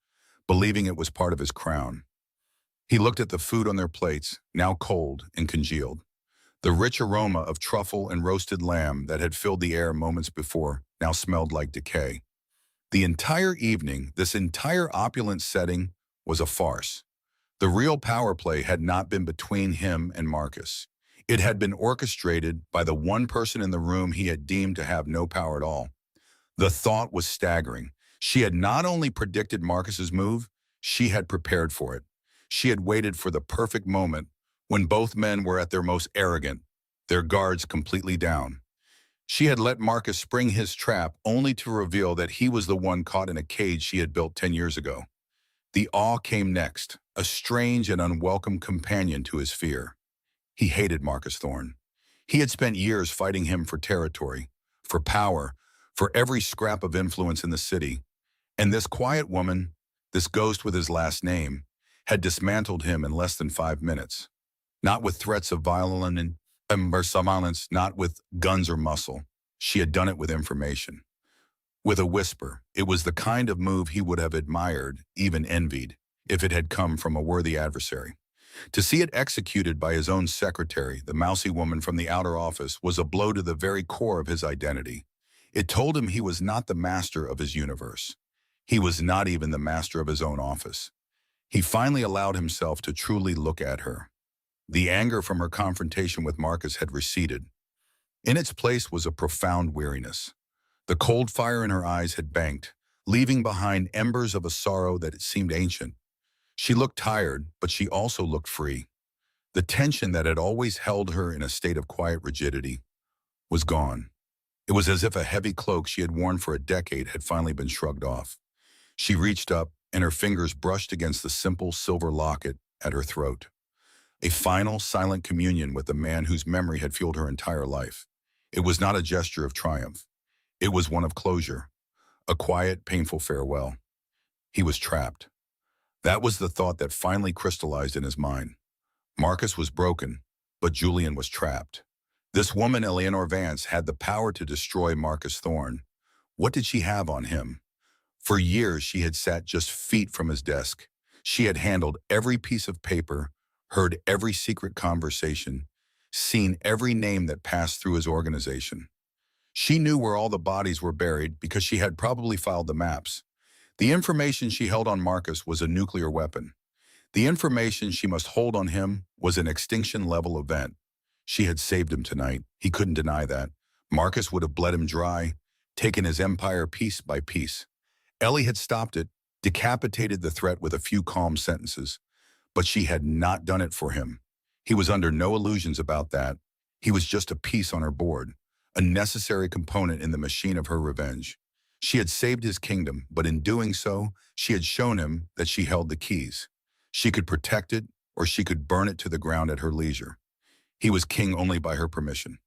believing it was part of his crown. He looked at the food on their plates, now cold and congealed. The rich aroma of truffle and roasted lamb that had filled the air moments before now smelled like decay. The entire evening, this entire opulent setting, was a farce. The real power play had not been between him and Marcus. It had been orchestrated by the one person in the room he had deemed to have no power at all. The thought was staggering. She had not only predicted Marcus's move, she had prepared for it. She had waited for the perfect moment when both men were at their most arrogant, their guards completely down. She had let Marcus spring his trap only to reveal that he was the one caught in a cage she had built 10 years ago. The awe came next, a strange and unwelcome companion to his fear. He hated Marcus Thorne. He had spent years fighting him for territory, for power, for every scrap of influence in the city. And this quiet woman, this ghost with his last name, had dismantled him in less than 5 minutes. Not with threats of violence not with guns or muscle. She had done it with information. With a whisper. It was the kind of move he would have admired, even envied, if it had come from a worthy adversary. To see it executed by his own secretary, the mousy woman from the outer office, was a blow to the very core of his identity. It told him he was not the master of his universe. He was not even the master of his own office. He finally allowed himself to truly look at her. The anger from her confrontation with Marcus had receded. In its place was a profound weariness. The cold fire in her eyes had banked, leaving behind embers of a sorrow that seemed ancient. She looked tired, but she also looked free. The tension that had always held her in a state of quiet rigidity was gone. It was as if a heavy cloak she had worn for a decade had finally been shrugged off. She reached up, and her fingers brushed against the simple silver locket at her throat. a final, silent communion with the man whose memory had fueled her entire life. It was not a gesture of triumph. It was one of closure, a quiet, painful farewell. He was trapped. That was the thought that finally crystallized in his mind. Marcus was broken, but Julian was trapped. This woman, Eleanor Vance, had the power to destroy Marcus Thorne. What did she have on him? For years, she had sat just feet from his desk. She had handled every piece of paper, heard every secret conversation, seen every name that passed through his organization. She knew where all the bodies were buried because she had probably filed the maps. The information she held on Marcus was a nuclear weapon. The information she must hold on him was an extinction-level event. She had saved him tonight. He couldn't deny that. Marcus would have bled him dry, taken his empire piece by piece. Ellie had stopped it, decapitated the threat with a few calm sentences, but she had not done it for him. He was under no illusions about that. He was just a piece on her board, a necessary component in the machine of her revenge. She had saved his kingdom, but in doing so, she had shown him that she held the keys. She could protect it, or she could burn it to the ground at her leisure. He was king only by her permission.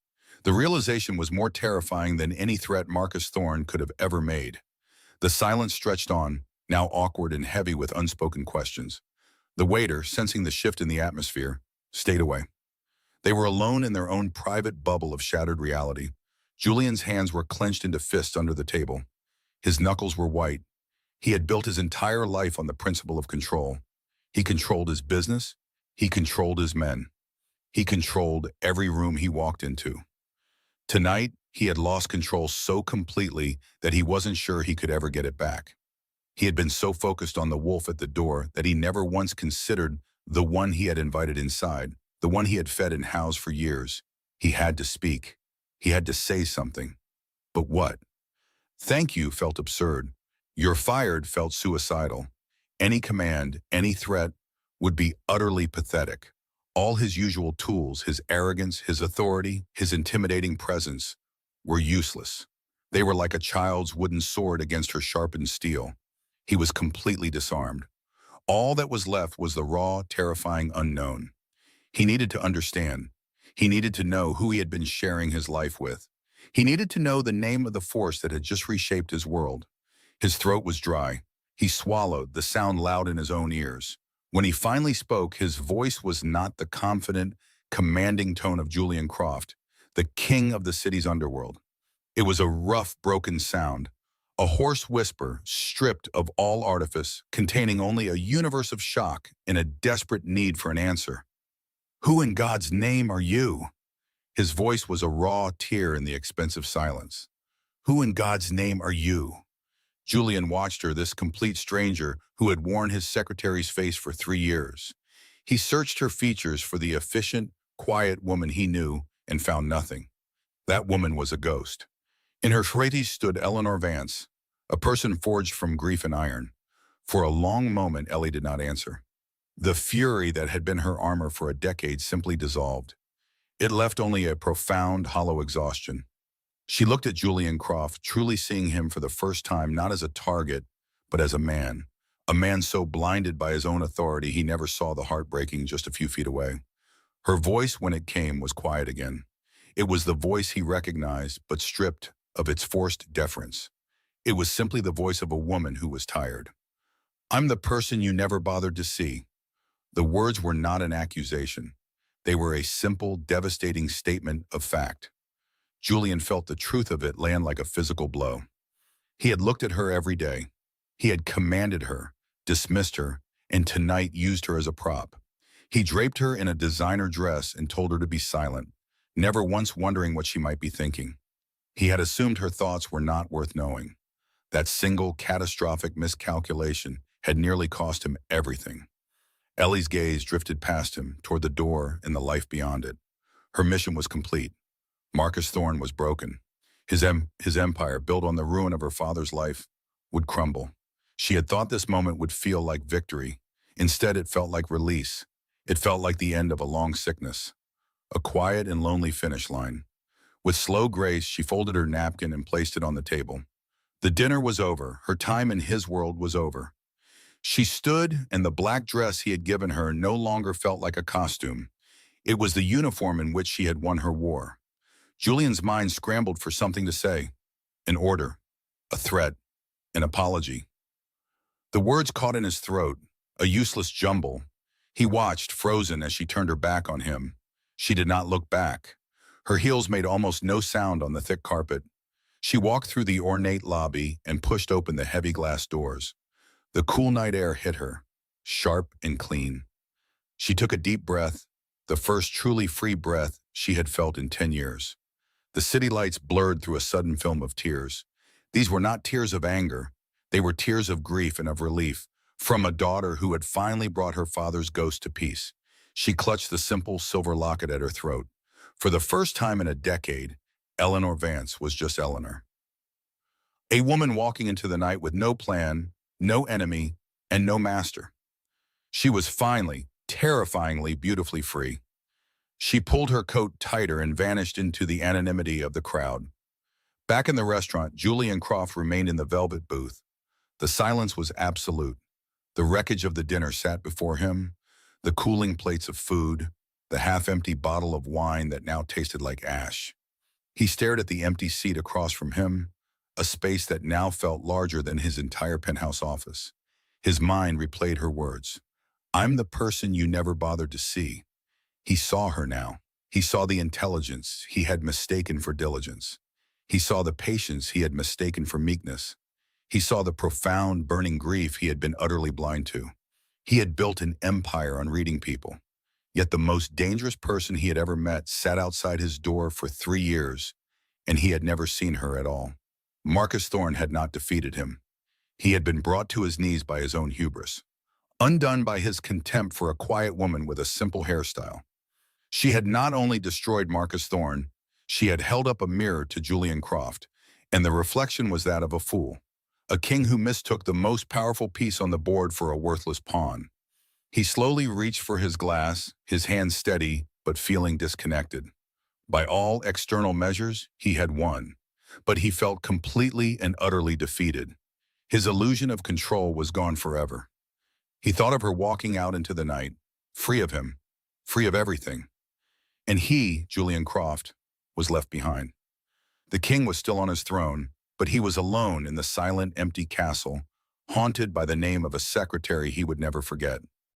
The realization was more terrifying than any threat Marcus Thorne could have ever made. The silence stretched on, now awkward and heavy with unspoken questions. The waiter, sensing the shift in the atmosphere, stayed away. They were alone in their own private bubble of shattered reality. Julian's hands were clenched into fists under the table. His knuckles were white. He had built his entire life on the principle of control. He controlled his business. He controlled his men. He controlled every room he walked into. Tonight, he had lost control so completely that he wasn't sure he could ever get it back. He had been so focused on the wolf at the door that he never once considered the one he had invited inside, the one he had fed and housed for years. He had to speak. He had to say something. But what? Thank you felt absurd. You're fired felt suicidal. Any command, any threat would be utterly pathetic. All his usual tools, his arrogance, his authority, his intimidating presence, were useless. They were like a child's wooden sword against her sharpened steel. He was completely disarmed. All that was left was the raw, terrifying unknown. He needed to understand. He needed to know who he had been sharing his life with. He needed to know the name of the force that had just reshaped his world. His throat was dry. He swallowed, the sound loud in his own ears. When he finally spoke, his voice was not the confident, commanding tone of Julian Croft, the king of the city's underworld. It was a rough, broken sound, a hoarse whisper stripped of all artifice, containing only a universe of shock and a desperate need for an answer. Who in God's name are you? His voice was a raw tear in the expensive silence. Who in God's name are you? Julian watched her, this complete stranger who had worn his secretary's face for 3 years. He searched her features for the efficient, quiet woman he knew and found nothing. That woman was a ghost. In her phrase stood Eleanor Vance, a person forged from grief and iron. For a long moment, Ellie did not answer. The fury that had been her armor for a decade simply dissolved. It left only a profound, hollow exhaustion. She looked at Julian Croft, truly seeing him for the first time not as a target, but as a man so blinded by his own authority he never saw the heart breaking just a few feet away. Her voice, when it came, was quiet again. It was the voice he recognized, but stripped of its forced deference. It was simply the voice of a woman who was tired. "I'm the person you never bothered to see." The words were not an accusation. They were a simple, devastating statement of fact. Julian felt the truth of it land like a physical blow. He had looked at her every day. He had commanded her, dismissed her, and tonight used her as a prop. He draped her in a designer dress and told her to be silent, never once wondering what she might be thinking. He had assumed her thoughts were not worth knowing. That single catastrophic miscalculation had nearly cost him everything. Ellie's gaze drifted past him toward the door and the life beyond it. Her mission was complete. Marcus Thorne was broken. His empire, built on the ruin of her father's life, would crumble. She had thought this moment would feel like victory. Instead, it felt like release. It felt like the end of a long sickness. A quiet and lonely finish line. With slow grace, she folded her napkin and placed it on the table. The dinner was over. Her time in his world was over. She stood, and the black dress he had given her no longer felt like a costume. It was the uniform in which she had won her war. Julian's mind scrambled for something to say. An order, a threat, an apology. The words caught in his throat, a useless jumble. He watched, frozen, as she turned her back on him. She did not look back. Her heels made almost no sound on the thick carpet. She walked through the ornate lobby and pushed open the heavy glass doors. The cool night air hit her, sharp and clean. She took a deep breath, the first truly free breath she had felt in 10 years. The city lights blurred through a sudden film of tears. These were not tears of anger. They were tears of grief and of relief, from a daughter who had finally brought her father's ghost to peace. She clutched the simple silver locket at her throat. For the first time in a decade, Eleanor Vance was just Eleanor. A woman walking into the night with no plan, no enemy, and no master. She was finally, terrifyingly, beautifully free. She pulled her coat tighter and vanished into the anonymity of the crowd. Back in the restaurant, Julian Croft remained in the velvet booth. The silence was absolute. The wreckage of the dinner sat before him, the cooling plates of food, the half-empty bottle of wine that now tasted like ash. He stared at the empty seat across from him, a space that now felt larger than his entire penthouse office. His mind replayed her words. I'm the person you never bothered to see. He saw her now. He saw the intelligence he had mistaken for diligence. He saw the patience he had mistaken for meekness. He saw the profound, burning grief he had been utterly blind to. He had built an empire on reading people. Yet the most dangerous person he had ever met sat outside his door for 3 years, and he had never seen her at all. Marcus Thorne had not defeated him. He had been brought to his knees by his own hubris, undone by his contempt for a quiet woman with a simple hairstyle. She had not only destroyed Marcus Thorne, she had held up a mirror to Julian Croft, and the reflection was that of a fool, a king who mistook the most powerful piece on the board for a worthless pawn. He slowly reached for his glass, his hand steady but feeling disconnected. By all external measures, he had won, but he felt completely and utterly defeated. His illusion of control was gone forever. He thought of her walking out into the night, free of him, free of everything. And he, Julian Croft, was left behind. The king was still on his throne, but he was alone in the silent, empty castle, haunted by the name of a secretary he would never forget.